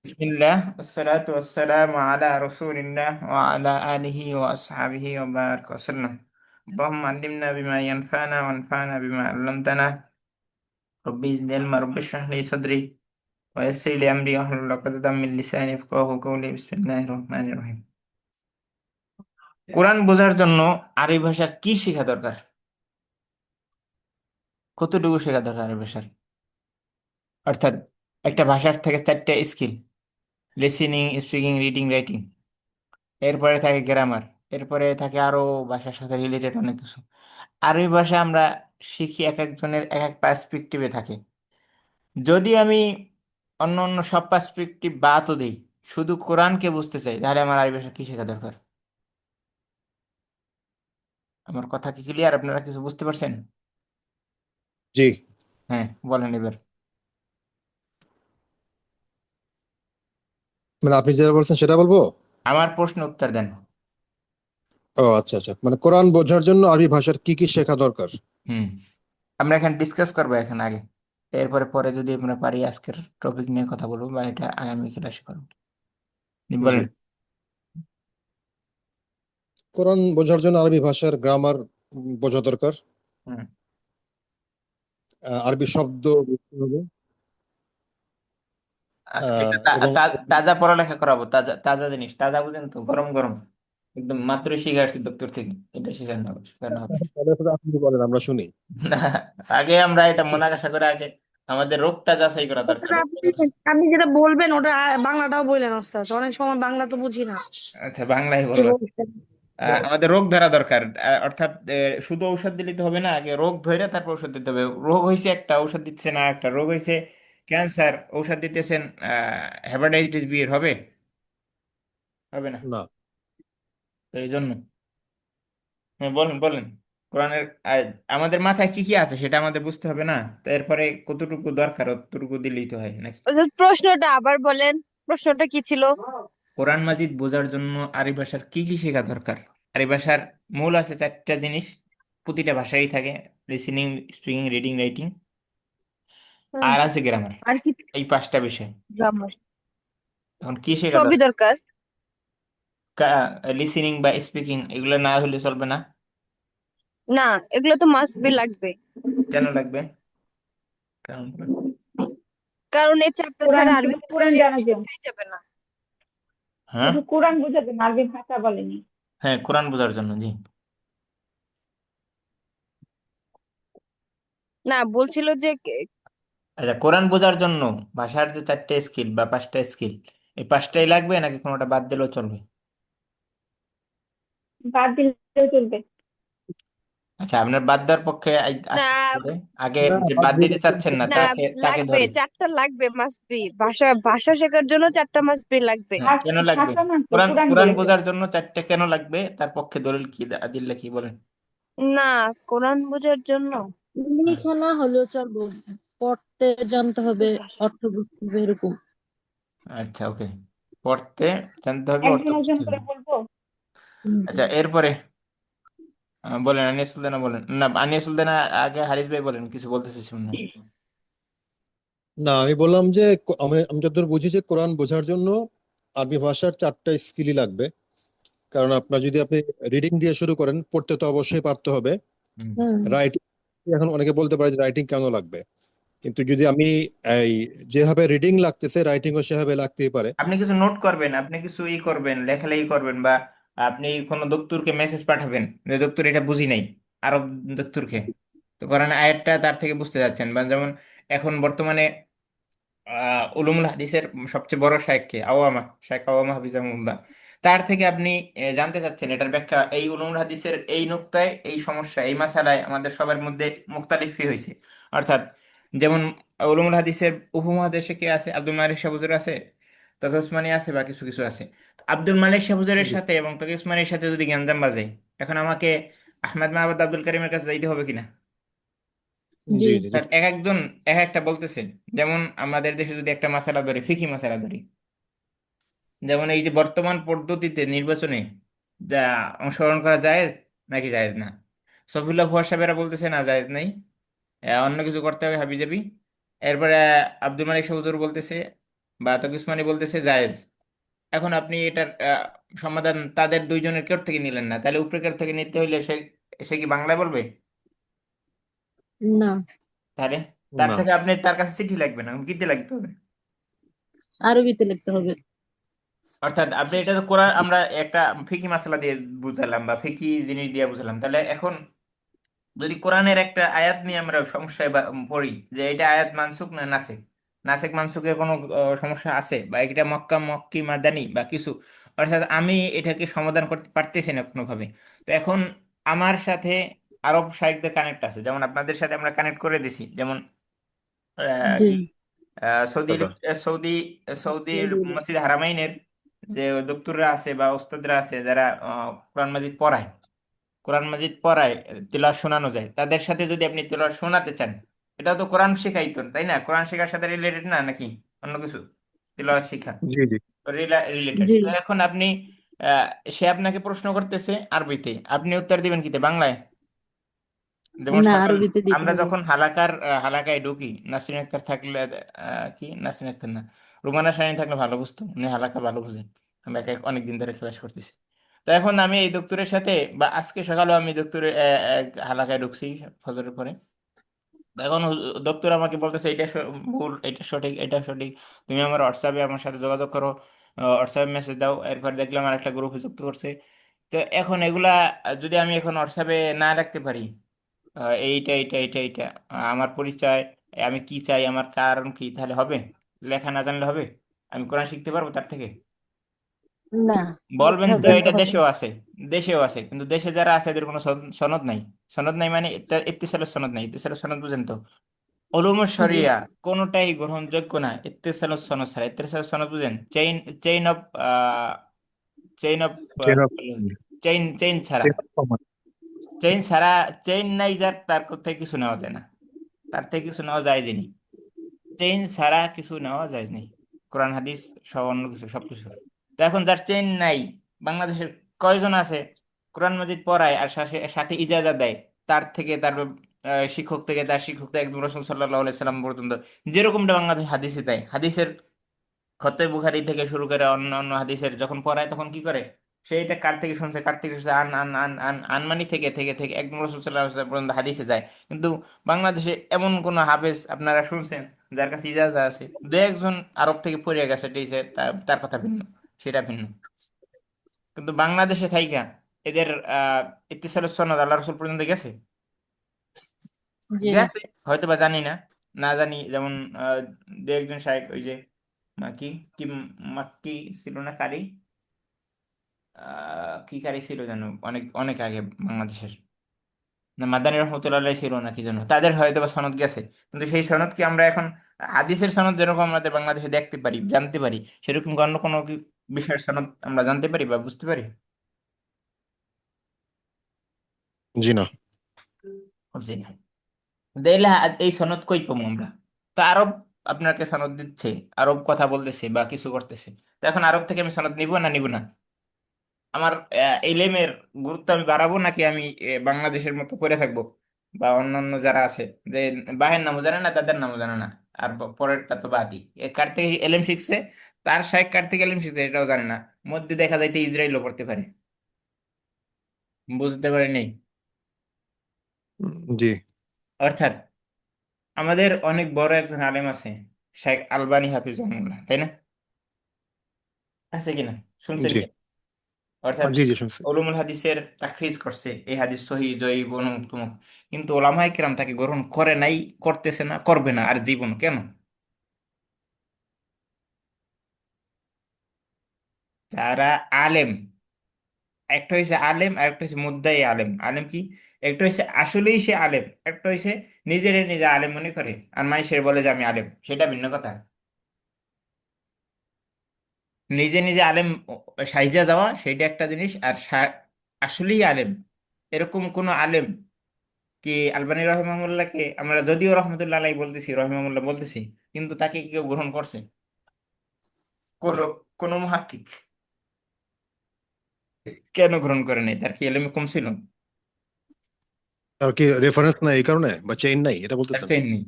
বিসমিল্লাহ আসসালাতু ওয়াসসালামু আলা রাসূলিল্লাহ ওয়া আলা আলিহি ওয়া আসহাবিহি ওয়া বারাক ওয়া সাল্লাম। اللهم علمنا بما ينفعنا وانفعنا بما علمتنا. ربي زدني علما رب اشرح لي صدري ويسر لي امري واحلل عقدة من لساني يفقهوا قولي بسم الله الرحمن الرحيم। কোরআন বোঝার জন্য আরবি ভাষার কি শেখা দরকার? কতটুকু শেখা দরকার আরবি ভাষার? অর্থাৎ একটা ভাষার থেকে চারটা skill: listening, speaking, reading, writing. এরপরে থাকে গ্রামার। এরপরে থাকে আরো ভাষার সাথে রিলেটেড অনেক কিছু। আরবি ভাষা আমরা শিখি এক একজনের এক এক পার্সপেক্টিভে থাকে। যদি আমি অন্য অন্য সব পার্সপেক্টিভ বাদও দিই, শুধু কোরআনকে বুঝতে চাই, তাহলে আমার আরবি ভাষা কি শেখা দরকার? আমার কথা কি ক্লিয়ার? আপনারা কিছু বুঝতে পারছেন? জি। হ্যাঁ, বলেন এবার। মানে আপনি যেটা বলছেন সেটা বলবো। আমার প্রশ্ন উত্তর দেন। ও আচ্ছা আচ্ছা, মানে কোরআন বোঝার জন্য আরবি ভাষার কি কি শেখা দরকার? হুম, আমরা এখন ডিসকাস করবো এখন আগে। এরপরে পরে যদি আমরা পারি আজকের টপিক নিয়ে কথা বলবো, বা এটা আগামী ক্লাসে করবো। জি। বলেন। কোরআন বোঝার জন্য আরবি ভাষার গ্রামার বোঝা দরকার। হুম। আরবি শব্দ বুঝতে হবে। আজকে এটা এবং তাজা পড়ালেখা করাবো, তাজা তাজা জিনিস, তাজা বুঝেন তো, গরম গরম। একদম মাত্র শিখে আসছি দপ্তর থেকে, এটা শেখানো হবে, শেখানো হবে। তাহলে তো আপনি বলেন, আমরা শুনি। না, আগে আমরা এটা মোনাকাশা করে আগে আমাদের রোগটা যাচাই করা দরকার, ওস্তাদ, রোগটা আপনি কোথায়। আপনি যেটা বলবেন ওটা বাংলাটাও বললেন ওস্তাদ, অনেক সময় বাংলা তো বুঝি না। আচ্ছা, বাংলায় কি বলো। বলছেন? আমাদের রোগ ধরা দরকার। অর্থাৎ শুধু ঔষধ দিলে তো হবে না, আগে রোগ ধরে তারপর ঔষধ দিতে হবে। রোগ হয়েছে একটা, ঔষধ দিচ্ছে না একটা। রোগ হয়েছে ক্যান্সার, ঔষধ দিতেছেন হেপাটাইটিস বি এর, হবে? হবে না। না। তো এই জন্য, হ্যাঁ বলেন বলেন। কোরআনের আমাদের মাথায় কি কি আছে সেটা আমাদের বুঝতে হবে না? তো এরপরে কতটুকু দরকার অতটুকু দিলেই তো হয় নাকি? ওদের প্রশ্নটা আবার বলেন। প্রশ্নটা কি ছিল? কোরআন মাজিদ বোঝার জন্য আরবি ভাষার কি কি শেখা দরকার? আরবি ভাষার মূল আছে চারটা জিনিস, প্রতিটা ভাষায় থাকে: লিসেনিং, স্পিকিং, রিডিং, রাইটিং। হুম। আর আছে গ্রামার। আর কি? এই পাঁচটা বিষয়। গ্রামার। এখন কি শেখা সবই দরকার? দরকার। লিসেনিং বা স্পিকিং এগুলো না হলে চলবে না। না, এগুলো তো মাস্ট বি লাগবে। কেন লাগবে? কারণ বলেন। কারণ এই চ্যাপ্টার কোরআন ছাড়া আরবি ভাষা কোরআন জানার জন্য, শেখাই যাবে না। হ্যাঁ। শুধু কোরআন বোঝার জন্য, আরবি ভাষা বলেনি। হ্যাঁ, কোরআন বোঝার জন্য, জি। না, বলছিল যে আচ্ছা, কোরআন বোঝার জন্য ভাষার যে চারটে স্কিল বা পাঁচটা স্কিল, এই পাঁচটাই লাগবে নাকি কোনোটা বাদ দিলেও চলবে? বাদ দিলেও চলবে। আচ্ছা, আপনার বাদ দেওয়ার পক্ষে না, আসতে হবে। আগে না, যে বাদ বাদ দিলে দিতে চাচ্ছেন চলবে না, না। না, তাকে তাকে লাগবে, ধরি। চারটা লাগবে, মাস্ট বি। ভাষা ভাষা শেখার জন্য চারটা মাস্ট বি লাগবে। হ্যাঁ, কেন লাগবে? ভাষা না তো, কোরআন কোরআন কোরআন বলেছে। বোঝার জন্য চারটে কেন লাগবে? তার পক্ষে দলিল কি, আদিল্লা কি, বলেন। না, কোরআন বোঝার জন্য। হ্যাঁ। লেখা না হলেও চলবে, পড়তে জানতে হবে, অর্থ বুঝতে হবে এরকম। আচ্ছা, ওকে। পড়তে জানতে হবে, অর্থ একজন একজন বুঝতে করে হবে। বলবো। জি। আচ্ছা, এরপরে বলেন। আনিয়া সুলতানা বলেন, না আনিয়া সুলতানা আগে, হারিস ভাই বলেন, কিছু বলতে চাইছেন না? না, আমি বললাম যে আমি যতদূর বুঝি যে কোরআন বোঝার জন্য আরবি ভাষার চারটা স্কিলই লাগবে। কারণ আপনার যদি আপনি রিডিং দিয়ে শুরু করেন, পড়তে তো অবশ্যই পারতে হবে। হুম। হুম। রাইটিং, এখন অনেকে বলতে পারে যে রাইটিং কেন লাগবে, কিন্তু যদি আমি এই যেভাবে রিডিং লাগতেছে রাইটিংও সেভাবে লাগতেই পারে। আপনি কিছু নোট করবেন, আপনি কিছু ই করবেন, লেখালেখি করবেন, বা আপনি কোনো দপ্তরকে মেসেজ পাঠাবেন যে দপ্তর এটা বুঝি নাই, আরব দপ্তরকে। তো কোরআন আয়াতটা তার থেকে বুঝতে যাচ্ছেন, বা যেমন এখন বর্তমানে উলুমুল হাদিসের সবচেয়ে বড় শাইখ কে? আওয়ামা, শাইখ আওয়ামা হাফিজাহুল্লাহ। তার থেকে আপনি জানতে চাচ্ছেন এটার ব্যাখ্যা, এই উলুমুল হাদিসের এই নুক্তায়, এই সমস্যা, এই মাসালায় আমাদের সবার মধ্যে মুখতালিফি হয়েছে। অর্থাৎ যেমন উলুমুল হাদিসের উপমহাদেশে কে আছে? আব্দুল মালিক শাহ হুজুর আছে, তকে উসমানী আছে, বা কিছু কিছু আছে। তো আব্দুল মালিক শাহ হুজুরের সাথে এবং তকে উসমানীর সাথে যদি গ্যাঞ্জাম বাজে, এখন আমাকে আহমদ মাহমুদ আব্দুল করিমের কাছে যাইতে হবে কিনা? জি। জি জি জি। তার এক একজন এক একটা বলতেছে। যেমন আমাদের দেশে যদি একটা মাসালা ধরি, ফিকি মাসালা ধরি, যেমন এই যে বর্তমান পদ্ধতিতে নির্বাচনে যা অংশগ্রহণ করা যায় নাকি জায়েজ না, সফিউল্লাহ ফুয়াদ সাহেবেরা বলতেছে না, জায়েজ নাই, অন্য কিছু করতে হবে হাবিজাবি। এরপরে আব্দুল মালিক সৌদুর বলতেছে বা তৌক উসমানী বলতেছে জায়েজ। এখন আপনি এটার সমাধান তাদের দুইজনের কেউ থেকে নিলেন না, তাহলে উপরে কেউ থেকে নিতে হইলে সে সে কি বাংলায় বলবে? না, তাহলে তার না। থেকে আপনি তার কাছে চিঠি লিখবেন না, কিতে লিখতে হবে। আরবিতে লিখতে হবে। অর্থাৎ আপনি এটা তো কোরআন, আমরা একটা ফিকি মাসালা দিয়ে বুঝালাম বা ফিকি জিনিস দিয়ে বুঝালাম, তাহলে এখন যদি কোরআনের একটা আয়াত নিয়ে আমরা সমস্যায় পড়ি যে এটা আয়াত মানসুখ না নাসিখ, নাসিখ মানসুখের কোনো সমস্যা আছে বা এটা মক্কা মক্কি মাদানি বা কিছু, অর্থাৎ আমি এটাকে সমাধান করতে পারতেছি না কোনোভাবে। তো এখন আমার সাথে আরব শায়খদের কানেক্ট আছে, যেমন আপনাদের সাথে আমরা কানেক্ট করে দিছি, যেমন জি। কি সৌদি দাদা। সৌদি সৌদির মসজিদ হারামাইনের যে দক্তররা আছে বা ওস্তাদরা আছে যারা কোরআন মাজিদ পড়ায়, কোরআন মাজিদ পড়ায়, তিলাওয়াত শোনানো যায়, তাদের সাথে যদি আপনি তিলাওয়াত শোনাতে চান, এটাও তো কোরআন শেখাই তো, তাই না? কোরআন শেখার সাথে রিলেটেড না নাকি অন্য কিছু? তিলাওয়াত শেখা জি জি। রিলেটেড। জি। তো এখন আপনি আহ, সে আপনাকে প্রশ্ন করতেছে আরবিতে, আপনি উত্তর দিবেন কিতে? বাংলায়। যেমন না, সকাল আরবিতে দিতে আমরা হবে। যখন হালাকায় ঢুকি, নাসরিন আক্তার থাকলে কি নাসরিন আক্তার না, রুমানা শাহিন থাকলে ভালো বুঝতো, উনি হালাকা ভালো বুঝেন, আমি একা অনেকদিন ধরে ক্লাস করতেছি। তো এখন আমি এই দপ্তরের সাথে, বা আজকে সকালেও আমি দপ্তরে হালাকায় ঢুকছি ফজরের পরে। এখন দপ্তর আমাকে বলতেছে এটা ভুল, এটা সঠিক, এটা সঠিক, তুমি আমার হোয়াটসঅ্যাপে আমার সাথে যোগাযোগ করো, হোয়াটসঅ্যাপে মেসেজ দাও। এরপর দেখলাম আর একটা গ্রুপে যুক্ত করছে। তো এখন এগুলা যদি আমি এখন হোয়াটসঅ্যাপে না রাখতে পারি, এইটা এইটা এইটা এইটা আমার পরিচয়, আমি কি চাই, আমার কারণ কি, তাহলে হবে? লেখা না জানলে হবে? আমি কোরআন শিখতে পারবো তার থেকে? না, বলবেন লেখা তো জানতে এটা হবে। দেশেও আছে, দেশেও আছে, কিন্তু দেশে যারা আছে এদের কোনো সনদ নাই। সনদ নাই মানে ইত্তিসালের সনদ নাই। ইত্তিসালের সনদ বুঝেন তো? উলুমুশ জি। শরিয়া কোনোটাই গ্রহণযোগ্য না ইত্তিসালের সনদ ছাড়া। ইত্তিসালের সনদ বুঝেন? Chain, chain of chain of chain of chain, chain ছাড়া, চেন অফ কমান্ড। চেইন ছাড়া, চেইন নাই যার তার থেকে কিছু নেওয়া যায় না, তার থেকে কিছু নেওয়া যায় যিনি, চেইন ছাড়া কিছু নেওয়া যায় নেই, কোরআন হাদিস সব অন্য কিছু সবকিছু। তো এখন যার চেইন নাই, বাংলাদেশের কয়জন আছে কোরআন মাজিদ পড়ায় আর সাথে সাথে ইজাজত দেয়, তার থেকে তার শিক্ষক থেকে তার শিক্ষক থেকে একদম রসুল সাল্লাহ সাল্লাম পর্যন্ত, যেরকমটা বাংলাদেশ হাদিসে দেয়, হাদিসের খতে বুখারি থেকে শুরু করে অন্য অন্য হাদিসের যখন পড়ায় তখন কি করে, সে এটা কার থেকে শুনছে, কার থেকে শুনছে, আন আন আন আন আনমানি থেকে থেকে থেকে একদম রসুল সাল্লাহ সাল্লাম পর্যন্ত হাদিসে যায়। কিন্তু বাংলাদেশে এমন কোন হাফেজ আপনারা শুনছেন যার কাছে ইজাজা আছে? দু একজন আরব থেকে পড়ে গেছে টিছে, তার তার কথা ভিন্ন, সেটা ভিন্ন। কিন্তু বাংলাদেশে থাইকা এদের ইত্তিসালের সনদ আল্লাহ রসুল পর্যন্ত গেছে, জি না। গেছে হয়তো বা জানি না, না জানি। যেমন আহ, দু একজন শায়েখ, ওই যে কি কি মাক্কি ছিল না কারি, কি কারি ছিল যেন, অনেক অনেক আগে বাংলাদেশের, না মাদানী রহমতুল্লাহ ছিল না কি যেন, তাদের হয়তো বা সনদ গেছে। কিন্তু সেই সনদ কি আমরা এখন হাদিসের সনদ যেরকম আমাদের বাংলাদেশে দেখতে পারি জানতে পারি, সেরকম কি অন্য কোনো বিষয়ের সনদ আমরা জানতে পারি বা বুঝতে পারি? জি না। বুঝি না। তাইলে এই সনদ কই পাবো আমরা? তো আরব আপনাকে সনদ দিচ্ছে, আরব কথা বলতেছে বা কিছু করতেছে, তো এখন আরব থেকে আমি সনদ নিব না নিব না? আমার এলেমের গুরুত্ব আমি বাড়াবো নাকি আমি বাংলাদেশের মতো পড়ে থাকবো, বা অন্যান্য যারা আছে যে বাহের নামও জানে না তাদের নামও জানে না, আর পরেরটা তো বাদই, কার থেকে এলেম শিখছে, তার শায়েখ কার থেকে এলেম শিখছে এটাও জানে না, মধ্যে দেখা যায় ইসরায়েলও পড়তে পারে। বুঝতে পারি নেই? জি অর্থাৎ আমাদের অনেক বড় একজন আলেম আছে, শেখ আলবানী হাফিজুল্লাহ, তাই না? আছে কিনা? শুনছেন জি। কি? অর্থাৎ জি জি শুনছি। উলুমুল হাদিসের তাখরিজ করছে, এই হাদিস সহি জয়ীব অমুক তমুক, কিন্তু ওলামায়ে কেরাম তাকে গ্রহণ করে নাই, করতেছে না, করবে না আর জীবন কেন? যারা আলেম, একটা হয়েছে আলেম আর একটা হয়েছে মুদ্দাই আলেম। আলেম কি? একটা হয়েছে আসলেই সে আলেম, একটা হয়েছে নিজের নিজে আলেম মনে করে আর মানুষের বলে যে আমি আলেম, সেটা ভিন্ন কথা। নিজে নিজে আলেম সাইজা যাওয়া সেটা একটা জিনিস, আর আসলেই আলেম, এরকম কোন আলেম কি আলবানী রহমাহুল্লাহকে আমরা যদিও রহমতুল্লাহ আলাই বলতেছি, রহমাহুল্লাহ বলতেছি, কিন্তু তাকে কি কেউ গ্রহণ করছে? কোন কোন মুহাক্কিক কেন গ্রহণ করে নাই? তার কি এলেমে কম ছিল? আর কি রেফারেন্স নাই এই কারণে, বা চেইন নাই এটা তার বলতেছেন? চেইন নেই।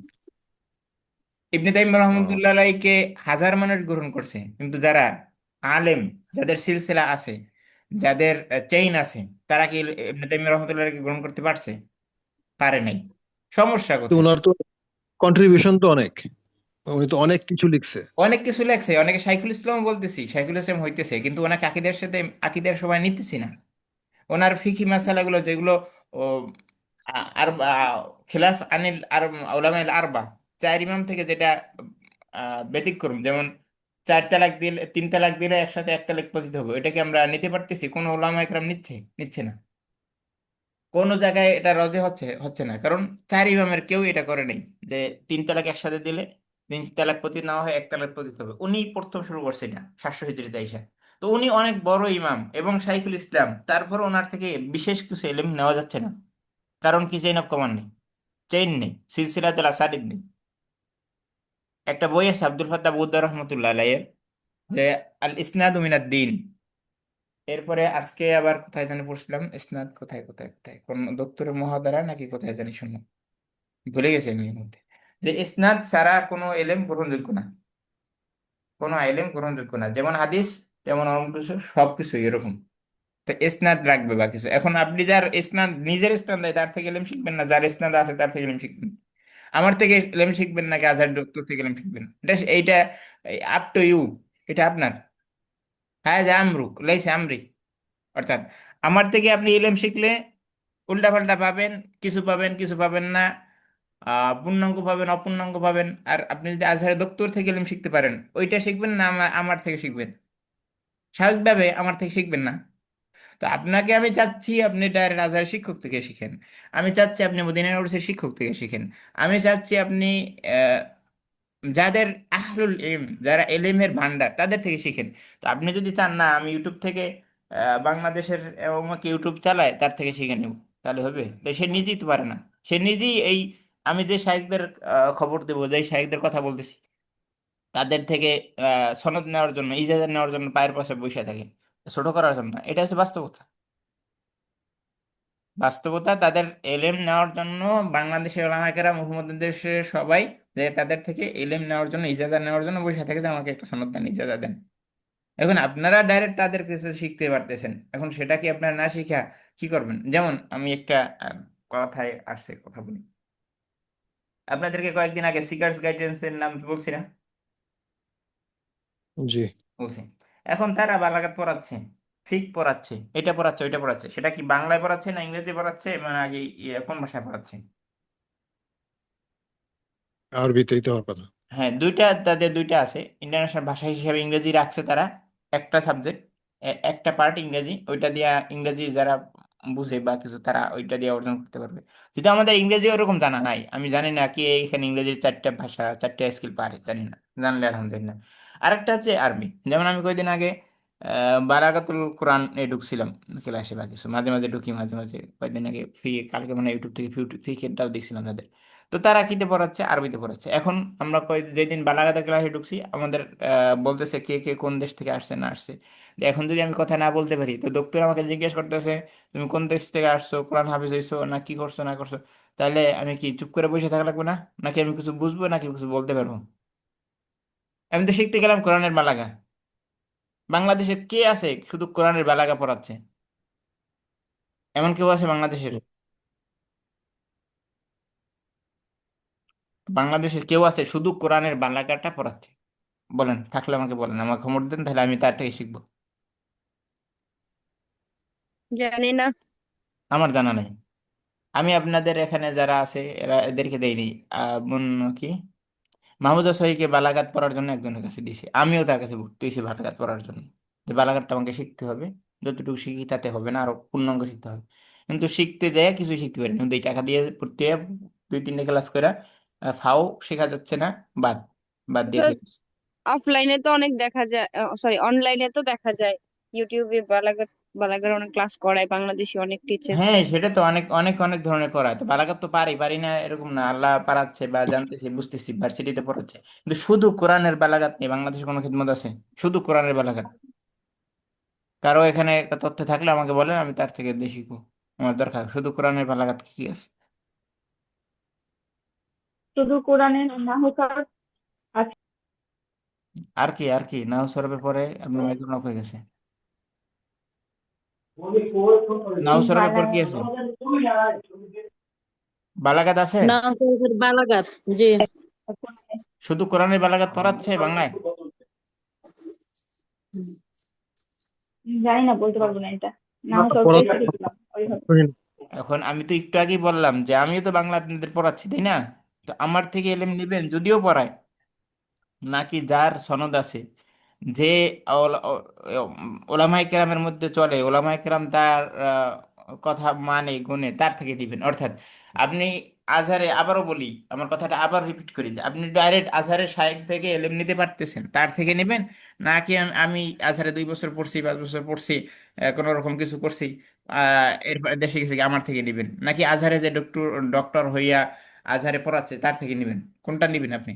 ইবনে তাইমিয়া আহ, রহমতুল্লাহ আলাইকে হাজার মানুষ গ্রহণ করছে, কিন্তু যারা আলেম, যাদের সিলসিলা আছে, যাদের চেইন আছে, তারা কি ইবনে তাইমিয়া রহমতুল্লাহ আলাইকে গ্রহণ করতে পারছে? পারে নাই। সমস্যা তো কোথায়? ওনার তো কন্ট্রিবিউশন তো অনেক, উনি তো অনেক কিছু লিখছে। অনেক কিছু লেখছে, অনেকে শাইখুল ইসলাম বলতেছি, শাইখুল ইসলাম হইতেছে, কিন্তু ওনাকে আকিদের সাথে আকিদের সবাই নিতেছি না। ওনার ফিকি মাসালাগুলো যেগুলো ও আর খিলাফ আনিল আর উলামাইল আরবা, চার ইমাম থেকে যেটা ব্যতিক্রম, যেমন চার তালাক দিলে, তিন তালাক দিলে একসাথে এক তালাক পতিত হবে, এটাকে আমরা নিতে পারতেছি? কোন ওলামা একরাম নিচ্ছে না। কোনো জায়গায় এটা রজে হচ্ছে হচ্ছে না, কারণ চার ইমামের কেউ এটা করে নাই যে তিন তালাক একসাথে দিলে তিন তালাক পতি না হয় এক তালাক পতিত হবে। উনি প্রথম শুরু করছে না 700 হিজরিতে আইসা। তো উনি অনেক বড় ইমাম এবং শাইখুল ইসলাম, তারপর ওনার থেকে বিশেষ কিছু এলেম নেওয়া যাচ্ছে না। কারণ কি? চেইন অফ কমান্ড নেই, চেইন নেই, সিলসিলাতুল আসানিদ নেই। একটা বই আছে আব্দুল ফাত্তাহ বুদ্দার রহমতুল্লাহ আলাইহির, যে আল ইসনাদু মিনাদ দ্বীন। এরপরে আজকে আবার কোথায় জানি পড়ছিলাম, ইসনাদ কোথায় কোথায় কোথায় কোন দপ্তরের মহাদারা নাকি কোথায় জানি শুনলাম, ভুলে গেছি আমি এর মধ্যে, যে ইসনাদ ছাড়া কোনো এলেম গ্রহণযোগ্য না, কোনো এলেম গ্রহণযোগ্য না। যেমন হাদিস, যেমন অন্য কিছু, সবকিছু এরকম। তো ইসনাদ রাখবে বা কিছু। এখন আপনি যার ইসনাদ, নিজের ইসনাদ দেয়, তার থেকে এলেম শিখবেন না, যার ইসনাদ আছে তার থেকে এলেম শিখবেন। আমার থেকে এলেম শিখবেন নাকি আজহার ডক্টর থেকে এলেম শিখবেন, এইটা আপ টু ইউ, এটা আপনার। হ্যাঁ, যে আমরুক লাইসে আমরি, অর্থাৎ আমার থেকে আপনি ইলম শিখলে উল্টা পাল্টা পাবেন, কিছু পাবেন কিছু পাবেন না, পূর্ণাঙ্গ পাবেন অপূর্ণাঙ্গ পাবেন। আর আপনি যদি আজহারের দপ্তর থেকে ইলম শিখতে পারেন, ওইটা শিখবেন না আমার থেকে শিখবেন? স্বাভাবিকভাবে আমার থেকে শিখবেন না। তো আপনাকে আমি চাচ্ছি আপনি ডাইরেক্ট আজহারের শিক্ষক থেকে শিখেন, আমি চাচ্ছি আপনি মদিনা ইউনিভার্সিটির শিক্ষক থেকে শিখেন, আমি চাচ্ছি আপনি যাদের আহলুল ইলম, যারা এলিমের ভান্ডার, তাদের থেকে শিখেন। তো আপনি যদি চান না আমি ইউটিউব থেকে বাংলাদেশের অমুক ইউটিউব চালায় তার থেকে শিখে নেব, তাহলে হবে? তো সে নিজেই তো পারে না। সে নিজেই এই, আমি যে শাইখদের খবর দেবো, যে শাইখদের কথা বলতেছি, তাদের থেকে সনদ নেওয়ার জন্য, ইজাজত নেওয়ার জন্য পায়ের পাশে বসে থাকে, ছোট করার জন্য। এটা হচ্ছে বাস্তবতা। বাস্তবতা, তাদের এলেম নেওয়ার জন্য বাংলাদেশের ওলামায়ে মুহাম্মদ দেশের সবাই, যে তাদের থেকে এলেম নেওয়ার জন্য, ইজাজা নেওয়ার জন্য বসে থাকে যে আমাকে একটা সনদ দেন, ইজাজা দেন। এখন আপনারা ডাইরেক্ট তাদের কাছে শিখতে পারতেছেন, এখন সেটা কি আপনারা না শিখা কি করবেন? যেমন আমি একটা কথায় আসছে কথা বলি, আপনাদেরকে কয়েকদিন আগে সিকার্স গাইডেন্স এর নাম বলছি না? জি। বলছি। এখন তারা বালাগাত পড়াচ্ছে, ফিক পড়াচ্ছে, এটা পড়াচ্ছে, ওইটা পড়াচ্ছে, সেটা কি বাংলায় পড়াচ্ছে না ইংরেজি পড়াচ্ছে, মানে আগে কোন ভাষায় পড়াচ্ছে? আরবিতেই তো হওয়ার কথা। হ্যাঁ, দুইটা, তাদের দুইটা আছে। ইন্টারন্যাশনাল ভাষা হিসেবে ইংরেজি রাখছে তারা, একটা সাবজেক্ট, একটা পার্ট ইংরেজি, ওইটা দিয়া ইংরেজি যারা বুঝে বা কিছু, তারা ওইটা দিয়ে অর্জন করতে পারবে। কিন্তু আমাদের ইংরেজি ওরকম জানা নাই, আমি জানি না কি এখানে ইংরেজির চারটা ভাষা, চারটা স্কিল পারে, জানি না, জানলে আলহামদুলিল্লাহ। আরেকটা হচ্ছে আরবি। যেমন আমি কয়েকদিন আগে বারাকাতুল কোরআন এ ঢুকছিলাম ক্লাসে বা কিছু, মাঝে মাঝে ঢুকি, মাঝে মাঝে। কয়েকদিন আগে ফ্রি, কালকে মানে ইউটিউব থেকে ফ্রি কেটাও দেখছিলাম তাদের। তো তারা কিতে পড়াচ্ছে? আরবিতে পড়াচ্ছে। এখন আমরা যেদিন বালাগাতের ক্লাসে ঢুকছি, আমাদের বলতেছে কে কে কোন দেশ থেকে আসছে না আসছে। তো এখন যদি আমি কথা না বলতে পারি, তো ডক্টর আমাকে জিজ্ঞেস করতেছে তুমি কোন দেশ থেকে আসছো, কোরআন হাফিজ হইছো না কি করছো না করছো, তাহলে আমি কি চুপ করে বসে থাকা লাগবে না? নাকি আমি কিছু বুঝবো, নাকি কিছু বলতে পারবো? আমি তো শিখতে গেলাম কোরআনের বালাগা। বাংলাদেশে কে আছে শুধু কোরআনের বালাগা পড়াচ্ছে? এমন কেউ আছে বাংলাদেশের? বাংলাদেশের কেউ আছে শুধু কোরআনের বালাগাটা পড়াচ্ছে? বলেন, থাকলে আমাকে বলেন, আমাকে খবর দেন, তাহলে আমি তার থেকে শিখবো। জানি না। আমার জানা নেই। আমি আপনাদের এখানে যারা আছে এরা, এদেরকে দেইনি। বোন কি, মাহমুদা সহিকে বালাগাত পড়ার জন্য একজনের কাছে দিয়েছি, আমিও তার কাছে ভর্তি হয়েছি বালাগাত পড়ার জন্য। যে বালাগাতটা আমাকে শিখতে হবে, যতটুকু শিখি তাতে হবে না, আরো পূর্ণাঙ্গ শিখতে হবে। কিন্তু শিখতে যায় কিছু শিখতে পারি না, কিন্তু এই টাকা দিয়ে পড়তে হয়, দুই তিনটে ক্লাস করে ফাও শেখা যাচ্ছে না, বাদ, বাদ দিয়ে ঠিক আছে। অফলাইনে তো অনেক দেখা যায়, সরি অনলাইনে তো দেখা যায় ইউটিউবে বালাগাত, বালাগার অনেক ক্লাস করায় বাংলাদেশি অনেক টিচার। হ্যাঁ, সেটা তো অনেক অনেক অনেক ধরনের করা, তো বালাগাত তো পারি পারি না এরকম না, আল্লাহ পারাচ্ছে বা জানতেছি বুঝতেছি, ভার্সিটিতে পড়াচ্ছে। কিন্তু শুধু কোরআনের বালাগাত নিয়ে বাংলাদেশে কোনো খিদমত আছে? শুধু কোরআনের বালাগাত? কারো এখানে একটা তথ্য থাকলে আমাকে বলেন, আমি তার থেকে দিয়ে শিখবো। আমার দরকার শুধু কোরআনের বালাগাত কি আছে? শুধু কোরআনের নাহু আর কি নাও সরফের পরে আপনার মাইক্রোন অফ হয়ে গেছে। নাও সরফের পর কি আছে? বালাগাত আছে? না স্যার, বালাঘাত। জি। শুধু কোরআনের বালাগাত পড়াচ্ছে বাংলায়? জানি না, বলতে পারবো না এটা। নাও না, সরফে পড়াতে শিখেছিলাম ওইভাবে। এখন আমি তো একটু আগেই বললাম যে আমিও তো বাংলা আপনাদের পড়াচ্ছি, তাই না? তো আমার থেকে এলেম নিবেন যদিও পড়ায়, নাকি যার সনদ আছে, যে ওলামায়ে কেরামের মধ্যে চলে, ওলামায়ে কেরাম তার কথা মানে গুণে, তার থেকে দিবেন। অর্থাৎ আপনি আজহারে, আবারও বলি, আমার কথাটা আবার রিপিট করি, যে আপনি ডাইরেক্ট আজহারের শাইখ থেকে এলেম নিতে পারতেছেন, তার থেকে নেবেন, নাকি আমি আজহারে 2 বছর পড়ছি, 5 বছর পড়ছি, কোনো রকম কিছু করছি, এরপরে দেশে গেছে কি, আমার থেকে নেবেন, নাকি আজহারে যে ডক্টর ডক্টর হইয়া আজহারে পড়াচ্ছে তার থেকে নেবেন? কোনটা নেবেন আপনি?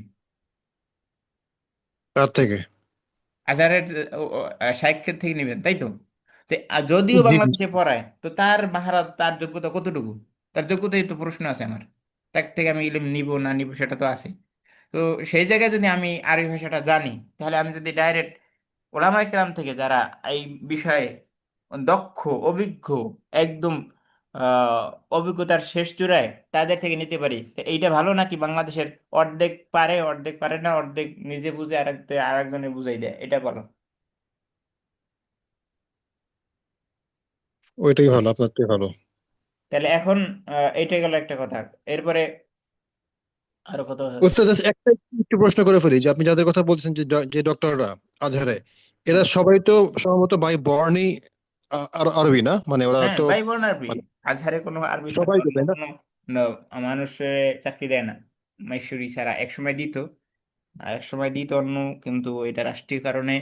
কার থেকে? আজহারের শাইখের থেকে নেবেন, তাই তো? তো যদিও জি জি। বাংলাদেশে পড়ায়, তো তার মাহারাত, তার যোগ্যতা কতটুকু? তার যোগ্যতাই তো প্রশ্ন আছে আমার। তার থেকে আমি ইলম নিব না নিব সেটা তো আছে। তো সেই জায়গায় যদি আমি আরবি ভাষাটা জানি, তাহলে আমি যদি ডাইরেক্ট ওলামায়ে কেরাম থেকে, যারা এই বিষয়ে দক্ষ, অভিজ্ঞ, একদম আহ অভিজ্ঞতার শেষ চূড়ায়, তাদের থেকে নিতে পারি, তো এইটা ভালো, নাকি বাংলাদেশের অর্ধেক পারে অর্ধেক পারে না, অর্ধেক নিজে বুঝে আরেকজনে বুঝাই দেয়, এটা বলো? ওইটাই ভালো, আপনারটাই ভালো। তাহলে এখন এইটাই গেল একটা কথা। এরপরে আরো কথা। উস্তাদ, just একটা একটু প্রশ্ন করে ফেলি, যে আপনি যাদের কথা বলছেন, যে ডক্টররা আজহারে, এরা হুম। সবাই তো সম্ভবত বাই বর্ণই আরবি, না মানে ওরা হ্যাঁ, তো ভাই বোন আরবি। মানে আজহারে কোনো আরবি ছাড়া সবাই তো, অন্য তাই না? কোনো মানুষ চাকরি দেয় না। মাইশুরি ছাড়া একসময় দিত, একসময় দিত অন্য, কিন্তু এটা রাষ্ট্রীয় কারণে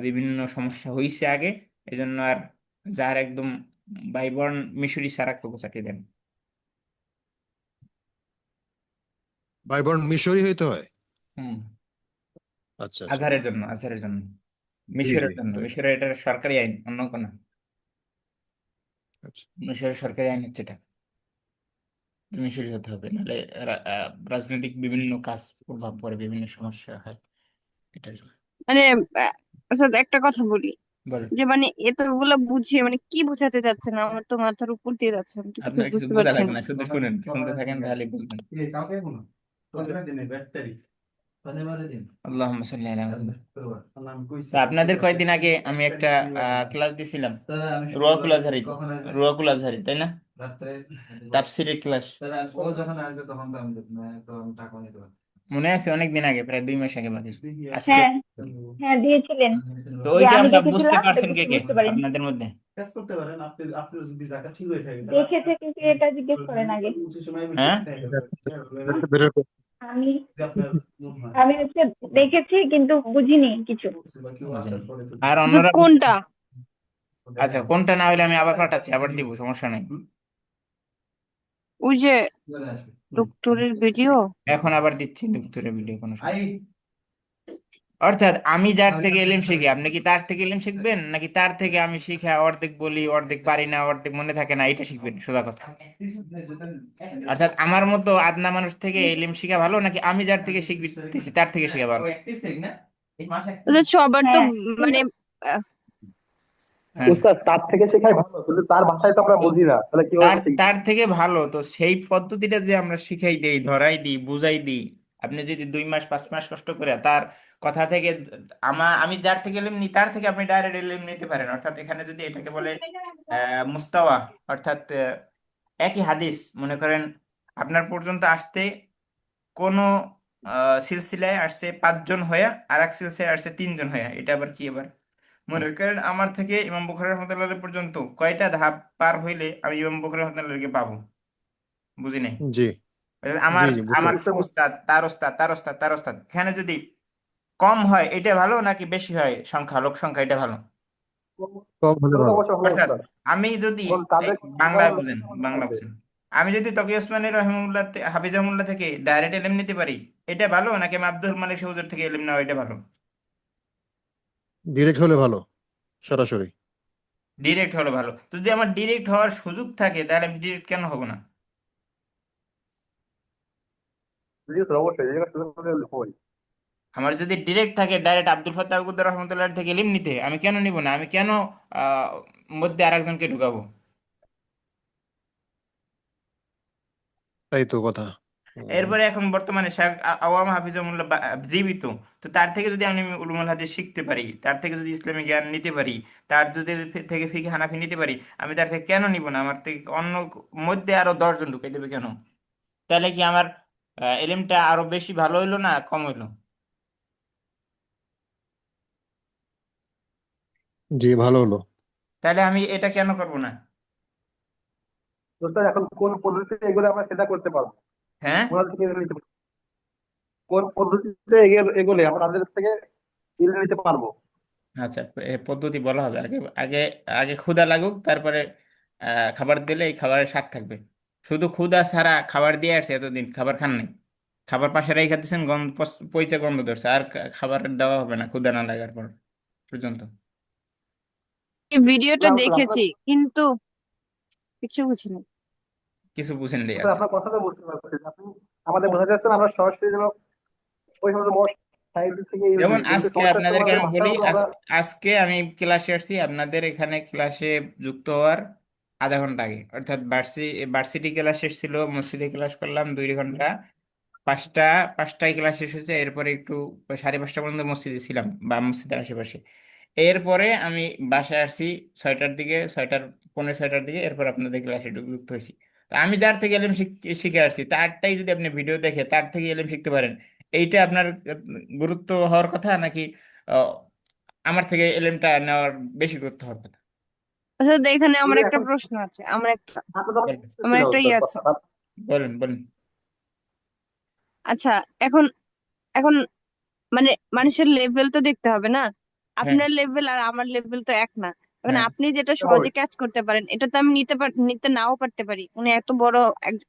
বিভিন্ন সমস্যা হয়েছে আগে, এই জন্য আর যার একদম ভাই বোন মিশরি ছাড়া কেউ চাকরি দেন। বাই বর্ণ মিশরই হইতে হয়? হুম। আচ্ছা আচ্ছা। আজহারের জন্য জি জি, মিশরের জন্য, right. মিশরের এটা সরকারি আইন, অন্য কোনো। আচ্ছা। মিশরের সরকারি আইন হচ্ছে এটা, মিশরই হতে হবে, নাহলে রাজনৈতিক বিভিন্ন কাজ প্রভাব পড়ে, বিভিন্ন সমস্যা হয় এটার জন্য। মানে আচ্ছা, একটা কথা বলি, বলেন। যে মানে এতগুলো বুঝিয়ে মানে কি বোঝাতে চাচ্ছেন? আমার তো মাথার উপর দিয়ে যাচ্ছে, আমি তো কিছু আপনার কিছু বুঝতে বোঝা পারছি লাগবে না। না, শুধু শুনেন, শুনতে থাকেন, তাহলে বুঝবেন। আল্লাহুম্মা সাল্লি আলা মুহাম্মাদ। তা আপনাদের কয়েকদিন আগে আমি একটা ক্লাস দিছিলাম, রুয়াকুল আজহারি, রুয়াকুল আজহারি, তাই না? তাফসিরের ক্লাস মনে আছে? অনেক দিন আগে, প্রায় 2 মাস আগে বাদে, আজকে। হ্যাঁ, হ্যাঁ দিয়েছিলেন। তো যে ওইটা আমি আমরা বুঝতে দেখেছিলাম, পারছেন কে দেখে কে বুঝতে পারিনি। আপনাদের মধ্যে? দেখেছে কিন্তু এটা জিজ্ঞেস করেন আগে। হ্যাঁ। বেটার। আমি আমি হচ্ছে দেখেছি কিন্তু বুঝিনি কিছু। আর তো অন্যরা কোনটা? আচ্ছা, কোনটা না হলে আমি আবার পাঠাচ্ছি, আবার দিব, সমস্যা নাই। ওই যে ডক্টরের ভিডিও। এখন আবার দিচ্ছি দুঃখের ভিডিও, কোনো সমস্যা নেই। অর্থাৎ আমি যার থেকে এলিম শিখি, আপনি কি তার থেকে এলিম শিখবেন, নাকি তার থেকে আমি শিখা অর্ধেক বলি, অর্ধেক পারি না, অর্ধেক মনে থাকে না, এটা শিখবেন? সোজা কথা। অর্থাৎ আমার মতো আদনা মানুষ থেকে এলিম শিখা ভালো, নাকি আমি যার থেকে শিখতেছি তার থেকে শিখা ভালো? সবার তো হ্যাঁ, কিন্তু মানে আহ, হ্যাঁ। উস্তাদ, তার থেকে শেখাই ভালো, কিন্তু তার ভাষায় তো আমরা তো বুঝি না, তাহলে কিভাবে তার শিখবো? তার থেকে ভালো তো সেই পদ্ধতিটা যে আমরা শিখাই দেই, ধরাই দিই, বুঝাই দিই, আপনি যদি 2 মাস 5 মাস কষ্ট করে তার কথা থেকে, আমি যার থেকে এলিম নিই তার থেকে আপনি ডাইরেক্ট এলিম নিতে পারেন। অর্থাৎ এখানে যদি এটাকে বলে মুস্তাওয়া, অর্থাৎ একই হাদিস মনে করেন, আপনার পর্যন্ত আসতে কোন সিলসিলায় আসছে 5 জন হইয়া, আর এক সিলসিলায় আসছে 3 জন হইয়া, এটা আবার কি? আবার মনে করেন আমার থেকে ইমাম বুখারী রাহমাতুল্লাহ পর্যন্ত কয়টা ধাপ পার হইলে আমি ইমাম বুখারী রাহমাতুল্লাহকে পাবো? বুঝি নাই। জি অর্থাৎ জি আমার জি, বুঝতে আমার পারছি। ওস্তাদ, তার ওস্তাদ, তার ওস্তাদ, তার ওস্তাদ, এখানে যদি কম হয় এটা ভালো, নাকি বেশি হয় সংখ্যা, লোক সংখ্যা, এটা ভালো? কম হলে তাহলে তো ভালো। অবশ্যই ভালো অর্থাৎ উস্তাদ। আমি যদি এখন তাদের বাংলায় কিভাবে বুঝেন, বাংলা বুঝেন, আমি যদি তকি ওসমানী রহিমউল্লাহ হাফিজাহুল্লাহ থেকে ডাইরেক্ট এলিম নিতে পারি, এটা ভালো, নাকি আমি আব্দুল মালিক সৌদের থেকে এলিম নেওয়া, এটা ভালো? ডিরেক্ট হলে ভালো, সরাসরি। ডিরেক্ট হলো ভালো। তো যদি আমার ডিরেক্ট হওয়ার সুযোগ থাকে, তাহলে আমি ডিরেক্ট কেন হব না? জি উস্তাদ, অবশ্যই এটা সুযোগ পেলে হয়। আমার যদি ডিরেক্ট থাকে ডাইরেক্ট আব্দুল ফাত্তাহ আল রহমতুল্লাহ থেকে ইলম নিতে, আমি কেন নিব না? আমি কেন আহ, মধ্যে আরেকজনকে ঢুকাবো? তাই তো কথা। হুম। এরপরে এখন বর্তমানে শেখ আওয়াম হাফিজুল্লাহ জীবিত। তো তার থেকে যদি আমি উলুমুল হাদিস শিখতে পারি, তার থেকে যদি ইসলামী জ্ঞান নিতে পারি, তার যদি থেকে ফিকে হানাফি নিতে পারি, আমি তার থেকে কেন নিব না? আমার থেকে অন্য মধ্যে আরো 10 জন ঢুকাই দেবে কেন? তাহলে কি আমার এলিমটা আরো বেশি ভালো হইলো না কম হইলো? জি, ভালো হলো। তাহলে আমি এটা কেন করব না? তো স্যার এখন কোন পদ্ধতিতে এগুলো আমরা সেটা করতে পারবো? হ্যাঁ। ওনাদের থেকে এগুলো নিতে পারবো। কোন পদ্ধতিতে এগোলে আমরা তাদের থেকে এগুলো নিতে পারবো? আচ্ছা, পদ্ধতি বলা হবে। আগে আগে আগে ক্ষুধা লাগুক, তারপরে খাবার দিলে এই খাবারের স্বাদ থাকবে। শুধু ক্ষুধা ছাড়া খাবার দিয়ে আসছে, এতদিন খাবার খান নাই, খাবার পাশে রেখে দিচ্ছেন, গন্ধ পইচা গন্ধ ধরছে, আর খাবার দেওয়া হবে না ক্ষুধা না লাগার পর পর্যন্ত। এই ভিডিওটা না স্যার আপনার, দেখেছি কিন্তু কিছু বুঝিনি। কিছু বুঝেন নাই? স্যার আচ্ছা, আপনার কথাটা বুঝতে পারছি যে আপনি আমাদের বোঝা যাচ্ছে না আমরা সরাসরি যেন ওই সমস্ত মোস্ট সাইন্টিফিক থেকে ইউজ যেমন নিই, কিন্তু আজকে সমস্যা হচ্ছে আপনাদেরকে ওনাদের আমি ভাষার বলি, মতো আমরা। আজকে আমি ক্লাসে আসছি, আপনাদের এখানে ক্লাসে যুক্ত হওয়ার আধা ঘন্টা আগে, অর্থাৎ ভার্সিটি ক্লাস শেষ ছিল, মসজিদে ক্লাস করলাম 2 ঘন্টা। পাঁচটা পাঁচটায় ক্লাস শেষ হয়েছে, এরপরে একটু 5:30 পর্যন্ত মসজিদে ছিলাম বা মসজিদের আশেপাশে। এরপরে আমি বাসায় আসছি 6টার দিকে, 6:45 দিকে, এরপর আপনাদের ক্লাসে যুক্ত হয়েছি। তো আমি যার থেকে এলএম শিখে আসছি, তারটাই যদি আপনি ভিডিও দেখে তার থেকে এলএম শিখতে পারেন, এইটা আপনার গুরুত্ব হওয়ার কথা, নাকি আহ, আমার থেকে এলএমটা নেওয়ার বেশি গুরুত্ব হওয়ার কথা? আচ্ছা, এখানে আমার আসলে একটা এখন প্রশ্ন আছে, আপনাদের বলেন, আমার ছিল একটা স্যার আছে। কথাটা। বলেন, বলেন। আচ্ছা, এখন এখন মানে মানুষের লেভেল তো দেখতে হবে না? হ্যাঁ, আপনার লেভেল আর আমার লেভেল তো এক না। এখন হ্যাঁ, আপনি যেটা সহজে স্বাভাবিক। ক্যাচ করতে পারেন, এটা তো আমি নিতে নাও পারতে পারি। উনি এত বড়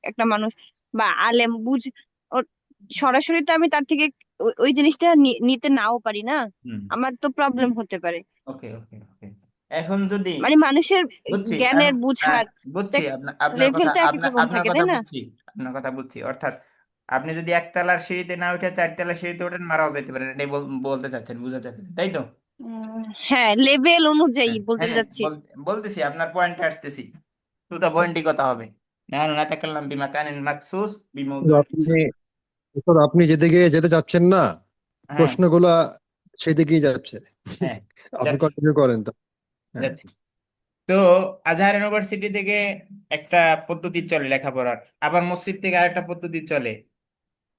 একটা মানুষ বা আলেম ও- সরাসরি তো আমি তার থেকে ওই জিনিসটা নিতে নাও পারি না। হুম, আমার তো প্রবলেম হতে পারে। ওকে, ওকে, ওকে। এখন যদি মানে মানুষের বুঝছি জ্ঞানের হ্যাঁ, বুঝার বুঝছি আপনার কথা, লেভেলটা এক এক রকম আপনার থাকে, কথা তাই না? বুঝছি, আপনার কথা বুঝছি। অর্থাৎ আপনি যদি একতলার সিঁড়িতে না উঠে 4তলার সিঁড়িতে ওঠেন, মারাও যেতে পারেন, এটাই বলতে চাচ্ছেন, বুঝাতে চাচ্ছেন, তাই তো? হ্যাঁ, লেভেল অনুযায়ী হ্যাঁ, বলতে হ্যাঁ, চাচ্ছি। বলতেছি, আপনার পয়েন্টে আসতেছি। শুধু পয়েন্টই কথা হবে। নাহলে নাতাকাল্লাম বিমাকানিন মাখসুস বিমৌদুইন আপনি মাখসুস। স্যার, আপনি যেদিকে যেতে চাচ্ছেন না, হ্যাঁ, প্রশ্নগুলা সেদিকেই যাচ্ছে। হ্যাঁ, আপনি যাচ্ছি, কন্টিনিউ করেন তো। হ্যাঁ। যাচ্ছি। তো আজহার ইউনিভার্সিটি থেকে একটা পদ্ধতি চলে লেখাপড়ার, আবার মসজিদ থেকে আরেকটা পদ্ধতি চলে।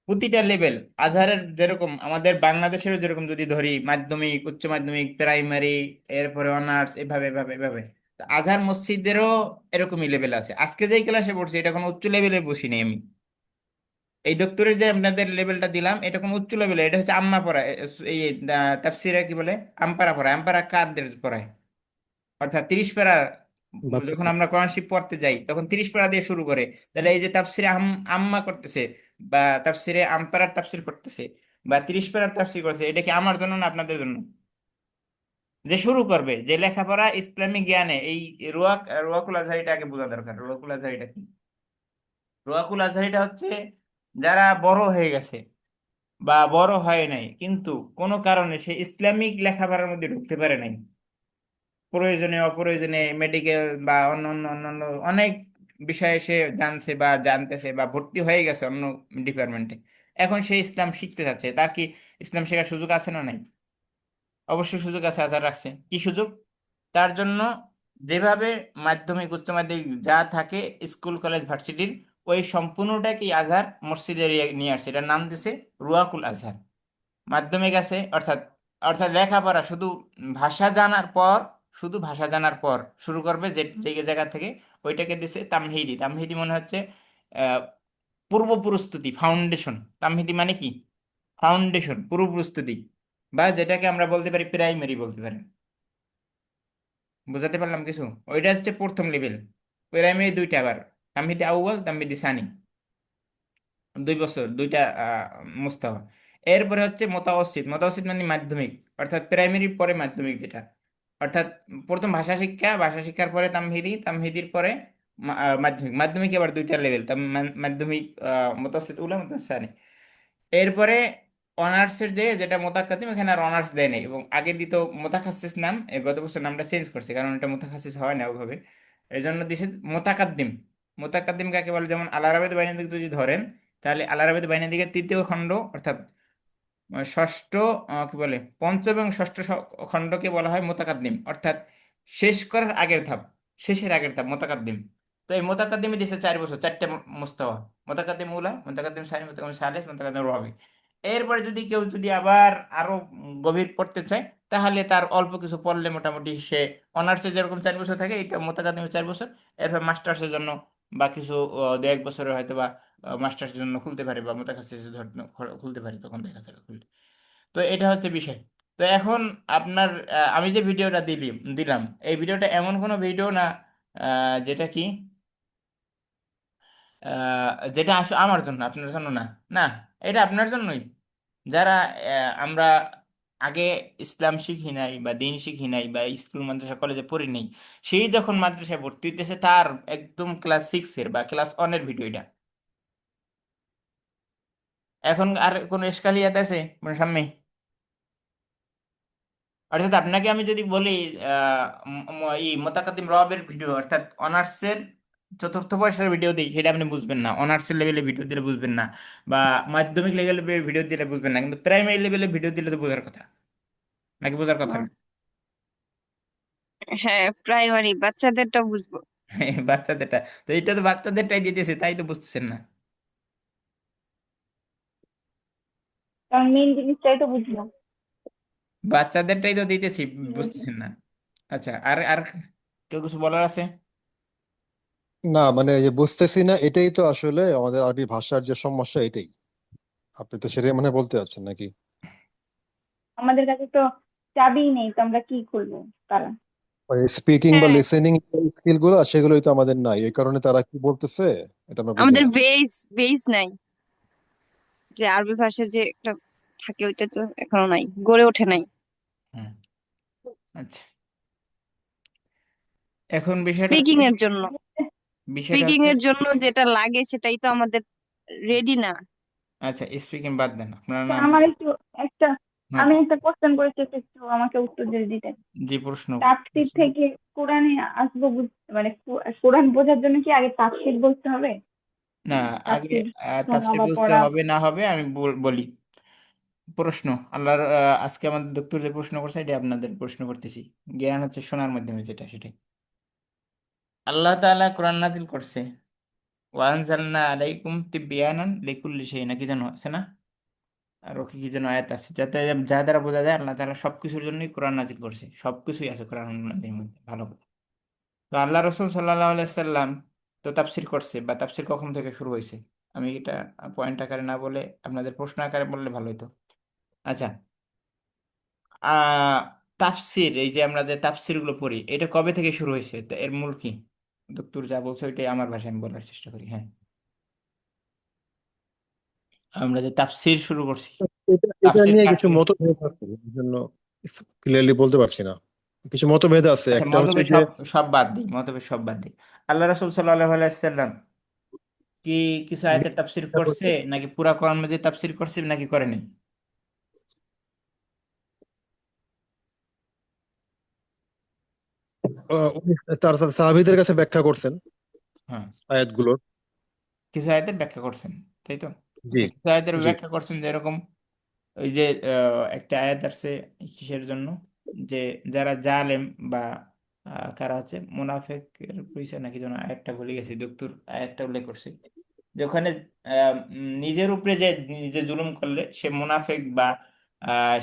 প্রতিটা লেভেল আজহারের যেরকম, আমাদের বাংলাদেশেরও যেরকম, যদি ধরি মাধ্যমিক, উচ্চ মাধ্যমিক, প্রাইমারি, এরপরে অনার্স, এভাবে এভাবে এভাবে, তো আজহার মসজিদেরও এরকমই লেভেল আছে। আজকে যেই ক্লাসে পড়ছি, এটা কোনো উচ্চ লেভেলে বসিনি আমি। এই দপ্তরের যে আপনাদের লেভেলটা দিলাম, এটা কোনো উচ্চ লেভেলে, এটা হচ্ছে আম্মা পড়ায়, এই তাফসিরে কি বলে, আমপারা পড়ায়। আমপারা কাদের পড়ায়? অর্থাৎ 30 প্যারা। যখন বাচ্চা। আমরা কোরআন শরীফ পড়তে যাই, তখন 30 প্যারা দিয়ে শুরু করে। তাহলে এই যে তাফসিরে আম্মা করতেছে, বা তাফসিরে আমপারার তাফসির করতেছে, বা 30 প্যারার তাফসির করতেছে, এটা কি আমার জন্য না আপনাদের জন্য? যে শুরু করবে, যে লেখাপড়া ইসলামিক জ্ঞানে, এই রুয়াকুল আজহারিটা আগে বোঝা দরকার। রুয়াকুল আজহারিটা কি? রুয়াকুল আজহারিটা হচ্ছে যারা বড় হয়ে গেছে বা বড় হয় নাই, কিন্তু কোনো কারণে সে ইসলামিক লেখাপড়ার মধ্যে ঢুকতে পারে নাই, প্রয়োজনে অপ্রয়োজনে মেডিকেল বা অন্য অন্য অন্যান্য অনেক বিষয়ে সে জানছে বা জানতেছে, বা ভর্তি হয়ে গেছে অন্য ডিপার্টমেন্টে। এখন সে ইসলাম শিখতে যাচ্ছে, তার কি ইসলাম শেখার সুযোগ আছে না নাই? অবশ্যই সুযোগ আছে। আজার রাখছে কি সুযোগ? তার জন্য যেভাবে মাধ্যমিক, উচ্চ মাধ্যমিক যা থাকে স্কুল, কলেজ, ভার্সিটির, ওই সম্পূর্ণটাকে আজহার মসজিদে নিয়ে আসছে, এটার নাম দিছে রুয়াকুল আজহার। মাধ্যমিক আছে, অর্থাৎ অর্থাৎ লেখাপড়া শুধু ভাষা জানার পর, শুধু ভাষা জানার পর শুরু করবে, যে যে জায়গা থেকে, ওইটাকে দিছে তামহিদি। তামহিদি মনে হচ্ছে আহ, পূর্ব প্রস্তুতি, ফাউন্ডেশন। তামহিদি মানে কি? ফাউন্ডেশন, পূর্ব প্রস্তুতি, বা যেটাকে আমরা বলতে পারি প্রাইমারি বলতে পারি। বুঝাতে পারলাম কিছু? ওইটা হচ্ছে প্রথম লেভেল। প্রাইমারি দুইটা, আবার তামহিদি আউয়াল, তামহিদি সানি, 2 বছর, দুইটা মুস্তাওয়া। এরপরে হচ্ছে মোতাওয়াসিত। মোতাওয়াসিত মানে মাধ্যমিক, অর্থাৎ প্রাইমারির পরে মাধ্যমিক যেটা, অর্থাৎ প্রথম ভাষা শিক্ষা, ভাষা শিক্ষার পরে তামহিদি, তামহিদির পরে মাধ্যমিক। মাধ্যমিক আবার দুইটা লেভেল, মাধ্যমিক মোতাওয়াসিত উলা, মোতাওয়াসিত সানি। এরপরে অনার্সের যে যেটা মোতাকাদ্দিম, এখানে আর অনার্স দেয় নাই, এবং আগে দিত মোতাখাসিস নাম, গত বছর নামটা চেঞ্জ করছে কারণ এটা মোতাখাসিস হয় না ওভাবে, এই জন্য দিছে মোতাকাদ্দিম। মোতাকাদ্দিম কাকে বলে, যেমন আল আরাবিদ বাইনাদিক যদি ধরেন, তাহলে আল আরাবিদ বাইনাদিকের তৃতীয় খণ্ড অর্থাৎ ষষ্ঠ, কি বলে, পঞ্চম এবং ষষ্ঠ খণ্ডকে বলা হয় মোতাকাদ্দিম, অর্থাৎ শেষ করার আগের ধাপ, শেষের আগের ধাপ মোতাকাদ্দিম। তো এই মোতাকাদ্দিমে দিছে 4 বছর, চারটে মুস্তাওয়া: মোতাকাদ্দিম উলা, মোতাকাদ্দিম সানি, মোতাকাদ্দিম সালেস, মোতাকাদ্দিম রবি। এরপরে যদি কেউ যদি আবার আরো গভীর পড়তে চায়, তাহলে তার অল্প কিছু পড়লে মোটামুটি সে অনার্সে যেরকম 4 বছর থাকে, এটা মোতাকাদ্দিমে 4 বছর। এরপর মাস্টার্সের জন্য বা কিছু 2-1 বছরের হয়তো বা মাস্টার্সের জন্য খুলতে পারে, বা মোতাখাসিসের জন্য খুলতে পারে, তখন দেখা যাবে খুলতে। তো এটা হচ্ছে বিষয়। তো এখন আপনার, আমি যে ভিডিওটা দিলাম, এই ভিডিওটা এমন কোনো ভিডিও না যেটা কি, যেটা আসলে আমার জন্য, আপনার জন্য না। না, এটা আপনার জন্যই, যারা আমরা আগে ইসলাম শিখি নাই বা দিন শিখি নাই বা স্কুল মাদ্রাসা কলেজে পড়ি নাই, সেই যখন মাদ্রাসায় ভর্তি হইতেছে তার একদম ক্লাস 6-এর বা ক্লাস 1-এর ভিডিও এটা। এখন আর কোনো এসকালিয়াত আছে আপনার সামনে? অর্থাৎ আপনাকে আমি যদি বলি এই মোতাকাদ্দিম রবের ভিডিও, অর্থাৎ অনার্সের চতুর্থ বর্ষের ভিডিও দিই, সেটা আপনি বুঝবেন না, অনার্সের লেভেলে ভিডিও দিলে বুঝবেন না, বা মাধ্যমিক লেভেলের ভিডিও দিলে বুঝবেন না, কিন্তু প্রাইমারি লেভেলে ভিডিও দিলে তো বোঝার কথা, নাকি বোঝার কথা না? হ্যাঁ, প্রাইমারি বাচ্চাদেরটা বুঝবো। বাচ্চাদেরটা, তো এটা তো বাচ্চাদেরটাই দিতেছে, তাই তো বুঝতেছেন না। কারণ মেইন জিনিসটাই তো বুঝলো। বাচ্চাদেরটাই তো দিতেছি, বুঝতেছেন না। আচ্ছা, আর আর কেউ কিছু বলার আছে? না মানে এই যে বুঝতেছি না, এটাই তো আসলে আমাদের আরবি ভাষার যে সমস্যা, এটাই। আপনি তো সেটাই মানে বলতে চাচ্ছেন নাকি? আমাদের কাছে তো চাবিই নেই, তো আমরা কি খুলবো তারা? স্পিকিং বা হ্যাঁ, লিসেনিং স্কিল গুলো সেগুলোই তো আমাদের নাই, এই কারণে তারা কি বলতেছে এটা আমরা বুঝি আমাদের না। বেস নাই, যে আরবি ভাষার যে একটা থাকে ওইটা তো এখনো নাই, গড়ে ওঠে নাই। হুম। আচ্ছা, এখন বিষয়টা স্পিকিং হচ্ছে, এর জন্য, বিষয়টা স্পিকিং হচ্ছে এর জন্য যেটা লাগে সেটাই তো আমাদের রেডি না। আচ্ছা, স্পিকিং বাদ দেন, আপনার তো নাম। আমার একটু একটা হ্যাঁ, আমি একটা কোশ্চেন করেছি, একটু আমাকে উত্তর দিয়ে দিতেন। যে প্রশ্ন। তাফসীর থেকে কোরআনে আসবো মানে কোরআন বোঝার জন্য কি আগে তাফসীর বলতে হবে? না, আগে তাফসীর শোনা তাফসীর বা বুঝতে পড়া। হবে না হবে, আমি বলি। প্রশ্ন আল্লাহর, আজকে আমাদের দপ্তর যে প্রশ্ন করছে, এটা আপনাদের প্রশ্ন করতেছি। জ্ঞান হচ্ছে শোনার মাধ্যমে, যেটা সেটাই। আল্লাহ তাআলা কোরআন নাজিল করছে, ওয়ানজালনা আলাইকুম তিবয়ানান লিকুল্লি শাই, নাকি যেন আছে না, আর কি কি যেন আয়াত আছে, যাতে যা দ্বারা বোঝা যায় আল্লাহ তাআলা সবকিছুর জন্যই কোরআন নাজিল করছে, সবকিছুই আছে কোরআন নাজিল মধ্যে, ভালো কথা। তো আল্লাহ রসুল সাল্লাল্লাহু আলাইহি সাল্লাম তো তাফসির করছে, বা তাফসির কখন থেকে শুরু হয়েছে, আমি এটা পয়েন্ট আকারে না বলে আপনাদের প্রশ্ন আকারে বললে ভালো হতো। আচ্ছা, আহ তাফসির, এই যে আমরা যে তাফসির গুলো পড়ি, এটা কবে থেকে শুরু হয়েছে, তা এর মূল কি? দক্তর যা বলছে ওইটাই আমার ভাষায় আমি বলার চেষ্টা করি। হ্যাঁ, আমরা যে তাফসির শুরু করছি, এটা এটা তাফসির নিয়ে কার কিছু থেকে? মতভেদ আছে, এই জন্য ক্লিয়ারলি বলতে পারছি না। কিছু মতভেদ আছে, আচ্ছা, একটা হচ্ছে মতভেদ যে সব সব বাদ দিই, মতভেদ সব বাদ দিই। আল্লাহ রাসূল সাল্লাল্লাহু আলাইহি সাল্লাম কি কিছু আয়াতের তাফসির করছে, নাকি পুরা কোরআন মাজিদ তাফসির করছে, নাকি করেনি? উনি তার সাহাবীদের কাছে ব্যাখ্যা করছেন হ্যাঁ, আয়াতগুলোর। কিছু আয়াতের ব্যাখ্যা করছেন, তাই তো? জি, আচ্ছা, কিছু আয়াতের জি। ব্যাখ্যা করছেন, যেরকম ওই যে একটা আয়াত আছে, কিসের জন্য, যে যারা জালেম বা কারা হচ্ছে মুনাফেকের পরিচয়, নাকি যেন আয়াতটা ভুলে গেছি, দুঃখুর আয়াতটা উল্লেখ করছে, যে ওখানে নিজের উপরে যে নিজে জুলুম করলে সে মুনাফেক, বা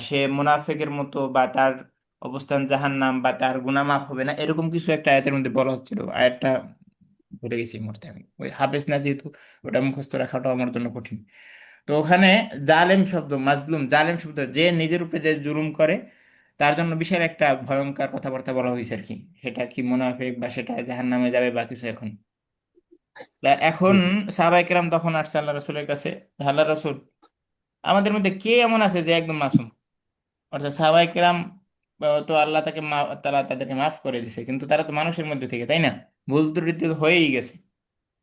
সে মুনাফেকের মতো, বা তার অবস্থান জাহান্নাম, বা তার গুনাহ মাফ হবে না, এরকম কিছু একটা আয়াতের মধ্যে বলা হচ্ছিল। আয়াতটা ভুলে গেছি এই মুহূর্তে, আমি ওই হাফেজ না যেহেতু, ওটা মুখস্থ রাখাটাও আমার জন্য কঠিন। তো ওখানে জালেম শব্দ, মাজলুম, জালেম শব্দ, যে নিজের উপরে যে জুলুম করে, তার জন্য বিশাল একটা ভয়ঙ্কর কথাবার্তা বলা হয়েছে আর কি। সেটা কি মুনাফিক, বা সেটা জাহান্নামে যাবে, বা কিছু। এখন এখন সাহাবায়ে কেরাম তখন আসছে আল্লাহ রসুলের কাছে, আল্লাহ রসুল, আমাদের মধ্যে কে এমন আছে যে একদম মাসুম? অর্থাৎ সাহাবায়ে কেরাম তো আল্লাহ তারা তাদেরকে মাফ করে দিছে, কিন্তু তারা তো মানুষের মধ্যে থেকে, তাই না? ভুল ত্রুটি তো হয়েই গেছে,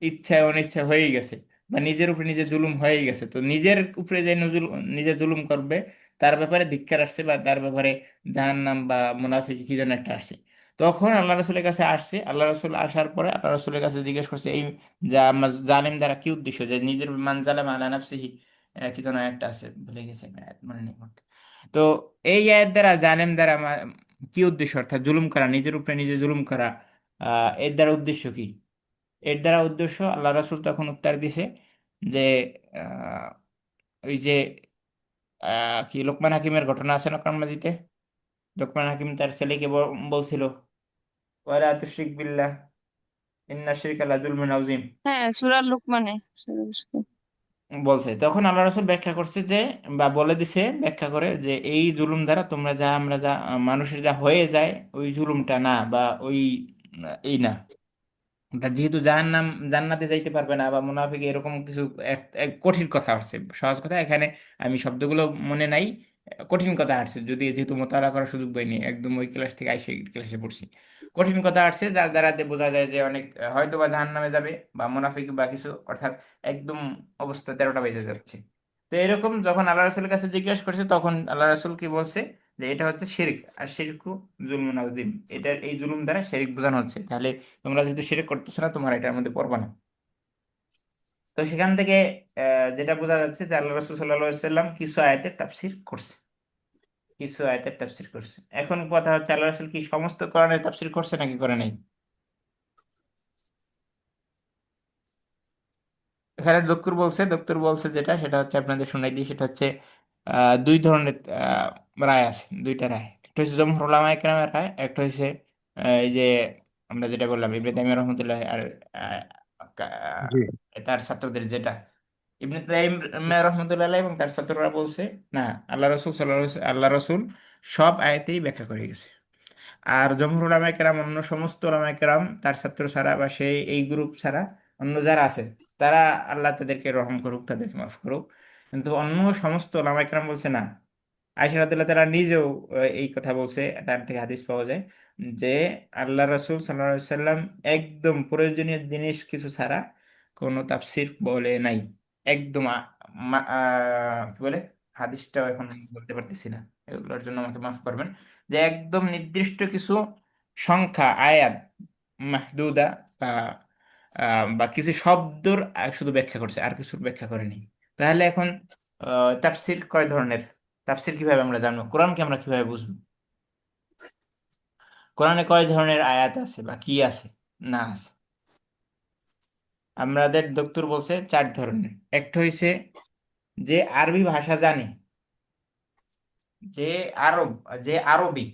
ইচ্ছায় অনিচ্ছা হয়েই গেছে। বা নিজের উপরে নিজে জুলুম হয়ে গেছে, তো নিজের উপরে যে নিজে জুলুম করবে তার ব্যাপারে ধিক্কার আসছে, বা তার ব্যাপারে জাহান্নাম বা মুনাফিক কি যেন একটা আসছে। তখন আল্লাহ রসুলের কাছে আসছে, আল্লাহ রসুল আসার পরে আল্লাহ রসুলের কাছে জিজ্ঞেস করছে এই জালেম দ্বারা কি উদ্দেশ্য, যে নিজের মান জালেম আলা নাফসিহি, কি যেন একটা আছে, ভুলে গেছে, আয়াত মনে নেই মুহূর্তে। তো এই আয়াত দ্বারা জালেম দ্বারা কি উদ্দেশ্য, অর্থাৎ জুলুম করা, নিজের উপরে নিজে জুলুম করা, এর দ্বারা উদ্দেশ্য কি? এর দ্বারা উদ্দেশ্য, আল্লাহ রাসূল তখন উত্তর দিছে যে আহ, ওই যে কি লোকমান হাকিমের ঘটনা আছে না কোরআন মাজিদে, লোকমান হাকিম তার ছেলেকে বলছিল ওয়ালা তুশরিক বিল্লাহ ইন্না শিরকা লাযুলমুন আযীম, হ্যাঁ, সূরা লোকমানে। বলছে। তখন আল্লাহ রাসূল ব্যাখ্যা করছে যে, বা বলে দিছে ব্যাখ্যা করে যে এই জুলুম দ্বারা তোমরা যা আমরা যা মানুষের যা হয়ে যায় ওই জুলুমটা না, বা ওই এই না। যেহেতু জাহান্নাম, জান্নাতে যাইতে পারবে না, বা মুনাফিক, এরকম কিছু এক এক কঠিন কথা আসছে। সহজ কথা এখানে আমি শব্দগুলো মনে নাই, কঠিন কথা আসছে, যদি যেহেতু মোতালা করার সুযোগ পাইনি, একদম ওই ক্লাস থেকে আইসে ক্লাসে পড়ছি। কঠিন কথা আসছে যার দ্বারা বোঝা যায় যে অনেক হয়তো বা জাহান্নামে যাবে বা মুনাফিক বা কিছু, অর্থাৎ একদম অবস্থা 13টা বেজে যাচ্ছে। তো এরকম যখন আল্লাহ রাসূলের কাছে জিজ্ঞেস করছে, তখন আল্লাহ রাসূল কি বলছে, যে এটা হচ্ছে শিরক, আর শিরকু জুলমুন আযীম, এটা এই জুলুম দ্বারা শিরক বোঝানো হচ্ছে। তাহলে তোমরা যেহেতু শিরক করতেছো না, তোমার এটার মধ্যে পড়বা না। তো সেখান থেকে যেটা বোঝা যাচ্ছে যে আল্লাহ রাসূল সাল্লাল্লাহু আলাইহি সাল্লাম কিছু আয়াতের তাফসীর করছে, কিছু আয়াতের তাফসীর করছে। এখন কথা হচ্ছে আল্লাহ রাসূল কি সমস্ত কোরআনের তাফসীর করছে নাকি করে নাই? এখানে দক্তর বলছে যেটা, সেটা হচ্ছে আপনাদের শোনাই দিই, সেটা হচ্ছে দুই ধরনের রায় আছে, দুইটা রায়। একটা হচ্ছে জমহুর উলামায়ে কেরামের রায়, একটা হচ্ছে এই যে আমরা যেটা বললাম ইবনে তাইমিয়া রহমতুল্লাহ আর জি। তার ছাত্রদের যেটা, ইবনে তাইমিয়া রহমতুল্লাহ আলাইহি এবং তার ছাত্ররা বলছে না, আল্লাহ রসুল সব আয়াতেই ব্যাখ্যা করে গেছে। আর জমহুর উলামায়ে কেরাম, অন্য সমস্ত উলামায়ে কেরাম, তার ছাত্র ছাড়া বা সেই এই গ্রুপ ছাড়া অন্য যারা আছে, তারা, আল্লাহ তাদেরকে রহম করুক, তাদেরকে মাফ করুক, কিন্তু অন্য সমস্ত উলামায়ে কেরাম বলছে না। আয়েশা রাদিয়াল্লাহু তাআলা নিজেও এই কথা বলছে, তার থেকে হাদিস পাওয়া যায় যে আল্লাহ রাসূল সাল্লাল্লাহু আলাইহি সাল্লাম একদম প্রয়োজনীয় জিনিস কিছু ছাড়া কোনো তাফসীর বলে নাই। একদম কি বলে, হাদিসটাও এখন বলতে পারতেছি না, এগুলোর জন্য আমাকে মাফ করবেন, যে একদম নির্দিষ্ট কিছু সংখ্যা আয়াত মাহদুদা, বা বা কিছু শব্দর শুধু ব্যাখ্যা করছে, আর কিছুর ব্যাখ্যা করেনি। তাহলে এখন তাফসীর কয় ধরনের? তাফসীর কিভাবে আমরা জানবো, কোরআনকে আমরা কিভাবে বুঝবো, কোরআনে কয় ধরনের আয়াত আছে বা কি আছে না আছে? আমাদের দক্তর বলছে 4 ধরনের। একটা হইছে যে আরবি ভাষা জানে, যে আরব, যে আরবি,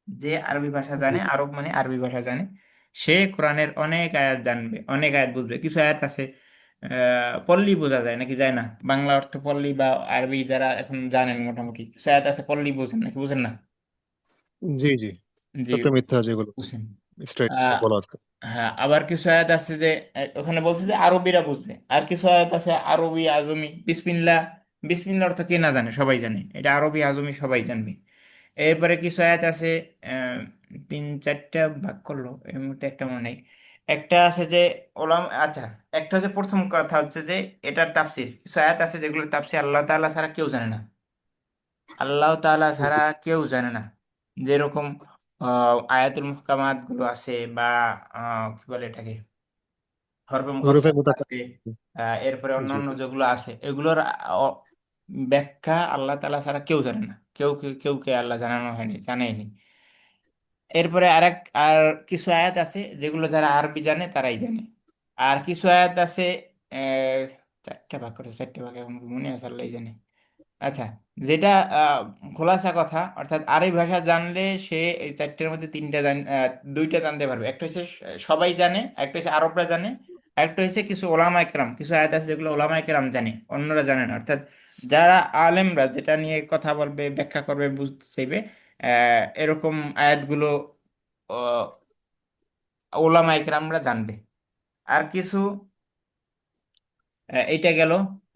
যে আরবি ভাষা জি। জানে, আরব মানে আরবি ভাষা জানে, সে কোরআনের অনেক আয়াত জানবে, অনেক আয়াত বুঝবে। কিছু আয়াত আছে পল্লী বোঝা যায় নাকি যায় না, বাংলা অর্থ পল্লী, বা আরবি যারা এখন জানেন মোটামুটি, কিছু আয়াত আছে পল্লী বোঝেন নাকি বুঝেন না? জি। জি। জি, সত্য মিথ্যা যেগুলো বুঝেন। স্ট্রাইট আহ, বলা আছে। হ্যাঁ, আবার কিছু আয়াত আছে যে ওখানে বলছে যে আরবিরা বুঝবে, আর কিছু আয়াত আছে আরবি আজমি, বিসমিল্লাহ, বিসমিল্লাহ অর্থ কে না জানে, সবাই জানে, এটা আরবি আজমি সবাই জানবে। এরপরে কিছু আয়াত আছে, আহ, 3-4টা ভাগ করলো এর মধ্যে একটা মনে নেই। একটা আছে যে আচ্ছা, একটা হচ্ছে, প্রথম কথা হচ্ছে যে এটার তাফসির, কিছু আয়াত আছে যেগুলোর তাফসির আল্লাহ তাআলা ছাড়া কেউ জানে না, আল্লাহ তাআলা ছাড়া কেউ জানে না। যেরকম আয়াতুল মুহকামাত গুলো আছে, বা কি বলে এটাকে, হরফে হুরুফে মুকাত্তার মুতাকাল্লিম। আছে, এরপরে জি। অন্যান্য যেগুলো আছে এগুলোর ব্যাখ্যা আল্লাহ তাআলা ছাড়া কেউ জানে না, কেউ আল্লাহ জানানো হয়নি, জানেনি। এরপরে আর কিছু আয়াত আছে যেগুলো যারা আরবি জানে তারাই জানে। আর কিছু আয়াত আছে, আহ, 4টা ভাগ করে, 4টা ভাগ এখন মনে আছে আল্লাহ জানে। আচ্ছা, যেটা আহ, খোলাসা কথা, অর্থাৎ আরবি ভাষা জানলে সে এই 4টের মধ্যে 2টা জানতে পারবে। একটা হচ্ছে সবাই জানে, একটা হচ্ছে আরবরা জানে, একটা হচ্ছে কিছু ওলামায়ে কেরাম, কিছু আয়াত আছে যেগুলো ওলামায়ে কেরাম জানে, অন্যরা জানে না। অর্থাৎ যারা আলেমরা যেটা নিয়ে কথা বলবে, ব্যাখ্যা করবে, বুঝতে চাইবে, এরকম আয়াতগুলো আহ, ওলামায়ে কেরামরা জানবে। আর কিছু এইটা গেল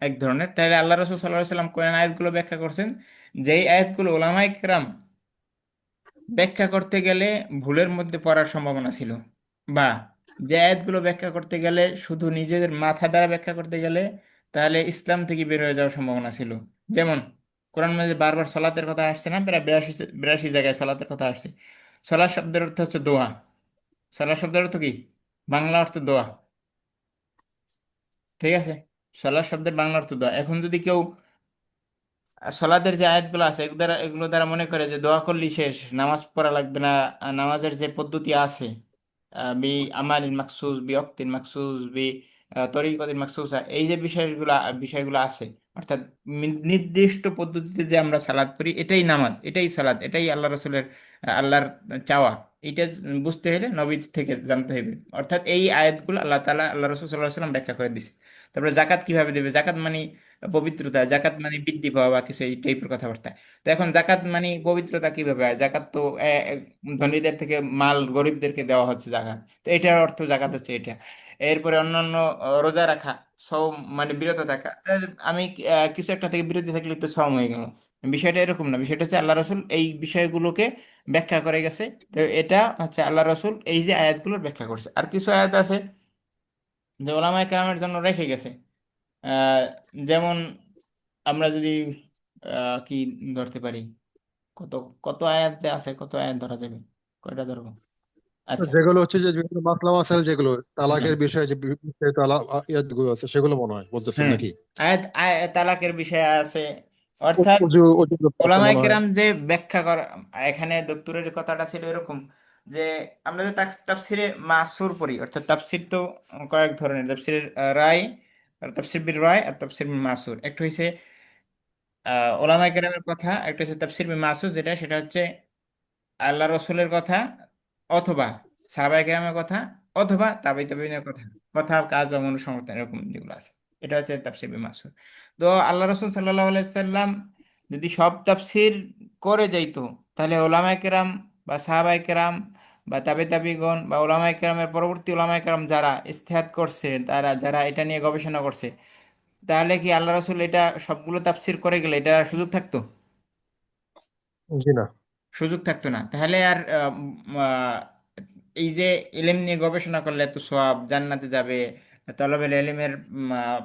এক ধরনের। তাহলে আল্লাহ রসুল সাল্লাহ সাল্লাম কোরআন আয়াতগুলো ব্যাখ্যা করছেন, যেই আয়াতগুলো ওলামায়ে কেরাম ব্যাখ্যা করতে গেলে ভুলের মধ্যে পড়ার সম্ভাবনা ছিল, বা যে আয়াতগুলো ব্যাখ্যা করতে গেলে শুধু নিজের মাথা দ্বারা ব্যাখ্যা করতে গেলে তাহলে ইসলাম থেকে বের হয়ে যাওয়ার সম্ভাবনা ছিল। যেমন কোরআন মাঝে বারবার সলাতের কথা আসছে না, প্রায় 82 জায়গায় সলাতের কথা আসছে। সলাৎ শব্দের অর্থ হচ্ছে দোয়া। সলাৎ শব্দের অর্থ কি? বাংলা অর্থ দোয়া। ঠিক আছে, সলাৎ শব্দের বাংলা অর্থ দোয়া। এখন যদি কেউ সলাতের যে আয়াতগুলো আছে এগুলো দ্বারা মনে করে যে দোয়া করলেই শেষ, নামাজ পড়া লাগবে না, নামাজের যে পদ্ধতি আছে বি আমালিন মাকসুস বি অক্তিন মাকসুস বি তরিকতিন মাকসুস, এই যে বিষয়গুলো আছে, অর্থাৎ নির্দিষ্ট পদ্ধতিতে যে আমরা সালাত পড়ি এটাই নামাজ, এটাই সালাত, এটাই আল্লাহ রসুলের আল্লাহর চাওয়া। এটা বুঝতে হলে নবী থেকে জানতে হবে। অর্থাৎ এই আয়াতগুলো আল্লাহ তাআলা আল্লাহ রসুল সাল্লাহ সাল্লাম ব্যাখ্যা করে দিছে। তারপরে জাকাত কিভাবে দেবে, জাকাত মানে পবিত্রতা, জাকাত মানে বৃদ্ধি পাওয়া বা কিছু এই টাইপের কথাবার্তা। তো এখন জাকাত মানে পবিত্রতা কিভাবে হয়? জাকাত তো ধনীদের থেকে মাল গরিবদেরকে দেওয়া হচ্ছে জাকাত, তো এটার অর্থ জাকাত হচ্ছে এটা। এরপরে অন্যান্য রোজা রাখা, সওম মানে বিরত থাকা। তা আমি কিছু একটা থেকে বিরত থাকলে তো সওম হয়ে গেল। বিষয়টা এরকম না, বিষয়টা হচ্ছে আল্লাহ রসুল এই বিষয়গুলোকে ব্যাখ্যা করে গেছে। তো এটা হচ্ছে আল্লাহ রসুল এই যে আয়াতগুলোর ব্যাখ্যা করছে। আর কিছু আয়াত আছে যে ওলামায়ে কেরামের জন্য রেখে গেছে। আহ, যেমন আমরা যদি কি ধরতে পারি, কত কত আয়াত যে আছে, কত আয়াত ধরা যাবে, কয়টা ধরবো? আচ্ছা। যেগুলো হচ্ছে যে বিভিন্ন মাসলা মাসাইল, যেগুলো হ্যাঁ। তালাকের বিষয়ে যে বিভিন্ন ইয়াতগুলো আছে সেগুলো মনে হয় বলতেছেন হুম। নাকি? তালাকের বিষয় আছে। অর্থাৎ অজু অজু ব্যাপার আছে ওলামায়ে মনে হয়। কেরাম যে ব্যাখ্যা করা, এখানে দপ্তরের কথাটা ছিল এরকম যে আমরা যে তাফসিরে মাসুর পড়ি, অর্থাৎ তাফসির তো কয়েক ধরনের, তাফসিরের রায়, আর তাফসির বিল রায় আর তাফসির বিল মাসুর। একটা হইছে ওলামায়ে কেরামের কথা, একটা হচ্ছে তাফসির বিল মাসুর, সেটা হচ্ছে আল্লাহ রসুলের কথা অথবা সাহাবায়ে কেরামের কথা অথবা তাবেই তাবেইনের কথা, কথা কাজ বা মনুসংহিতা এরকম যেগুলো আছে, এটা হচ্ছে তাফসীর বিল মাসুর। তো আল্লাহ রসুল সাল্লাল্লাহু আলাইহি সাল্লাম যদি সব তাফসীর করে যাইতো, তাহলে ওলামায়ে কেরাম বা সাহাবায়ে কেরাম বা তাবিগণ বা ওলামায়ে কেরামের পরবর্তী ওলামায়ে কেরাম যারা ইজতিহাদ করছে, তারা যারা এটা নিয়ে গবেষণা করছে, তাহলে কি আল্লাহ রসুল এটা সবগুলো তাফসীর করে গেলে এটা সুযোগ থাকতো? জি না। সুযোগ থাকতো না। তাহলে আর এই যে ইলম নিয়ে গবেষণা করলে এত সওয়াব, জান্নাতে যাবে, তলবের ইলমের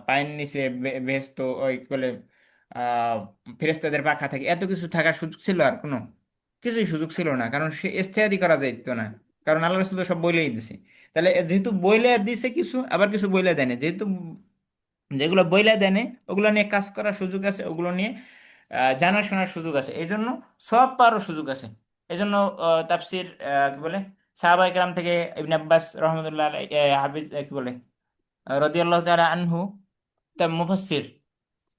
পায়ের নিচে বেহেশত, ওই কি বলে আহ ফেরেশতাদের পাখা থাকে, এত কিছু থাকার সুযোগ ছিল? আর কোনো কিছুই সুযোগ ছিল না, কারণ সে ইজতিহাদই করা যাইতো না। কারণ আল্লাহ রাসূল তো সব বইলেই দিছে। তাহলে যেহেতু বইলে দিছে কিছু, আবার কিছু বইলে দেয় না, যেহেতু যেগুলো বইলা দেনে ওগুলো নিয়ে কাজ করার সুযোগ আছে, ওগুলো নিয়ে জানাশোনার সুযোগ আছে, এই জন্য সব পারও সুযোগ আছে। এই জন্য তাফসির কি বলে সাহাবায়ে কেরাম থেকে ইবনে আব্বাস রহমতুল্লাহ হাফিজ কি বলে রাদিয়াল্লাহু তাআলা আনহু, তা মুফাসসির।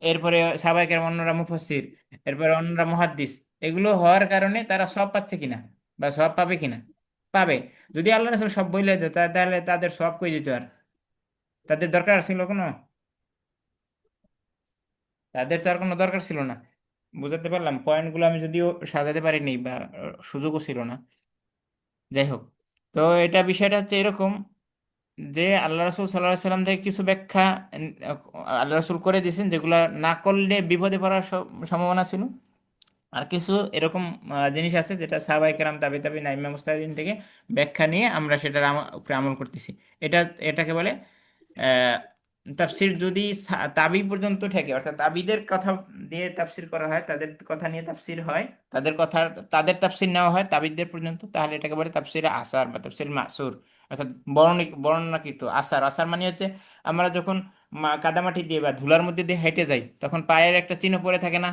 এরপরে সাহাবায়ে কেরাম অন্যরা মুফাসসির, এরপরে অন্যরা মুহাদ্দিস। এগুলো হওয়ার কারণে তারা সব পাচ্ছে কিনা বা সব পাবে কিনা? পাবে। যদি আল্লাহ রাসূল সব বইলে দিত তাহলে তাদের সব কই যেত? আর তাদের দরকার ছিল কোনো? তাদের তো আর কোনো দরকার ছিল না। বুঝাতে পারলাম পয়েন্টগুলো? আমি যদিও সাজাতে পারিনি বা সুযোগও ছিল না। যাই হোক, তো এটা বিষয়টা হচ্ছে এরকম যে আল্লাহ রাসূল সাল্লাল্লাহু আলাইহি সাল্লাম থেকে কিছু ব্যাখ্যা আল্লাহ রাসূল করে দিয়েছেন, যেগুলা না করলে বিপদে পড়ার সম্ভাবনা ছিল। আর কিছু এরকম জিনিস আছে যেটা সাহাবায়ে কেরাম তাবিঈন আইম্মা মুজতাহিদিন থেকে ব্যাখ্যা নিয়ে আমরা সেটার উপরে আমল করতেছি। এটা এটাকে বলে আহ, তাফসির। যদি তাবি পর্যন্ত ঠেকে, অর্থাৎ তাবিদের কথা দিয়ে তাফসির করা হয়, তাদের কথা নিয়ে তাফসির হয়, তাদের তাফসির নেওয়া হয় তাবিদের পর্যন্ত, তাহলে এটাকে বলে তাফসির আসার বা তাফসির মাসুর। অর্থাৎ বর্ণনাকৃত আসার। আসার মানে হচ্ছে আমরা যখন কাদামাটি দিয়ে বা ধুলার মধ্যে দিয়ে হেঁটে যাই, তখন পায়ের একটা চিহ্ন পড়ে থাকে না?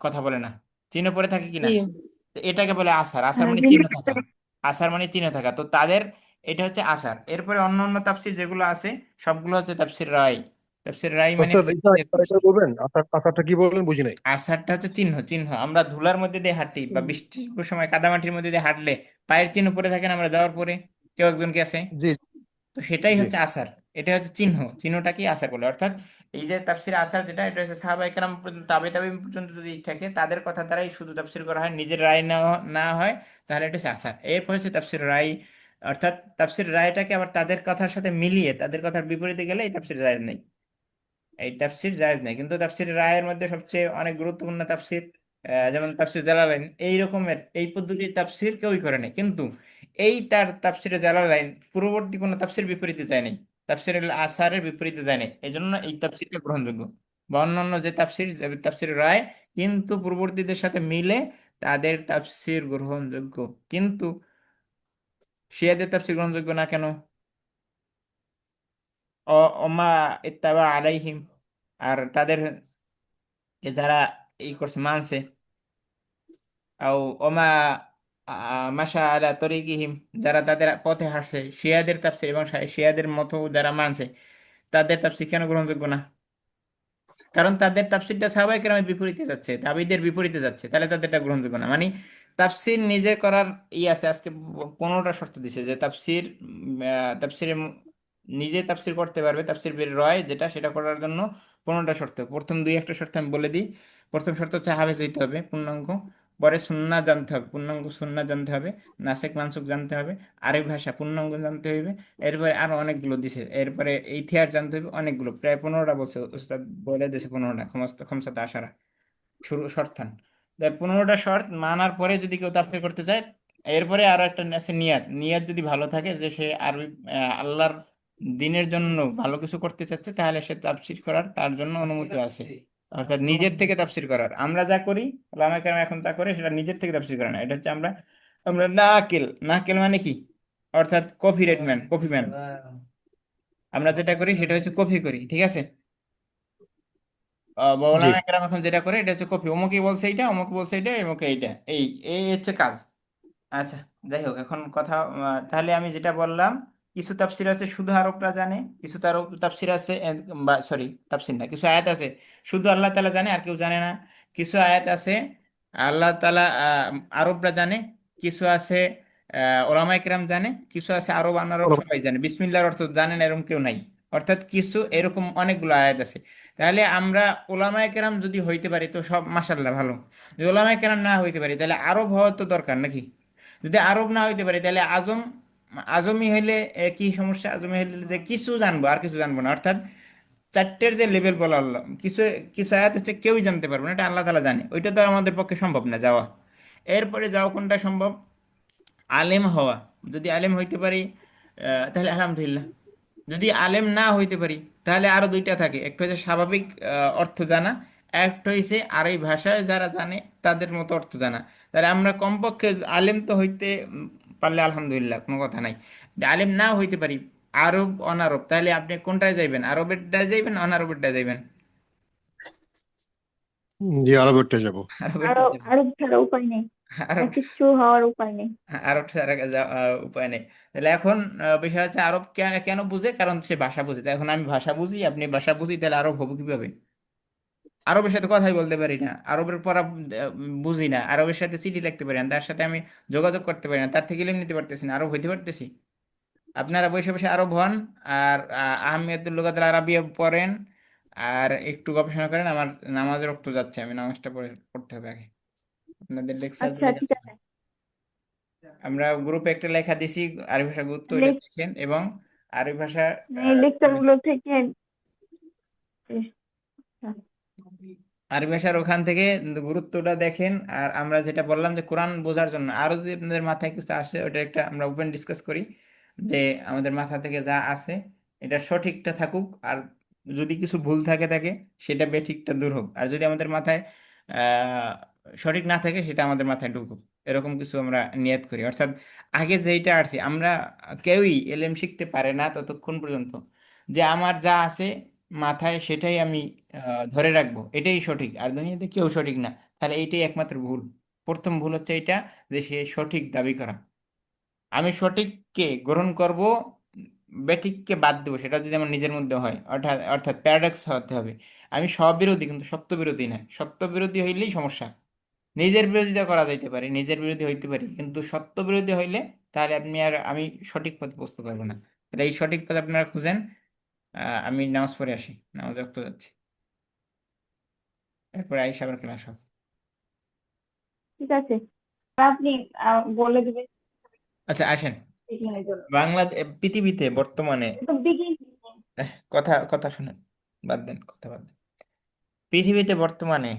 কথা বলে না, চিহ্ন পড়ে থাকে কিনা? জি। তো এটাকে বলে আসার। আসার হ্যাঁ, মানে চিহ্ন থাকা। আসার মানে চিহ্ন থাকা, তো তাদের এটা হচ্ছে আসার। এরপরে অন্য অন্য তাফসির যেগুলো আছে সবগুলো হচ্ছে তাফসির রায়। তাফসির রায় মানে অর্থাৎ হচ্ছে এটা নিজের এটা তাফসীর। বলবেন, আসার আসারটা কি বললেন বুঝি নাই। আসারটা হচ্ছে চিহ্ন। আমরা ধুলার মধ্যে দিয়ে হাঁটি বা বৃষ্টির সময় কাদামাটির মধ্যে দিয়ে হাঁটলে পায়ের চিহ্ন পড়ে থাকে না আমরা যাওয়ার পরে, কেউ একজন কি আছে? জি তো সেটাই জি। হচ্ছে আসার। এটা হচ্ছে চিহ্ন। চিহ্নটাকে আসার বলে। অর্থাৎ এই যে তাফসির আসার যেটা, এটা হচ্ছে সাহাবায়ে কেরাম পর্যন্ত তাবেঈন পর্যন্ত যদি থাকে তাদের কথা দ্বারাই শুধু তাফসির করা হয়, নিজের রায় না না হয়, তাহলে এটা হচ্ছে আসার। এরপর হচ্ছে তাফসির রায়। অর্থাৎ তাফসির রায়টাকে আবার তাদের কথার সাথে মিলিয়ে তাদের কথার বিপরীতে গেলে এই তাফসির রায় নেই, এই তাফসির জায়েজ নেই। কিন্তু তাফসির রায়ের মধ্যে সবচেয়ে অনেক গুরুত্বপূর্ণ তাফসির যেমন তাফসির জালালাইন এই রকমের এই পদ্ধতির তাফসির কেউই করে নাই, কিন্তু এই তার তাফসিরে জালালাইন পূর্ববর্তী কোনো তাফসির বিপরীতে যায় নাই, তাফসিরের আসারের বিপরীতে যায় নাই, এই জন্য এই তাফসিরটা গ্রহণযোগ্য। বা অন্যান্য যে তাফসির রায় কিন্তু পূর্ববর্তীদের সাথে মিলে, তাদের তাফসির গ্রহণযোগ্য, কিন্তু শিয়াদের তাফসির গ্রহণযোগ্য না কেন? অমা ইত্তাবা আলাইহিম, আর তাদের যারা এই করছে মানছে, আও ওমা মাশা আলা তরিকিহিম, যারা তাদের পথে হাঁটছে, শিয়াদের তাফসীর এবং শিয়াদের মতো যারা মানছে, তাদের তাফসীর কেন গ্রহণযোগ্য না? কারণ তাদের তাফসীরটা সাহাবায়ে কেরামের বিপরীতে যাচ্ছে, তাবিদের বিপরীতে যাচ্ছে, তাহলে তাদেরটা গ্রহণযোগ্য না। মানে তাফসীর নিজে করার আছে, আজকে 15টা শর্ত দিছে যে তাফসীরে নিজে তাফসীর করতে পারবে, তাফসীর বের রয় যেটা, সেটা করার জন্য 15টা শর্ত। প্রথম দুই একটা শর্ত আমি বলে দিই। প্রথম শর্ত হচ্ছে হাফেজ হইতে হবে পূর্ণাঙ্গ, পরে সুন্নাহ জানতে হবে, পূর্ণাঙ্গ সুন্নাহ জানতে হবে, নাসেখ মানসুখ জানতে হবে, আরবি ভাষা পূর্ণাঙ্গ জানতে হবে, এরপরে আরো অনেকগুলো দিছে, এরপরে ইতিহাস জানতে হবে অনেকগুলো, প্রায় 15টা বলছে উস্তাদ, বলে দিয়েছে 15টা, খমসাতে আশারা শুরু শর্তান। 15টা শর্ত মানার পরে যদি কেউ তাফসীর করতে চায়, এরপরে আরো একটা আছে নিয়াত। নিয়াত যদি ভালো থাকে যে সে আরবি আল্লাহর দিনের জন্য ভালো কিছু করতে চাচ্ছে, তাহলে সে তাফসীর করার তার জন্য অনুমতি আছে। অর্থাৎ নিজের থেকে তাফসীর করার, আমরা যা করি, ওলামা কেরাম এখন যা করে, সেটা নিজের থেকে তাফসীর করে না, এটা হচ্ছে আমরা আমরা নাকিল। নাকিল মানে কি? অর্থাৎ copy rate man, copy man. আমরা যেটা করি সেটা হচ্ছে কপি করি, ঠিক আছে? জি। মৌলানা একরাম এখন যেটা করে এটা হচ্ছে কপি, অমুকে বলছে এইটা, অমুকে বলছে এটা, অমুকে এইটা, এই এই হচ্ছে কাজ। আচ্ছা, যাই হোক, এখন কথা তাহলে আমি যেটা বললাম, কিছু তাফসির আছে শুধু আরবরা জানে, কিছু তাফসির আছে বা সরি, তাফসির না, কিছু আয়াত আছে শুধু আল্লাহ তাআলা জানে আর কেউ জানে না। কিছু আয়াত আছে আল্লাহ তাআলা আরবরা জানে, কিছু আছে ওলামায়ে কেরাম জানে, কিছু আছে আরব আনারব সবাই জানে, বিসমিল্লাহর অর্থ জানে না এরকম কেউ নাই। অর্থাৎ কিছু এরকম অনেকগুলো আয়াত আছে। তাহলে আমরা ওলামায়ে কেরাম যদি হইতে পারি তো সব মাশাআল্লাহ ভালো, যদি ওলামায়ে কেরাম না হইতে পারি তাহলে আরব হওয়া তো দরকার নাকি? যদি আরব না হইতে পারি তাহলে আজমি হইলে কি সমস্যা? আজমি হইলে যে কিছু জানবো আর কিছু জানবো না, অর্থাৎ চারটের যে লেভেল বলা হলো, কিছু কিছু আয়াত হচ্ছে কেউই জানতে পারবে না, এটা আল্লাহ তাআলা জানে, ওইটা তো আমাদের পক্ষে সম্ভব না যাওয়া। এরপরে যাওয়া কোনটা সম্ভব? আলেম হওয়া। যদি আলেম হইতে পারি তাহলে আলহামদুলিল্লাহ। যদি আলেম না হইতে পারি তাহলে আরো দুইটা থাকে, একটা হচ্ছে স্বাভাবিক অর্থ জানা, একটা হইছে আর এই ভাষায় যারা জানে তাদের মতো অর্থ জানা। তাহলে আমরা কমপক্ষে আলেম তো হইতে পারলে আলহামদুলিল্লাহ, কোনো কথা নাই। যদি আলেম না হইতে পারি, আরব অনারব, তাহলে আপনি কোনটায় যাইবেন? আরবেরটায় যাইবেন, অনারবেরটায় যাইবেন? জি, আরবেরটা যাব। আরবেরটায় আরব যাবেন। আরব ছাড়া উপায় নেই, আর আরব, কিচ্ছু হওয়ার উপায় নেই। আরব ছাড়া উপায় নেই। তাহলে এখন বিষয় হচ্ছে আরব কেন কেন বুঝে? কারণ সে ভাষা বুঝে। তা এখন আমি ভাষা বুঝি, আপনি ভাষা বুঝি, তাহলে আরব হবো কিভাবে? আরবের সাথে কথাই বলতে পারি না, আরবের পড়া বুঝি না, আরবের সাথে চিঠি লিখতে পারি না, তার সাথে আমি যোগাযোগ করতে পারি না, তার থেকে ইলম নিতে পারতেছি না, আরব হইতে পারতেছি? আপনারা বসে বসে আরব হন, আর আহমিয়াতুল লুগাতুল আরাবিয়া পড়েন, আর একটু গবেষণা করেন। আমার নামাজের রক্ত যাচ্ছে, আমি নামাজটা পড়তে হবে আগে। আপনাদের লেকচার আচ্ছা গুলো ঠিক যাচ্ছে না। আছে। আমরা গ্রুপে একটা লেখা দিছি, আরবি ভাষা গুরুত্ব, এটা লেক- দেখেন, এবং আরবি ভাষা এই লেকচার গুলো থেকে আরবি ভাষার ওখান থেকে গুরুত্বটা দেখেন। আর আমরা যেটা বললাম যে কোরআন বোঝার জন্য আরো যদি আপনাদের মাথায় কিছু আসে, ওটা একটা আমরা ওপেন ডিসকাস করি, যে আমাদের মাথা থেকে যা আছে এটা সঠিকটা থাকুক, আর যদি কিছু ভুল থাকে থাকে সেটা বেঠিকটা দূর হোক, আর যদি আমাদের মাথায় আহ সঠিক না থাকে সেটা আমাদের মাথায় ঢুকুক, এরকম কিছু আমরা নিয়ত করি। অর্থাৎ আগে যেটা আসছে, আমরা কেউই এলএম শিখতে পারে না ততক্ষণ পর্যন্ত যে আমার যা আছে মাথায় সেটাই আমি ধরে রাখবো, এটাই সঠিক, আর দুনিয়াতে কেউ সঠিক না। তাহলে এইটাই একমাত্র ভুল। প্রথম ভুল হচ্ছে এটা, যে সে সঠিক দাবি করা। আমি সঠিককে গ্রহণ করব, বেঠিককে বাদ দেবো, সেটা যদি আমার নিজের মধ্যে হয়, অর্থাৎ অর্থাৎ প্যারাডক্স হতে হবে। আমি সব বিরোধী কিন্তু সত্য বিরোধী না, সত্য বিরোধী হইলেই সমস্যা। নিজের বিরোধিতা করা যাইতে পারে, নিজের বিরোধী হইতে পারি, কিন্তু সত্য বিরোধী হইলে তাহলে আপনি আর আমি সঠিক পথে বুঝতে পারবো না। তাহলে এই সঠিক পথ আপনারা খুঁজেন। আমি নামাজ পড়ে আসি, নামাজ রক্ত যাচ্ছে, এরপরে আইসা আবার ক্লাস হবে। ঠিক আছে, আর আপনি বলে দিবেন আচ্ছা আসেন। এখানের জন্য। পৃথিবীতে বর্তমানে একদম বিগিন। কথা কথা শুনেন, বাদ দেন কথা বাদ দেন। পৃথিবীতে বর্তমানে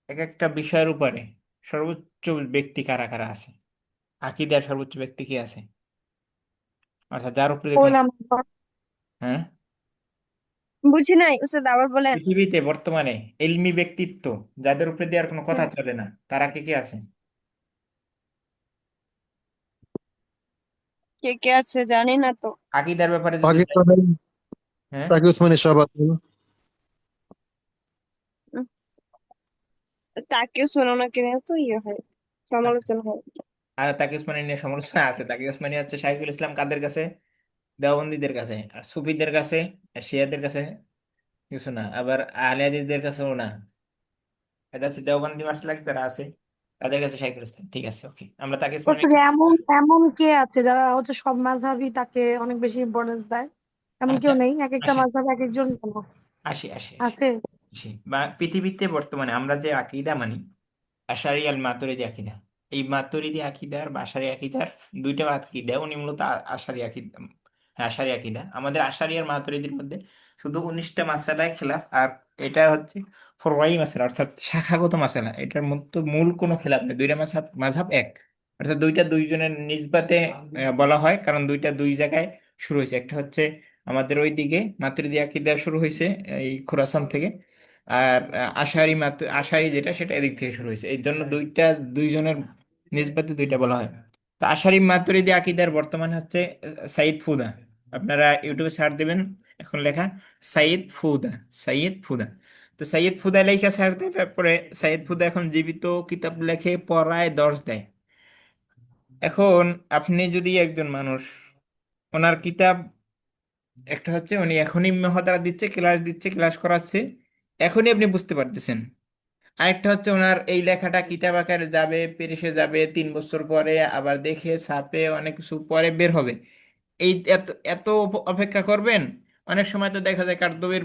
এক একটা বিষয়ের উপরে সর্বোচ্চ ব্যক্তি কারা কারা আছে? আকীদার সর্বোচ্চ ব্যক্তি কি আছে? অর্থাৎ যার উপরে কোনো, কইলাম হ্যাঁ, বুঝি নাই উস্তাদ, আবার বলেন। পৃথিবীতে বর্তমানে ইলমি ব্যক্তিত্ব যাদের উপরে দিয়ে আর কোনো কথা হুম, চলে না, তারা কে কে আছে? কে কে আছে জানি না তো। আকীদার ব্যাপারে যদি যাই, পাকিস্তানের হ্যাঁ, তাকি উসমানী সাহেব আছেন। উম, তাকে উসমান ওনাকে নিয়ে তো ইয়ে হয়, সমালোচনা হয়। আর তাকি উসমানী নিয়ে সমালোচনা আছে। তাকি উসমানী হচ্ছে শাইখুল ইসলাম কাদের কাছে? দেওবন্দীদের কাছে। আর সুফিদের কাছে, আর শিয়াদের কাছে কিছু না, আবার আহলে হাদিসদের কাছেও না। এটা হচ্ছে দেওবন্দি মাসলাক যারা আছে তাদের কাছে শাইখুল ইসলাম। ঠিক আছে, ওকে, আমরা তাকি উসমানী। হচ্ছে যে এমন এমন কে আছে যারা হচ্ছে সব মাযহাবই তাকে অনেক বেশি ইম্পর্টেন্স দেয়? এমন আচ্ছা, কেউ নেই? এক একটা আসি মাযহাব এক একজন কেন আসি আসি আসি আছে? আসি বা পৃথিবীতে বর্তমানে আমরা যে আকীদা মানি, আশারি আল মাতুরিদি আকীদা, এই মাতুরিদি আকীদার বা আশারি আকীদার দুইটা আকীদা। উনি মূলত আশারি আকীদা, হ্যাঁ আশারি আকীদা। আমাদের আশারি আর মাতুরিদির মধ্যে শুধু 19টা মাসালায় খেলাফ, আর এটা হচ্ছে ফরওয়াই মাসালা, অর্থাৎ শাখাগত মাসালা। এটার মধ্যে মূল কোনো খেলাফ নেই, দুইটা মাযহাব মাযহাব এক। অর্থাৎ দুইটা দুইজনের নিসবাতে বলা হয়, কারণ দুইটা দুই জায়গায় শুরু হয়েছে। একটা হচ্ছে আমাদের ওইদিকে মাতুরিদি আকীদা শুরু হয়েছে এই খোরাসান থেকে, আর আশারি যেটা সেটা এদিক থেকে শুরু হয়েছে। এই জন্য দুইটা দুইজনের নিসবাতে দুইটা বলা হয়। তো আশারি মাতুরিদি আকীদার বর্তমানে হচ্ছে সাইদ ফুদা। আপনারা ইউটিউবে সার্চ দিবেন, এখন লেখা সাইদ ফুদা, সাইদ ফুদা। তো সাইদ ফুদা লেখা সার্চ দিলে পরে সাইদ ফুদা এখন জীবিত, কিতাব লেখে, পড়ায়, দর্শ দেয়। এখন আপনি যদি একজন মানুষ, ওনার কিতাব একটা হচ্ছে উনি এখনই মহাতারা দিচ্ছে, ক্লাস দিচ্ছে, ক্লাস করাচ্ছে, এখনই আপনি বুঝতে পারতেছেন। আরেকটা হচ্ছে ওনার এই লেখাটা কিতাব আকারে যাবে, পেরিসে যাবে, 3 বছর পরে আবার দেখে ছাপে অনেক কিছু পরে বের হবে। এই এত এত অপেক্ষা করবেন? অনেক সময় তো দেখা যায় কার্দবের,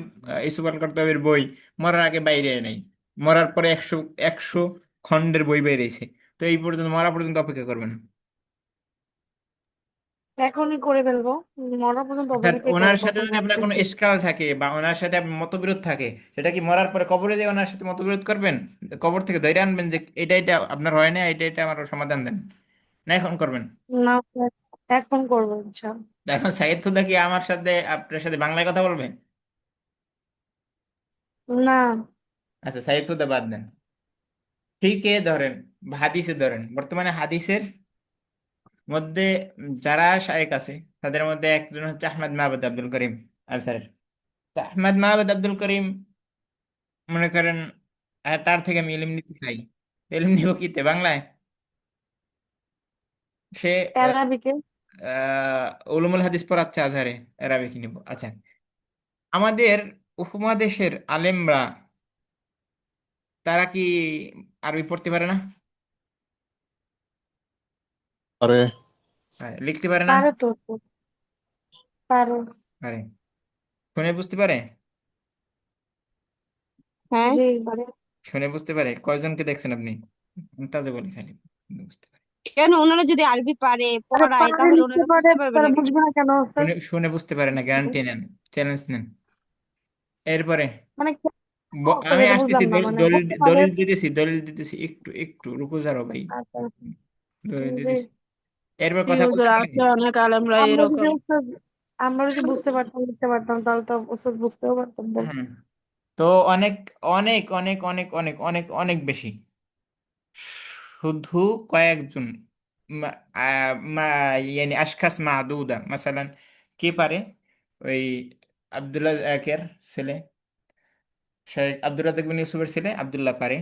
ইসুফ আল কার্দবের বই মরার আগে বাইরে নেই, মরার পরে 100 খণ্ডের বই বেরিয়েছে। তো এই পর্যন্ত, মরা পর্যন্ত অপেক্ষা করবেন? এখনই করে ফেলবো, মরা পর্যন্ত অর্থাৎ অপেক্ষা কে ওনার করে সাথে তখন যদি আপনার কোনো ভাবতেছি। এশকাল থাকে বা ওনার সাথে আপনার মতবিরোধ থাকে, সেটা কি মরার পরে কবরে দিয়ে ওনার সাথে মতবিরোধ করবেন? কবর থেকে ধরে আনবেন যে এটা এটা আপনার হয় না, এটা এটা আমার সমাধান দেন, না এখন করবেন? না, এখন করবো ইনশাল্লাহ। তো এখন সাইয়েদ খুদা কি আমার সাথে, আপনার সাথে বাংলায় কথা বলবে? না, আচ্ছা, সাইয়েদ খুদা বাদ দেন। ঠিক ধরেন, হাদিসে ধরেন, বর্তমানে হাদিসের মধ্যে যারা শায়েখ আছে তাদের মধ্যে একজন হচ্ছে আহমদ মাহবুব আব্দুল করিম আনসারের। তো আহমদ মাহবুব আব্দুল করিম, মনে করেন, তার থেকে আমি ইলম নিতে চাই। ইলম নিব কিতে? বাংলায়। সে অ্যারাবিকে। উলুমুল হাদিস পড়াচ্ছে আজহারে, আরবিক নিব। আচ্ছা, আমাদের উপমহাদেশের আলেমরা, তারা কি আরবি পড়তে পারে না? আরে লিখতে পারে না? পারে তো, পারে। পারে। শুনে বুঝতে পারে? হ্যাঁ, জি পারে। শুনে বুঝতে পারে? কয়জনকে দেখছেন আপনি? তাজে বলি খালি, বুঝতে পারে। কেন ওনারা যদি আরবি পারে আরে পড়ায় পারে, তাহলে লিখতে ওনারা পারে, বুঝতে পারবে তারা না কেন? বুঝবে না কেন স্যার? শুনে শুনে বুঝতে পারে না, গ্যারান্টি নেন, চ্যালেঞ্জ নেন। এরপরে মানে কেন স্যার, আমি এটা আসতেছি, বুঝলাম না, মানে দলিল হতে পারে। দলিল দিতেছি, দলিল দিতেছি, একটু একটু রুকু যারো ভাই, আচ্ছা, দলিল জি। দিতেছি। এরপর জি কথা হুজুর, বলতে পারেন। আছে অনেক আলেমরা আমরা যদি এরকম। ওস্তাদ, আমরা যদি বুঝতে পারতাম, লিখতে পারতাম, তাহলে তো ওস্তাদ বুঝতেও পারতাম, বলতো। হ্যাঁ, তো অনেক অনেক অনেক অনেক অনেক অনেক অনেক বেশি, শুধু কয়েকজন, মা- ইয়ানি আশখাস মাদুদা মাসালান, কে পারে? ওই আব্দুল্লাহ একের ছেলে, শেখ আব্দুর রাজাক বিন ইউসুফের ছেলে আব্দুল্লাহ পারে।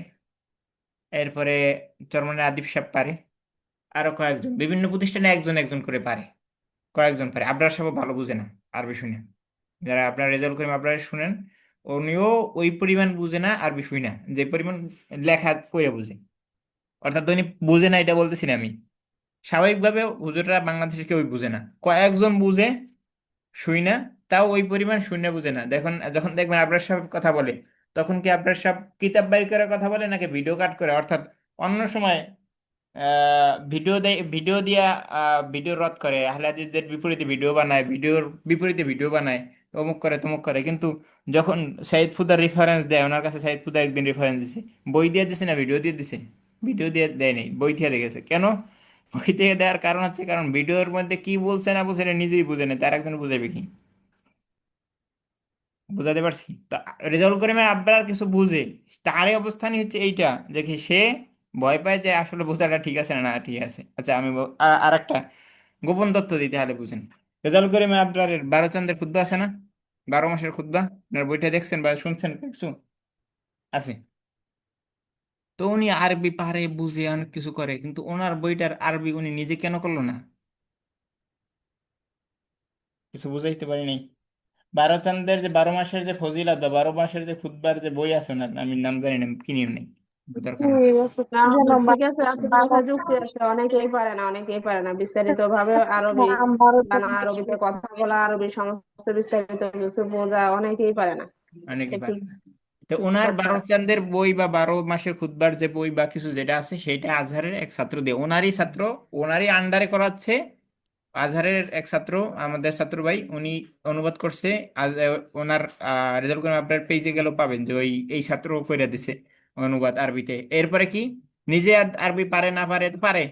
এরপরে চরমনের আদিব সাহেব পারে। আরো কয়েকজন বিভিন্ন প্রতিষ্ঠানে একজন একজন করে পারে, কয়েকজন পারে। আবরার সাহেব ভালো বুঝে না আরবি শুনে, যারা আপনার রেজাল্ট করিম আবরার শুনেন, উনিও ওই পরিমাণ বুঝে না আরবি শুই না যে পরিমাণ লেখা পড়ে বুঝে। অর্থাৎ উনি বুঝে না এটা বলতেছি না আমি, স্বাভাবিকভাবে হুজুররা বাংলাদেশে কেউই বুঝে না, কয়েকজন বুঝে, শুই না, তাও ওই পরিমাণ শূন্য বুঝে না। দেখুন, যখন দেখবেন আবরার সাহেব কথা বলে, তখন কি আবরার সাহেব কিতাব বাইর করে কথা বলে নাকি ভিডিও কাট করে? অর্থাৎ অন্য সময় ভিডিও দেয়, ভিডিও দিয়া ভিডিও রদ করে, আহলে হাদিসদের বিপরীতে ভিডিও বানায়, ভিডিওর বিপরীতে ভিডিও বানায়। তো অমুক করে তমুক করে, কিন্তু যখন সাইদ ফুদার রেফারেন্স দেয়, ওনার কাছে সাইদ ফুদা একদিন রেফারেন্স দিছে, বই দিয়ে দিছে না ভিডিও দিয়ে দিছে? ভিডিও দিয়ে দেয় নাই, বই থেকে দেখেছে। কেন? বই থেকে দেওয়ার কারণ হচ্ছে, কারণ ভিডিওর মধ্যে কি বলছে না বলছে এটা নিজেই বুঝে নেই, তার একজন বুঝাইবে কি? বুঝাতে পারছি তা? রেজাউল করিমের আব্বার কিছু বুঝে, তারই অবস্থানই হচ্ছে এইটা, যে কি সে ভয় পায় যে আসলে বোঝাটা ঠিক আছে না না ঠিক আছে। আচ্ছা আমি আর একটা গোপন তথ্য দিতে হলে বুঝেন। রেজাউল করিমের আব্বারের 12 চান্দের খুতবা আছে না, 12 মাসের খুতবা, আপনার বইটা দেখছেন বা শুনছেন কিছু? আছে। তো উনি আরবি পারে, বুঝে, অনেক কিছু করে, কিন্তু ওনার বইটার আরবি উনি নিজে কেন করলো না? কিছু বুঝাইতে পারি নাই। 12 চান্দের যে 12 মাসের যে ফজিলত বা 12 মাসের যে খুতবার যে বই আছে না, আমি নাম জানি না, কিনিও নেই, দরকার নেই। না যেন হুজুর, ঠিক আছে, আপনার কথা যুক্তি আছে, অনেকেই পারে না বিস্তারিত ভাবে আরবি ভারতের জানা, আরবিতে কথা বলা, আরবি সমস্ত বিস্তারিত কিছু বোঝা অনেকেই পারে না। অনেকে এটা পারে ঠিক না। তো ঠিক ওনার কথা। 12 চান্দের বই বা 12 মাসের খুতবার যে বই বা কিছু যেটা আছে, সেটা আজহারের এক ছাত্র দিয়ে, ওনারই ছাত্র, ওনারই আন্ডারে করাচ্ছে। আজহারের এক ছাত্র, আমাদের ছাত্র ভাই, উনি অনুবাদ করছে। আজ ওনার রেজাল্ট করে আপনার পেজে গেল পাবেন যে ওই এই ছাত্র কইরা দিছে অনুবাদ আরবিতে। এরপরে কি, নিজে আরবি পারে না পারে তো পারে,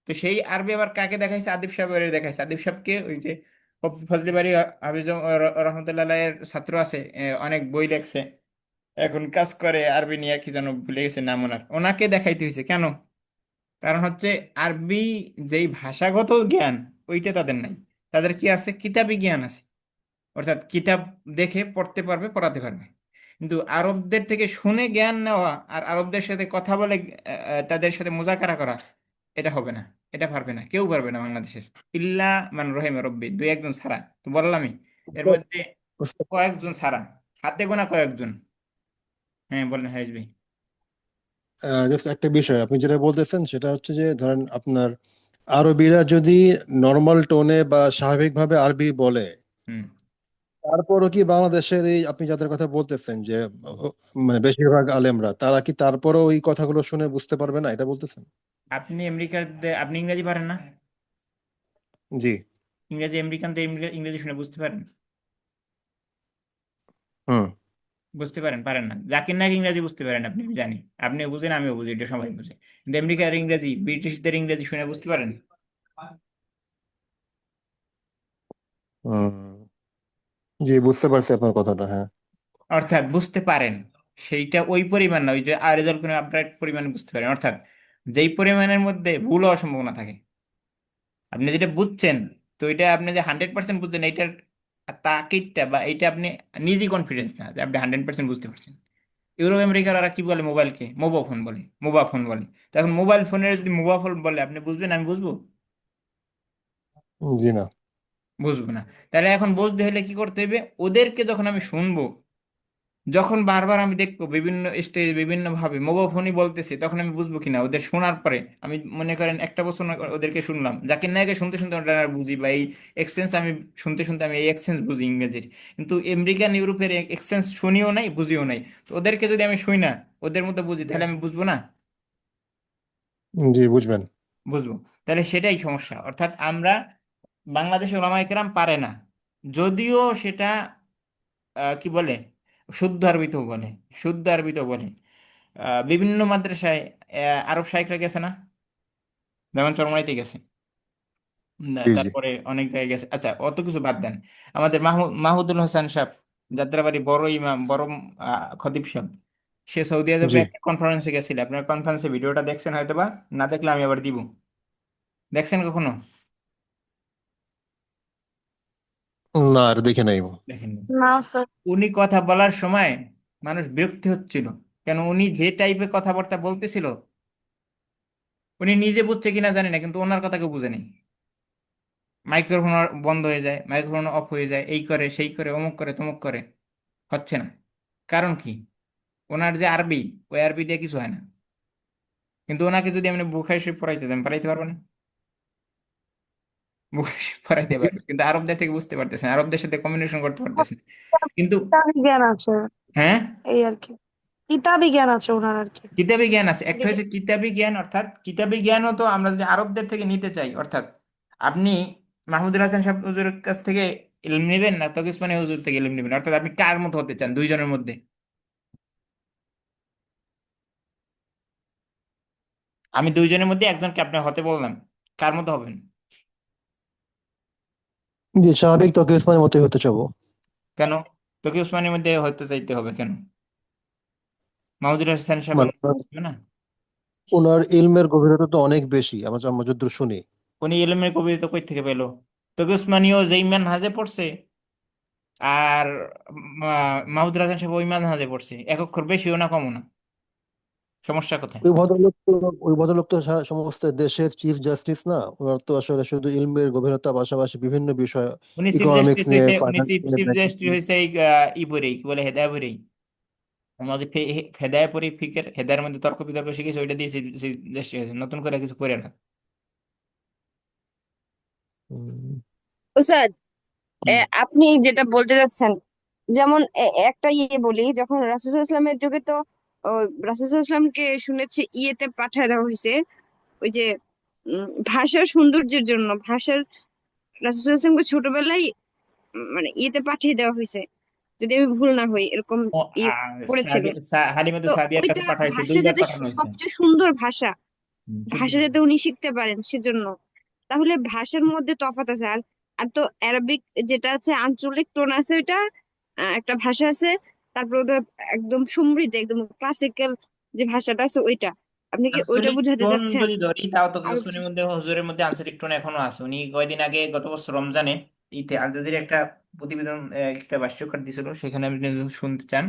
তো সেই আরবি আবার কাকে দেখাইছে? আদিব সাহেবের দেখাইছে। আদিব সাহেবকে ওই যে ফজলি বাড়ি হাফিজ রহমতুল্লাহ এর ছাত্র আছে, অনেক বই লেখছে, এখন কাজ করে আরবি নিয়ে, কি যেন ভুলে গেছে নাম ওনার, ওনাকে দেখাইতে হয়েছে কেন? কারণ হচ্ছে আরবি যেই ভাষাগত জ্ঞান, ওইটা তাদের নাই। তাদের কি আছে? কিতাবি জ্ঞান আছে, অর্থাৎ কিতাব দেখে পড়তে পারবে, পড়াতে পারবে। কিন্তু আরবদের থেকে শুনে জ্ঞান নেওয়া আর আরবদের সাথে কথা বলে তাদের সাথে মোজাকারা করা, এটা হবে না। এটা পারবে না, কেউ পারবে না বাংলাদেশের, ইল্লা মান রহিম রব্বি, দুই একজন ছাড়া। তো বললামই, এর মধ্যে কয়েকজন ছাড়া, হাতে গোনা কয়েকজন। হ্যাঁ বলেন হারিস ভাই। জাস্ট একটা বিষয় আপনি যেটা বলতেছেন সেটা হচ্ছে যে ধরেন আপনার আরবিরা যদি নর্মাল টোনে বা স্বাভাবিকভাবে আরবি বলে, হুম। তারপরও কি বাংলাদেশের এই আপনি যাদের কথা বলতেছেন যে মানে বেশিরভাগ আলেমরা তারা কি তারপরও ওই কথাগুলো শুনে বুঝতে পারবে না, এটা বলতেছেন? আপনি আমেরিকার আপনি ইংরেজি পারেন না? জি। ইংরেজি আমেরিকান ইংরেজি শুনে বুঝতে পারেন? হুম। বুঝতে পারেন? পারেন না। জাকির নায়ক ইংরেজি বুঝতে পারেন আপনি, আমি জানি, আপনিও বুঝেন, আমিও বুঝি, এটা সবাই বুঝে। কিন্তু আমেরিকার ইংরেজি, ব্রিটিশদের ইংরেজি শুনে বুঝতে পারেন? হুম। জি, বুঝতে পারছি আপনার কথাটা, হ্যাঁ। অর্থাৎ বুঝতে পারেন, সেইটা ওই পরিমাণ না, ওই যে আর রেজাল্ট করে আপডেট পরিমাণে বুঝতে পারেন, অর্থাৎ যেই পরিমাণের মধ্যে ভুল হওয়ার সম্ভাবনা থাকে। আপনি যেটা বুঝছেন, তো এটা আপনি যে 100% বুঝছেন, এইটার তাকিদটা বা এইটা আপনি নিজেই কনফিডেন্স না যে আপনি 100% বুঝতে পারছেন। ইউরোপ আমেরিকার ওরা কি বলে? মোবাইলকে মোবা ফোন বলে, মোবা ফোন বলে। তো এখন মোবাইল ফোনের যদি মোবা ফোন বলে, আপনি বুঝবেন? আমি বুঝবো? জি না। বুঝবো না। তাহলে এখন বুঝতে হলে কি করতে হবে? ওদেরকে যখন আমি শুনবো, যখন বারবার আমি দেখবো বিভিন্ন স্টেজ বিভিন্ন ভাবে মোবাইল ফোনই বলতেছে, তখন আমি বুঝবো কিনা ওদের শোনার পরে? আমি মনে করেন একটা বছর ওদেরকে শুনলাম, জাকির নায়কে শুনতে শুনতে ওটা আর বুঝি, বা এই এক্সেন্স আমি শুনতে শুনতে আমি এই এক্সেন্স বুঝি ইংরেজির। কিন্তু আমেরিকান ইউরোপের এক্সেন্স শুনিও নাই, বুঝিও নাই। তো ওদেরকে যদি আমি শুই না, ওদের মতো বুঝি, তাহলে আমি বুঝবো না? জি, বুঝবেন। বুঝবো। তাহলে সেটাই সমস্যা, অর্থাৎ আমরা, বাংলাদেশের ওলামায়ে কেরাম পারে না, যদিও সেটা কি বলে, শুদ্ধ আরবিতেও বলে, শুদ্ধ আরবিতেও বলে। বিভিন্ন মাদ্রাসায় আরব শাইখরা গেছে না, যেমন চরমনাইতে গেছে, জি জি তারপরে অনেক জায়গায় গেছে। আচ্ছা অত কিছু বাদ দেন, আমাদের মাহমুদুল হাসান সাহেব, যাত্রাবাড়ি বড় ইমাম, বড় খতিব সাহেব, সে সৌদি আরবে জি। একটা কনফারেন্সে গেছিল। আপনার কনফারেন্সে ভিডিওটা দেখছেন হয়তো বা, না দেখলে আমি আবার দিব। দেখছেন কখনো? না, আর দেখে নাই। দেখেননি? না স্যার। উনি কথা বলার সময় মানুষ বিরক্তি হচ্ছিল, কেন? উনি যে টাইপের কথাবার্তা বলতেছিল, উনি নিজে বুঝছে কিনা জানি না, কিন্তু ওনার কথা কেউ বুঝে নেই। মাইক্রোফোন বন্ধ হয়ে যায়, মাইক্রোফোন অফ হয়ে যায়, এই করে সেই করে, অমুক করে তমুক করে, হচ্ছে না। কারণ কি? ওনার যে আরবি, ওই আরবি দিয়ে কিছু হয় না। কিন্তু ওনাকে যদি আমি বুখারি শরীফ পড়াইতে দেন, পড়াইতে পারবো না? বুখারি শরীফ পড়াইতে পারবে, কিন্তু আরবদের থেকে বুঝতে পারতেছেন, আরবদের সাথে কমিউনিকেশন করতে পারতেছেন। কিন্তু কিতাবি জ্ঞান আছে, হ্যাঁ, এই আর কি। কিতাবি জ্ঞান আছে ওনার আর কি। কিতাবি জ্ঞান আছে। একটা এদিকে হচ্ছে কিতাবি জ্ঞান, অর্থাৎ কিতাবি জ্ঞানও তো আমরা যদি আরবদের থেকে নিতে চাই, অর্থাৎ আপনি মাহমুদুল হাসান সাহেব হুজুরের কাছ থেকে ইলম নিবেন না তকি উসমানী হুজুর থেকে ইলম নিবেন? অর্থাৎ আপনি কার মতো হতে চান দুইজনের মধ্যে? আমি দুইজনের মধ্যে একজনকে আপনি হতে বললাম, কার মতো হবেন? জি, স্বাভাবিক তকি উসমানের মতোই হতে চাবো। কেন তকি উসমানীর মধ্যে হতে চাইতে হবে কেন? মাহমুদুল হাসান সাহেবের মানে মধ্যে হবে না? ওনার ইলমের গভীরতা তো অনেক বেশি, আমরা যতদূর শুনি। উনি ইলমের কবিতা কই থেকে পেলো? তকি উসমানীও যেই হাজে পড়ছে, আর মাহমুদুল হাসান সাহেব ওই হাজে পড়ছে, এক অক্ষর বেশিও না কমও না। সমস্যা কোথায়? ওই ভদ্রলোক তো ওই ভদ্রলোক তো সমস্ত দেশের চিফ জাস্টিস না। ওনার তো আসলে শুধু ইলমের গভীরতা পাশাপাশি বিভিন্ন বিষয়, উনি চিফ ইকোনমিক্স জাস্টিস নিয়ে, হয়েছে, উনি ফাইন্যান্স চিফ নিয়ে চিফ দেখেন। জাস্টিস হয়েছে এই ই পরেই, কি বলে, হেদায় পরেই। আমাদের হেদায় পরে ফিকের হেদায়ের মধ্যে তর্ক বিতর্ক শিখেছে, ওইটা দিয়ে চিফ জাস্টিস হয়েছে, নতুন করে কিছু করে না। হুম, স্যার, হুম। আপনি যেটা বলতে যাচ্ছেন, যেমন একটা বলি, যখন রাসূলুল্লাহ ইসলামের যুগে তো রাসূলুল্লাহ ইসলামকে শুনেছি ইয়েতে পাঠায় দেওয়া হয়েছে, ওই যে ভাষার সৌন্দর্যের জন্য। রাসূলুল্লাহ ইসলামকে ছোটবেলায় মানে ইয়েতে পাঠিয়ে দেওয়া হয়েছে, যদি আমি ভুল না হই, এরকম ও ইয়ে করেছিল। হালিমাতু তো সাদিয়ার কাছে ওইটা পাঠাইছে, ভাষা দুইবার যাতে পাঠানো হয়েছে। সবচেয়ে সুন্দর ভাষা, শুদ্ধ। ভাষা যাতে উনি শিখতে পারেন সেজন্য। তাহলে ভাষার মধ্যে তফাৎ আছে। আর আর তো অ্যারাবিক যেটা আছে, আঞ্চলিক টোন আছে, ওইটা একটা ভাষা আছে। তারপর ওটা একদম সমৃদ্ধ, একদম ক্লাসিক্যাল যে ভাষাটা আছে ওইটা। আপনি কি ওইটা আঞ্চলিক বুঝাতে টোন চাচ্ছেন? যদি ধরি, তাও তো আর উসমানীর মধ্যে, হুজুরের মধ্যে আঞ্চলিক টোন এখনো আছে। উনি কয়দিন আগে গত বছর রমজানে ইতে আল জাজিরা একটা প্রতিবেদন, একটা ভাষ্যকার দিছিল, সেখানে আপনি যদি শুনতে চান,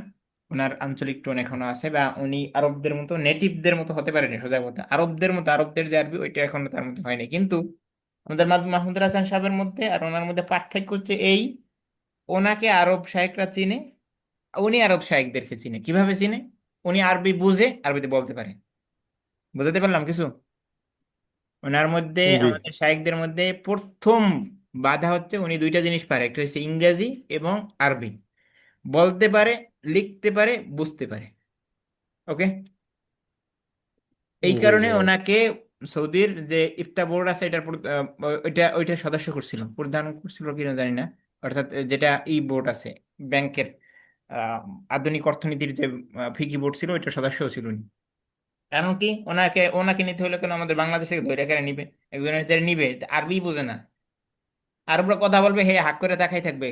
ওনার আঞ্চলিক টোন এখনো আছে। বা উনি আরবদের মতো, নেটিভদের মতো হতে পারেনি, সোজা কথা আরবদের মতো, আরবদের যে আরবি ওইটা এখনো তার মধ্যে হয়নি। কিন্তু আমাদের মাহমুদুল হাসান সাহেবের মধ্যে আর ওনার মধ্যে পার্থক্য হচ্ছে এই, ওনাকে আরব শায়েকরা চিনে, উনি আরব শায়েকদেরকে চিনে। কিভাবে চিনে? উনি আরবি বুঝে, আরবিতে বলতে পারে। বুঝাতে পারলাম কিছু? ওনার মধ্যে, জি, আমাদের শায়েকদের মধ্যে প্রথম বাধা হচ্ছে উনি দুইটা জিনিস পারে, একটা হচ্ছে ইংরেজি এবং আরবি। বলতে পারে, লিখতে পারে, বুঝতে পারে। ওকে। এই জি, কারণে জি। ওনাকে সৌদির যে ইফতা বোর্ড আছে এটার ওইটা সদস্য করছিল, প্রধান করছিল কিনা জানি না। অর্থাৎ যেটা ই বোর্ড আছে ব্যাংকের, আহ, আধুনিক অর্থনীতির যে ফিকি বোর্ড ছিল, ওইটার সদস্য ছিল উনি। এমনকি ওনাকে ওনাকে নিতে হলে কেন আমাদের বাংলাদেশে ধরে কেন নিবে? একজনের যারা নিবে আরবি বোঝে না, আরবরা কথা বলবে, হে হাক করে তাকাই থাকবে,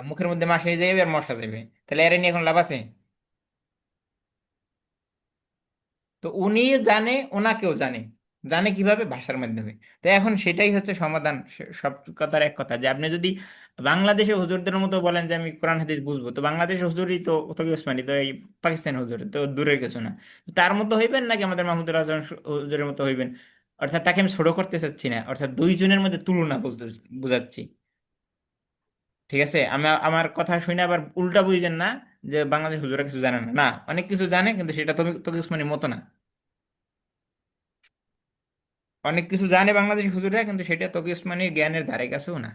মুখের মধ্যে মাসে যাবে আর মশা যাবে, তাহলে এর নিয়ে এখন লাভ আছে? তো উনি জানে, ওনাকেও জানে। জানে কিভাবে? ভাষার মাধ্যমে। তো এখন সেটাই হচ্ছে সমাধান। সব কথার এক কথা, যে আপনি যদি বাংলাদেশে হুজুরদের মতো বলেন যে আমি কোরআন হাদিস বুঝবো, তো বাংলাদেশের হুজুরই তো তকি ওসমানী, তো এই পাকিস্তান হুজুর তো দূরের কিছু না। তার মতো হইবেন নাকি আমাদের মাহমুদুল হাসান হুজুরের মতো হইবেন? অর্থাৎ তাকে আমি ছোট করতে চাচ্ছি না, অর্থাৎ দুইজনের মধ্যে তুলনা বলতে বুঝাচ্ছি। ঠিক আছে? আমি আমার কথা শুনে আবার উল্টা বুঝছেন না যে বাংলাদেশ হুজুরা কিছু জানে না। না, অনেক কিছু জানে, কিন্তু সেটা তকি উসমানীর মতো না। অনেক কিছু জানে বাংলাদেশি হুজুররা, কিন্তু সেটা তকি উসমানীর জ্ঞানের ধারে কাছেও না।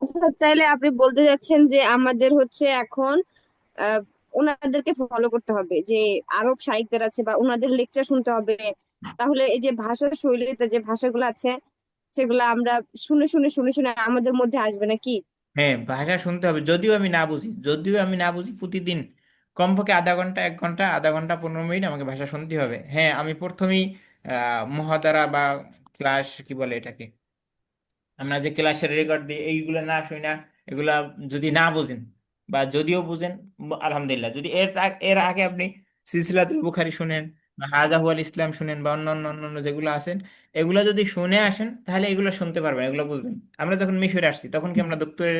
আচ্ছা, তাইলে আপনি বলতে যাচ্ছেন যে আমাদের হচ্ছে এখন আহ ওনাদেরকে ফলো করতে হবে, যে আরব শাইখদের আছে বা ওনাদের লেকচার শুনতে হবে। তাহলে এই যে ভাষার শৈলীতে যে ভাষাগুলো আছে, সেগুলো আমরা শুনে শুনে শুনে শুনে আমাদের মধ্যে আসবে নাকি? হ্যাঁ, ভাষা শুনতে হবে। যদিও আমি না বুঝি প্রতিদিন কমপক্ষে আধা ঘন্টা, 1 ঘন্টা, আধা ঘন্টা 15 মিনিট আমাকে ভাষা শুনতে হবে। হ্যাঁ, আমি প্রথমেই মহাদারা বা ক্লাস, কি বলে এটাকে, আমরা যে ক্লাসের রেকর্ড দিই, এইগুলো না শুই না, এগুলা যদি না বুঝেন, বা যদিও বুঝেন, আলহামদুলিল্লাহ। যদি এর আগে আপনি সিলসিলাতুল বুখারী শুনেন, বা হাদা হুয়াল ইসলাম শুনেন, বা অন্যান্য অন্যান্য যেগুলো আছেন, এগুলো যদি শুনে আসেন, তাহলে এগুলো শুনতে পারবেন, এগুলো বুঝবেন। আমরা যখন মিশরে আসছি, তখন কি আমরা দপ্তরের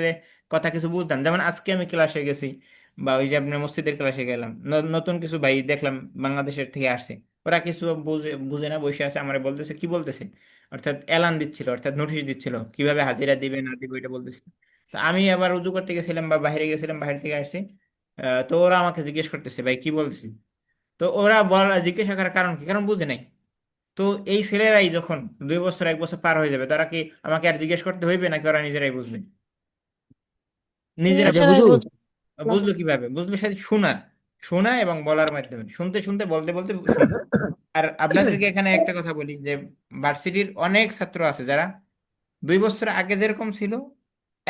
কথা কিছু বুঝতাম? যেমন আজকে আমি ক্লাসে গেছি, বা ওই যে আপনার মসজিদের ক্লাসে গেলাম, নতুন কিছু ভাই দেখলাম বাংলাদেশের থেকে আসছে, ওরা কিছু বুঝে বুঝে না বসে আছে, আমার বলতেছে কি বলতেছে, অর্থাৎ এলান দিচ্ছিল, অর্থাৎ নোটিশ দিচ্ছিল কিভাবে হাজিরা দিবে না দিবে, এটা বলতেছিল। তো আমি আবার উজু করতে গেছিলাম বা বাইরে গেছিলাম, বাইরে থেকে আসছি, তো ওরা আমাকে জিজ্ঞেস করতেছে ভাই কি বলতেছি। তো ওরা জিজ্ঞাসা করার কারণ কি? কারণ বুঝে নাই। তো এই ছেলেরাই যখন 2 বছর 1 বছর পার হয়ে যাবে, তারা কি আমাকে আর জিজ্ঞেস করতে হইবে, নাকি ওরা নিজেরাই বুঝবে? নিজেরা আচ্ছা নিজেরাই হুজুর, বুঝলাম। বুঝলো কিভাবে? বুঝলো সাথে শোনা, শোনা এবং বলার মাধ্যমে, শুনতে শুনতে, বলতে বলতে শোনা। আর আপনাদেরকে এখানে একটা কথা বলি, যে ভার্সিটির অনেক ছাত্র আছে যারা 2 বছর আগে যেরকম ছিল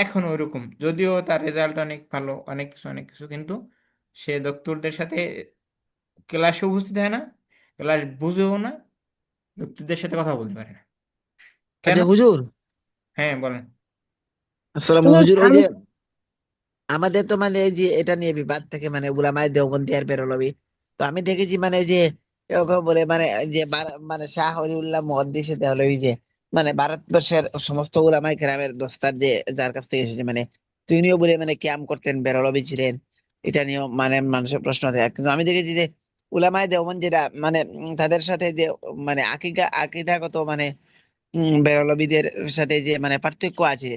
এখন ওইরকম, যদিও তার রেজাল্ট অনেক ভালো, অনেক কিছু কিন্তু সে দোক্তরদের সাথে ক্লাসে উপস্থিত হয় না, ক্লাস বুঝেও না, দোক্তরদের সাথে কথা বলতে পারে না। কেন? আচ্ছা হুজুর, হ্যাঁ বলেন। আসসালামু হুজুর, হুজুর, ওই আমি যে আমাদের তো মানে এই যে এটা নিয়ে বিবাদ থেকে মানে উলামায়ে দেওবন্দি আর বেরলবি, তো আমি দেখেছি মানে ওই যে এরকম বলে মানে যে মানে শাহ ওলিউল্লাহ মুহাদ্দিস হলো ওই যে মানে ভারতবর্ষের সমস্ত উলামায়ে কেরামের দস্তার যে যার কাছ থেকে এসেছে মানে তিনিও বলে মানে ক্যাম্প করতেন, বেরলবি ছিলেন। এটা নিয়েও মানে মানুষের প্রশ্ন থাকে, কিন্তু আমি দেখেছি যে উলামায়ে দেওবন্দ যেটা মানে তাদের সাথে যে মানে আকিদাগত মানে বেরলবিদের সাথে যে মানে পার্থক্য আছে।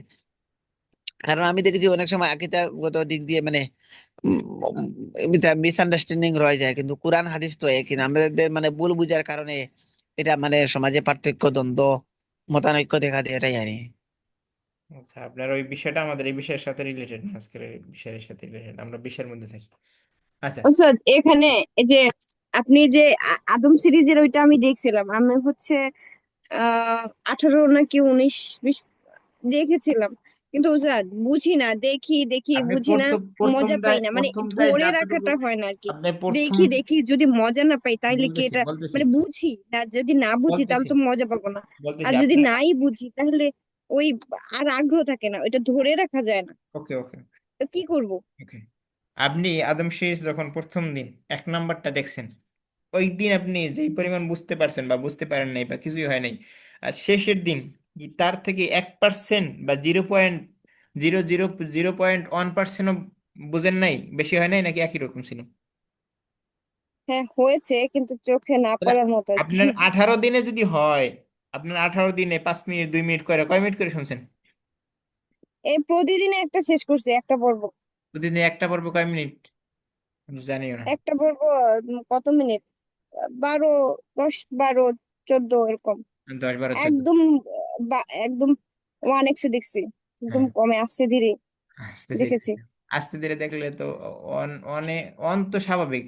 কারণ আমি দেখেছি অনেক সময় আকিদাগত দিক দিয়ে মানে মিসআন্ডারস্ট্যান্ডিং রয়ে যায়, কিন্তু কোরআন হাদিস তো একই না। আমাদের মানে ভুল বুঝার কারণে এটা মানে সমাজে পার্থক্য, দ্বন্দ্ব, মতানৈক্য দেখা দেয়, এটাই জানি। আচ্ছা, আপনার ওই বিষয়টা আমাদের এই বিষয়ের সাথে রিলেটেড না, আজকের এই বিষয়ের সাথে রিলেটেড, আমরা বিষয়ের মধ্যে থাকি। আচ্ছা। ওস্তাদ এখানে এই যে আপনি যে আদম সিরিজের ওইটা আমি দেখছিলাম, আমি হচ্ছে 18 নাকি 19 20 দেখেছিলাম, কিন্তু ওস্তাদ বুঝি না, দেখি দেখি আপনি বুঝি না, প্রথম মজা পাই প্রথমটায় না, মানে প্রথমটায় ধরে যতটুকু রাখাটা হয় না আর কি। আপনি প্রথম দেখি দেখি যদি মজা না পাই তাহলে কি বলতেছি এটা, বলতেছি মানে বুঝি না, যদি না বুঝি তাহলে বলতেছি তো মজা পাবো না। বলতেছি আর যদি আপনার। নাই বুঝি তাহলে ওই আর আগ্রহ থাকে না, ওইটা ধরে রাখা যায় না। ওকে ওকে তো কি করব? ওকে। আপনি আদম শীষ যখন প্রথম দিন 1 নাম্বারটা দেখছেন, ওই দিন আপনি যেই পরিমাণ বুঝতে পারছেন বা বুঝতে পারেন নাই বা কিছুই হয় নাই, আর শেষের দিন তার থেকে 1% বা 0.00001%ও বুঝেন নাই, বেশি হয় নাই নাকি একই রকম ছিল? হ্যাঁ হয়েছে, কিন্তু চোখে না তাহলে পড়ার মতো আর কি। আপনার 18 দিনে যদি হয়, আপনার 18 দিনে 5 মিনিট 2 মিনিট করে কয় মিনিট করে শুনছেন? এই প্রতিদিনে একটা শেষ করছি, একটা পর্ব। প্রতিদিন একটা পর্ব কয় মিনিট? আমি জানিও না। একটা পর্ব কত মিনিট, 12, 10, 12, 14 এরকম। 10 12 14। একদম একদম 1x দেখছি, একদম হ্যাঁ, কমে আস্তে ধীরে আস্তে ধীরে। দেখেছি। আস্তে ধীরে দেখলে তো অন অনে অন তো স্বাভাবিক,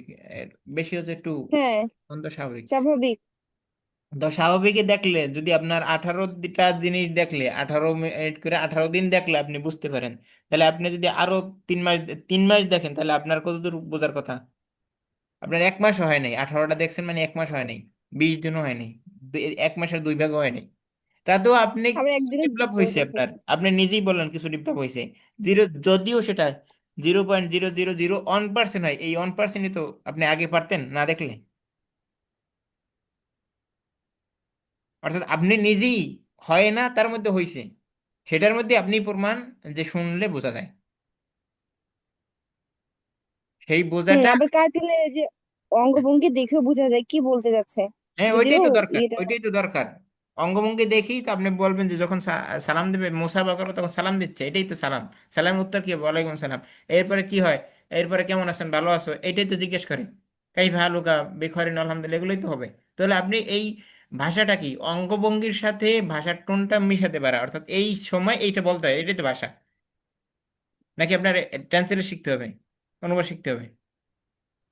বেশি হচ্ছে একটু, হ্যাঁ, অন তো স্বাভাবিক। স্বাভাবিক। তো স্বাভাবিকই দেখলে যদি আপনার 18টা জিনিস দেখলে 18 মিনিট করে 18 দিন দেখলে আপনি বুঝতে পারেন, তাহলে আপনি যদি আরো 3 মাস 3 মাস দেখেন, তাহলে আপনার কতদূর বোঝার কথা? আপনার 1 মাসও হয় নাই, 18টা দেখছেন মানে 1 মাস হয় নাই, 20 দিনও হয় নাই, 1 মাসের 2 ভাগও হয় নাই। তাতেও আপনি আবার কিছু একদিনে ডেভেলপ দুটো হয়েছে, আপনার দেখেছি। আপনি নিজেই বললেন কিছু ডেভেলপ হয়েছে। যদিও সেটা 0.0001% হয়, এই 1%ই তো আপনি আগে পারতেন না দেখলে। অর্থাৎ আপনি নিজেই হয় না তার মধ্যে হয়েছে, সেটার মধ্যে আপনি প্রমাণ যে শুনলে বোঝা যায়, সেই বোঝাটা। আবার কার্টুনের এই যে অঙ্গভঙ্গি দেখেও বোঝা যায় কি বলতে যাচ্ছে, হ্যাঁ, যদিও ওইটাই তো দরকার, ইয়েটা না। ওইটাই তো দরকার। অঙ্গভঙ্গি দেখেই তো আপনি বলবেন যে যখন সালাম দেবে, মুসাফা করবে, তখন সালাম দিচ্ছে, এটাই তো সালাম। সালামের উত্তর কি হবে? ওয়ালাইকুম সালাম। এরপরে কি হয়? এরপরে কেমন আছেন, ভালো আছো, এটাই তো জিজ্ঞেস করে। কাইফা হালুকা বিখরিন আলহামদুলিল্লাহ, এগুলোই তো হবে। তাহলে আপনি এই ভাষাটা কি অঙ্গভঙ্গির সাথে ভাষার টোনটা মিশাতে পারা, অর্থাৎ এই সময় এইটা বলতে হয়, এটাই তো ভাষা। নাকি আপনার ট্রান্সলেট শিখতে হবে, অনুবাদ শিখতে হবে?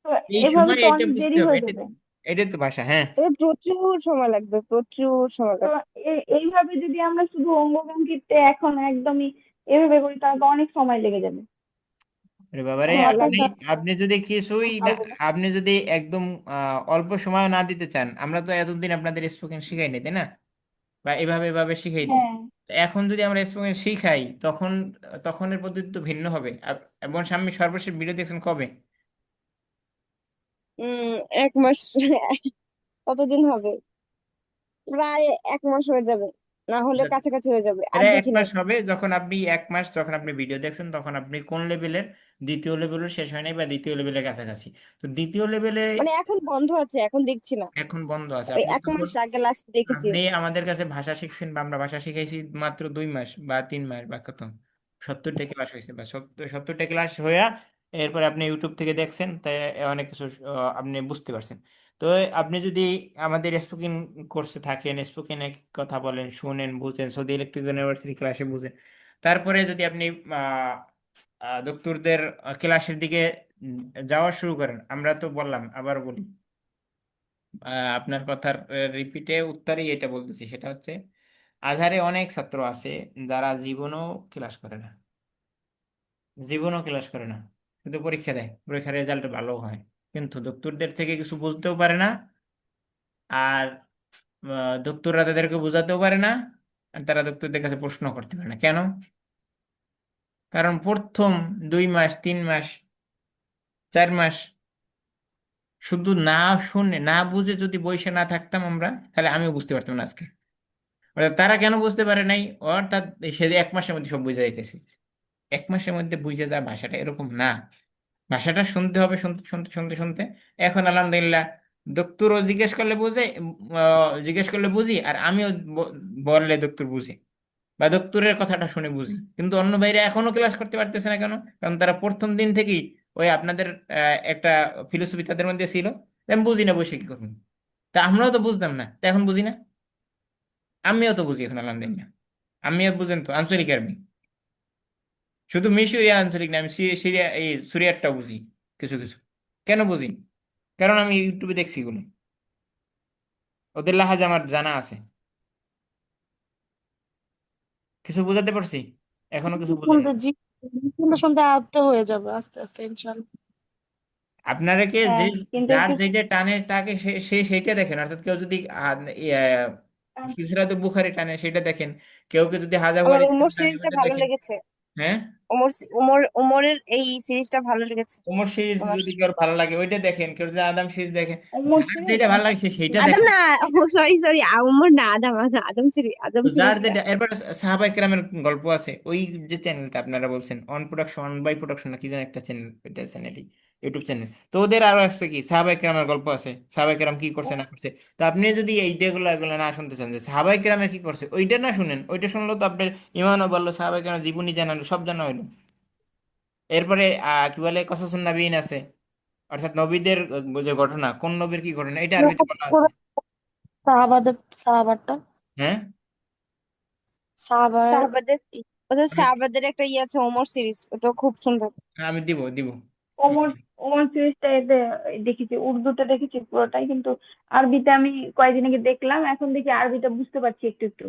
তো এই এভাবে সময় তো এটা অনেক বুঝতে দেরি হবে, হয়ে এটাই যাবে। তো, এটাই তো ভাষা। হ্যাঁ। এটা প্রচুর সময় লাগবে, প্রচুর সময় তো লাগবে। এইভাবে যদি আমরা শুধু অঙ্গভঙ্গিতে এখন একদমই এভাবে করি তাহলে তো অনেক সময় লেগে যাবে। আরে বাবারে, হ্যাঁ আপনি লাগবে। আপনি যদি কিছুই না, পারবো না। আপনি যদি একদম অল্প সময় না দিতে চান, আমরা তো এতদিন আপনাদের স্পোকেন শিখাই নাই, তাই না? বা এভাবে এভাবে শিখাই দিই। হ্যাঁ। এখন যদি আমরা স্পোকেন শিখাই, তখন তখনের পদ্ধতি তো ভিন্ন হবে। এবং সামনে সর্বশেষ ভিডিও দেখছেন কবে? উম 1 মাস। কতদিন হবে, প্রায় 1 মাস হয়ে যাবে, না হলে কাছাকাছি হয়ে যাবে, আর এটা এক দেখি মাস নাই। হবে যখন আপনি 1 মাস যখন আপনি ভিডিও দেখছেন, তখন আপনি কোন লেভেলের? দ্বিতীয় লেভেলের শেষ হয় নাই বা দ্বিতীয় লেভেলের কাছাকাছি। তো দ্বিতীয় লেভেলে মানে এখন বন্ধ আছে, এখন দেখছি না। এখন বন্ধ আছে। ওই আপনি এক যখন মাস আগে লাস্ট দেখেছি। আপনি আমাদের কাছে ভাষা শিখছেন বা আমরা ভাষা শিখাইছি মাত্র 2 মাস বা 3 মাস বা কত, 70টা ক্লাস হয়েছে বা 70টা ক্লাস হইয়া এরপরে আপনি ইউটিউব থেকে দেখছেন, তাই অনেক কিছু আপনি বুঝতে পারছেন। তো আপনি যদি আমাদের স্পোকেন কোর্সে থাকেন, স্পোকেনে কথা বলেন, শুনেন, বুঝেন, সৌদি ইলেকট্রিক ইউনিভার্সিটি ক্লাসে বুঝেন, তারপরে যদি আপনি দক্তরদের ক্লাসের দিকে যাওয়া শুরু করেন, আমরা তো বললাম, আবার বলি, আপনার কথার রিপিটে উত্তরেই এটা বলতেছি, সেটা হচ্ছে আজহারে অনেক ছাত্র আছে যারা জীবনও ক্লাস করে না। জীবনও ক্লাস করে না, শুধু পরীক্ষা দেয়, পরীক্ষার রেজাল্ট ভালো হয়, কিন্তু দোক্তরদের থেকে কিছু বুঝতেও পারে না। আর দোক্তররা তাদেরকে বোঝাতেও পারে না, আর তারা দোক্তরদের কাছে প্রশ্ন করতে পারে না। কেন? কারণ প্রথম 2 মাস 3 মাস 4 মাস শুধু না শুনে না বুঝে যদি বসে না থাকতাম আমরা, তাহলে আমিও বুঝতে পারতাম না আজকে। অর্থাৎ তারা কেন বুঝতে পারে নাই, অর্থাৎ সে 1 মাসের মধ্যে সব বুঝে যাইতেছে। 1 মাসের মধ্যে বুঝে যায় ভাষাটা এরকম না। ভাষাটা শুনতে হবে, শুনতে শুনতে শুনতে শুনতে। এখন আলহামদুলিল্লাহ দোক্তরও জিজ্ঞেস করলে বুঝে, জিজ্ঞেস করলে বুঝি, আর আমিও বললে দোক্তর বুঝি, বা দোক্তরের কথাটা শুনে বুঝি। কিন্তু অন্য বাইরে এখনো ক্লাস করতে পারতেছে না। কেন? কারণ তারা প্রথম দিন থেকেই ওই আপনাদের একটা ফিলোসফি তাদের মধ্যে ছিল, আমি বুঝি না বসে কি করবো। তা আমরাও তো বুঝতাম না, তা এখন বুঝি না। আমিও তো বুঝি এখন আলহামদুলিল্লাহ। আমিও বুঝেন তো আঞ্চলিক আরবি, শুধু মিশরীয় আঞ্চলিক না, আমি সিরিয়া এই সুরিয়ারটাও বুঝি কিছু কিছু। কেন বুঝি? কারণ আমি ইউটিউবে দেখছি এগুলো, ওদের লাহাজ আমার জানা আছে, কিছু বুঝাতে পারছি, এখনো কিছু বোঝা শুনতে যায়। জি শুনতে শুনতে আয়ত্ত হয়ে যাবে আস্তে আস্তে ইনশাল্লাহ। আপনারাকে যে হ্যাঁ কিন্তু যার একটু যেটা টানে তাকে সে সেইটা দেখেন। অর্থাৎ কেউ যদি সিলসিলাতুল বুখারী টানে সেটা দেখেন, কেউ যদি হাজা আমার ওয়ারিস উমর টানে সিরিজটা ওটা ভালো দেখেন। লেগেছে। হ্যাঁ, উমরের এই সিরিজটা ভালো লেগেছে। ওমর সিরিজ উমর যদি কেউ ভালো লাগে ওইটা দেখেন, কেউ যদি আদম সিরিজ দেখেন, উমর যার সিরিজ যেটা ভালো লাগে সে সেইটা আদম দেখেন। না, সরি সরি, উমর না, আদম আদম আদম তো যার সিরিজটা। যেটা, এরপর সাহাবায়ে কেরামের গল্প আছে, ওই যে চ্যানেলটা আপনারা বলছেন on production, on by production না কি যেন একটা চ্যানেল, ওইটা চ্যানেলই ইউটিউব চ্যানেল। তো ওদের আরো আছে কি সাহাবায়ে কেরামের গল্প আছে, সাহাবায়ে কেরাম কি করছে না করছে। তো আপনি যদি এইটাগুলো এগুলো না শুনতে চান যে সাহাবায়ে কেরামের কি করছে, ওইটা না শুনেন, ওইটা শুনলেও তো আপনার ইমানও বললো, সাহাবায়ে কেরামের জীবনী জানালো, সব জানা হইলো। এরপরে কি বলে কসাসুন নবীন আছে, অর্থাৎ নবীদের যে ঘটনা, কোন নবীর কি ঘটনা, এটা আরবিতে বলা আছে। সাহাবাদের সাহাবারটা হ্যাঁ, সাহাবার সাহাবাদের, ওদের আমি সাহাবাদের একটা ইয়ে আছে ওমর সিরিজ, ওটা খুব সুন্দর। আমি দিব দিব। ওমর ওমর সিরিজটা এতে দেখেছি, উর্দুতে দেখেছি পুরোটাই, কিন্তু আরবিতে আমি কয়েকদিন আগে দেখলাম, এখন দেখি আরবিটা বুঝতে পারছি একটু একটু।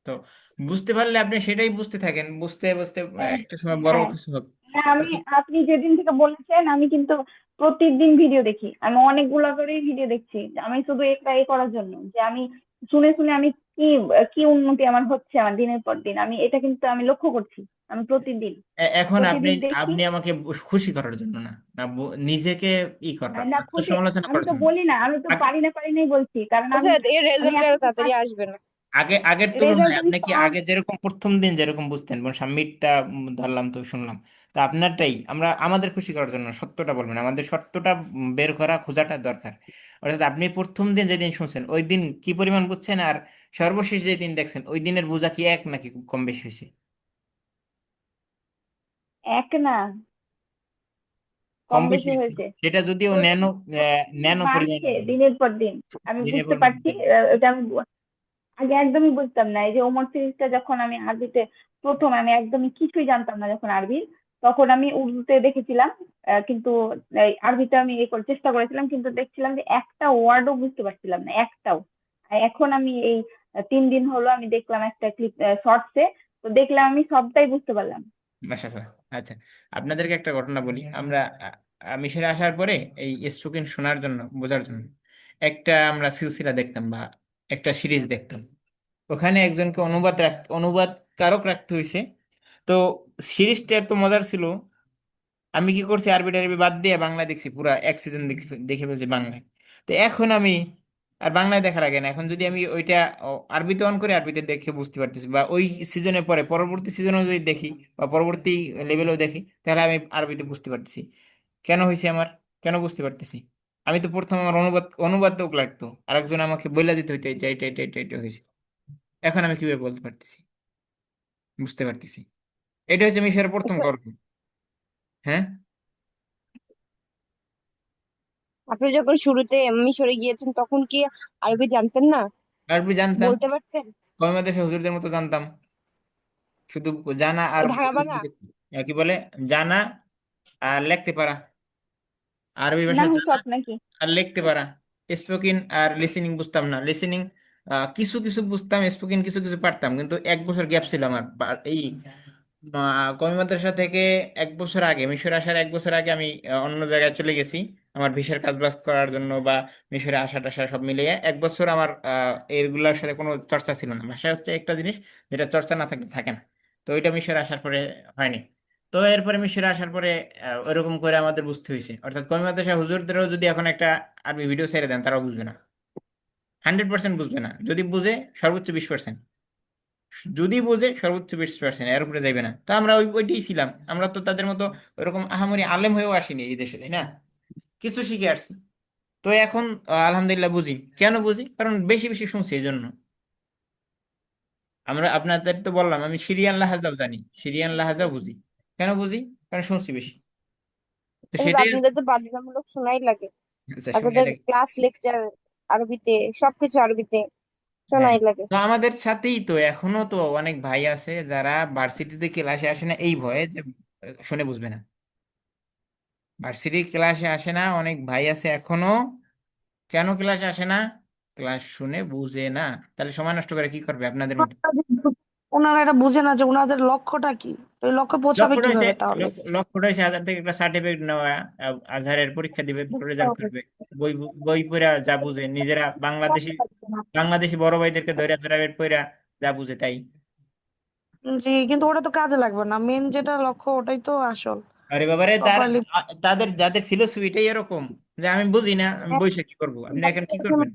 তো বুঝতে পারলে আপনি সেটাই বুঝতে থাকেন, বুঝতে বুঝতে হ্যাঁ একটা সময় বড় হ্যাঁ কিছু হবে। হ্যাঁ, আমি অর্থাৎ আপনি যেদিন থেকে বলেছেন আমি কিন্তু প্রতিদিন ভিডিও দেখি, আমি অনেকগুলো করেই ভিডিও দেখছি। আমি শুধু এটা করার জন্য যে আমি শুনে শুনে আমি কি কি উন্নতি আমার হচ্ছে আমার দিনের পর দিন, আমি এটা কিন্তু আমি লক্ষ্য করছি। আমি প্রতিদিন এখন আপনি প্রতিদিন দেখি। আপনি আমাকে খুশি করার জন্য না, না নিজেকে ই করার, না খুশি, আত্মসমালোচনা আমি করার তো জন্য। বলি না, আমি তো আগে পারি না পারি নাই বলছি, কারণ আচ্ছা, আমি এর আমি রেজাল্ট এত এতটুকু তাড়াতাড়ি আসবে না। আগের রেজাল্ট তুলনায় আমি আপনি কি পার। আগে যেরকম প্রথম দিন যেরকম বুঝতেন, সাবমিটটা ধরলাম তো শুনলাম, তো আপনারটাই আমরা আমাদের খুশি করার জন্য সত্যটা বলবেন, আমাদের সত্যটা বের করা খোঁজাটা দরকার। অর্থাৎ আপনি প্রথম দিন যেদিন শুনছেন ওই দিন কি পরিমাণ বুঝছেন, আর সর্বশেষ যেদিন দেখছেন ওই দিনের বোঝা কি এক নাকি কম বেশি হয়েছে? এক না, কম কম বেশি বেশি হয়েছে, হয়েছে। সেটা যদিও প্রতিদিন ন্যানো পরিমাণে বাড়ছে হয়, দিনের পর দিন, আমি দিনে বুঝতে পর পারছি। দিন। এটা আমি আগে একদমই বুঝতাম না। এই যে ওমর সিরিজটা যখন আমি আরবিতে প্রথম, আমি একদমই কিছুই জানতাম না যখন আরবি, তখন আমি উর্দুতে দেখেছিলাম। কিন্তু এই আরবিতে আমি চেষ্টা করেছিলাম, কিন্তু দেখছিলাম যে একটা ওয়ার্ডও বুঝতে পারছিলাম না, একটাও। আর এখন আমি এই 3 দিন হলো আমি দেখলাম একটা ক্লিপ শর্টসে, তো দেখলাম আমি সবটাই বুঝতে পারলাম। মাশাআল্লাহ। আচ্ছা, আপনাদেরকে একটা ঘটনা বলি। আমরা মিশরে আসার পরে এই স্পোকেন শোনার জন্য, বোঝার জন্য একটা আমরা সিলসিলা দেখতাম বা একটা সিরিজ দেখতাম। ওখানে একজনকে অনুবাদকারক রাখতে হয়েছে। তো সিরিজটা এত মজার ছিল, আমি কি করছি আরবি টারবি বাদ দিয়ে বাংলা দেখছি, পুরা 1 সিজন দেখে দেখে ফেলছি বাংলায়। তো এখন আমি আর বাংলায় দেখার আগে না, এখন যদি আমি ওইটা আরবিতে অন করে আরবিতে দেখে বুঝতে পারতেছি, বা ওই সিজনের পরে পরবর্তী সিজনেও যদি দেখি বা পরবর্তী লেভেলেও দেখি, তাহলে আমি আরবিতে বুঝতে পারতেছি। কেন হয়েছে আমার? কেন বুঝতে পারতেছি? আমি তো প্রথম আমার অনুবাদক লাগতো, আরেকজন আমাকে বলে দিতে হইতো এটা এটা এটা এটা এটা হয়েছে। এখন আমি কিভাবে বলতে পারতেছি, বুঝতে পারতেছি। এটা হচ্ছে মিশরের প্রথম আচ্ছা, গল্প। হ্যাঁ, আপনি যখন শুরুতে মিশরে গিয়েছেন তখন কি আরবি জানতেন না? আরবি জানতাম, বলতে পারতেন? কয় দেশে হুজুরদের মতো জানতাম, শুধু জানা আর ওই ভাঙা ভাঙা? কি বলে, জানা আর লিখতে পারা, আরবি ভাষা নাহু জানা সব নাকি? আর লিখতে পারা। স্পোকিং আর লিসেনিং বুঝতাম না, লিসেনিং কিছু কিছু বুঝতাম, স্পোকিং কিছু কিছু পারতাম, কিন্তু 1 বছর গ্যাপ ছিল আমার এই কমি মাদ্রাসা থেকে 1 বছর আগে, মিশরে আসার 1 বছর আগে আমি অন্য জায়গায় চলে গেছি আমার ভিসার কাজ বাজ করার জন্য, বা মিশরে আসা টাসা সব মিলিয়ে 1 বছর আমার এগুলোর সাথে কোনো চর্চা ছিল না। ভাষা হচ্ছে একটা জিনিস যেটা চর্চা না থাকলে থাকে না। তো ওইটা মিশরে আসার পরে হয়নি। তো এরপরে মিশরে আসার পরে ওইরকম করে আমাদের বুঝতে হয়েছে। অর্থাৎ কমি মাদ্রাসা হুজুরদেরও যদি এখন একটা আরবি ভিডিও ছেড়ে দেন, তারাও বুঝবে না, 100% বুঝবে না। যদি বুঝে সর্বোচ্চ 20%, যদি বোঝে সর্বোচ্চ 20%, এর উপরে যাইবে না। তো আমরা ওইটাই ছিলাম। আমরা তো তাদের মতো ওরকম আহামরি আলেম হয়েও আসিনি এই দেশে, তাই না? কিছু শিখে আসছি। তো এখন আলহামদুলিল্লাহ বুঝি। কেন বুঝি? কারণ বেশি বেশি শুনছি এই জন্য। আমরা আপনাদের তো বললাম আমি সিরিয়ান লাহাজাও জানি, সিরিয়ান লাহাজাও বুঝি। কেন বুঝি? কারণ শুনছি বেশি। তো অথচ সেটাই। আপনাদের তো বাধ্যতামূলক শোনাই লাগে, আচ্ছা, শুনে আপনাদের লাগে। ক্লাস লেকচার আরবিতে, সবকিছু আরবিতে হ্যাঁ, শোনাই লাগে। তো আমাদের সাথেই তো এখনো তো অনেক ভাই আছে যারা ভার্সিটিতে ক্লাসে আসে না এই ভয়ে যে শুনে বুঝবে না। ভার্সিটি ক্লাসে আসে না অনেক ভাই আছে এখনো। কেন ক্লাসে আসে না? ক্লাস শুনে বুঝে না। তাহলে সময় নষ্ট করে কি করবে আপনাদের মতো? ওনারা এটা বুঝে না যে ওনাদের লক্ষ্যটা কি, তো এই লক্ষ্যে পৌঁছাবে লক্ষ্যটা হচ্ছে, কিভাবে তাহলে? লক্ষ্যটা হচ্ছে আজাদ থেকে একটা সার্টিফিকেট নেওয়া। আজহারের পরীক্ষা দিবে, ভালো রেজাল্ট করবে। বই বই পড়া যা বুঝে নিজেরা, বাংলাদেশি বাংলাদেশি বড় ভাইদেরকে ধরে প্রাইভেট পড়া যা বুঝে তাই। জি, কিন্তু ওটা তো কাজে লাগবে না, মেন যেটা লক্ষ্য ওটাই তো আসল। আরে বাবারে, প্রপারলি তাদের যাদের ফিলোসফিটাই এরকম যে আমি বুঝি না, আমি বসে কি করবো, আপনি এখন কি করবেন?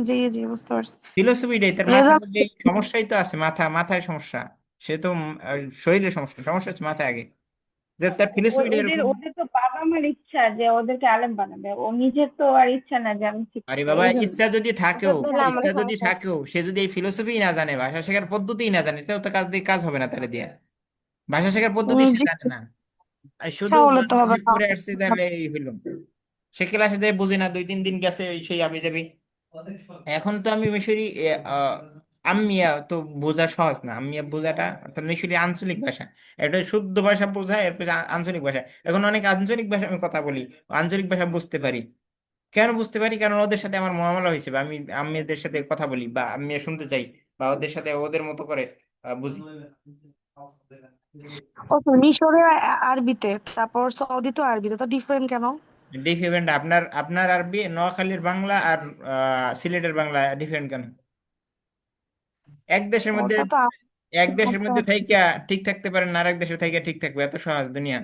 জি জি, বুঝতে পারছি। ফিলোসফিটাই, তার মাথার রেজাল্ট মধ্যে এই সমস্যাই তো আছে। মাথায় সমস্যা। সে তো শরীরে সমস্যা, সমস্যা হচ্ছে মাথায় আগে, যে তার ফিলোসফিটা ওদের এরকম। ওদের তো বাবা মার ইচ্ছা যে ওদেরকে আলেম বানাবে, ও নিজের তো আর ইচ্ছা না যে আমি আরে শিখবো, বাবা, এই জন্য। ইচ্ছা যদি থাকেও, তাহলে আমার ইচ্ছা যদি সমস্যা আছে। থাকেও, সে যদি এই ফিলোসফি না জানে, ভাষা শেখার পদ্ধতিই না জানে, তাহলে তো কাজ দিয়ে কাজ হবে না তাহলে দিয়ে। ভাষা শেখার পদ্ধতি সে জি, জানে না, আর ইচ্ছা শুধু হলে তো হবে বাংলাদেশে না। পড়ে আসছে, তাহলে এই হইলো। সে ক্লাসে যায় বুঝি না, 2-3 দিন গেছে সেই আবি যাবি। এখন তো আমি মিশরি আম্মিয়া তো বোঝা সহজ না। আম্মিয়া বোঝাটা অর্থাৎ মিশরি আঞ্চলিক ভাষা। এটা শুদ্ধ ভাষা বোঝায়, এরপর আঞ্চলিক ভাষা। এখন অনেক আঞ্চলিক ভাষা আমি কথা বলি, আঞ্চলিক ভাষা বুঝতে পারি। কেন বুঝতে পারি? কারণ ওদের সাথে আমার মুআমালা হয়েছে, বা আমি আম্মিয়াদের সাথে কথা বলি, বা আমি শুনতে চাই, বা ওদের সাথে ওদের মতো করে বুঝি। ওকে, মিশরে আরবিতে, তারপর সৌদিতে আরবিতে, তো ডিফারেন্ট কেন? ডিফারেন্ট? আপনার আপনার আরবি, নোয়াখালীর বাংলা আর সিলেটের বাংলা ডিফারেন্ট কেন? এক দেশের মধ্যে, ওটা তো এক দেশের বুঝতে মধ্যে পারছি। থাইকা ঠিক থাকতে পারেন না, আরেক দেশে থাইকা ঠিক থাকবে? এত সহজ দুনিয়া?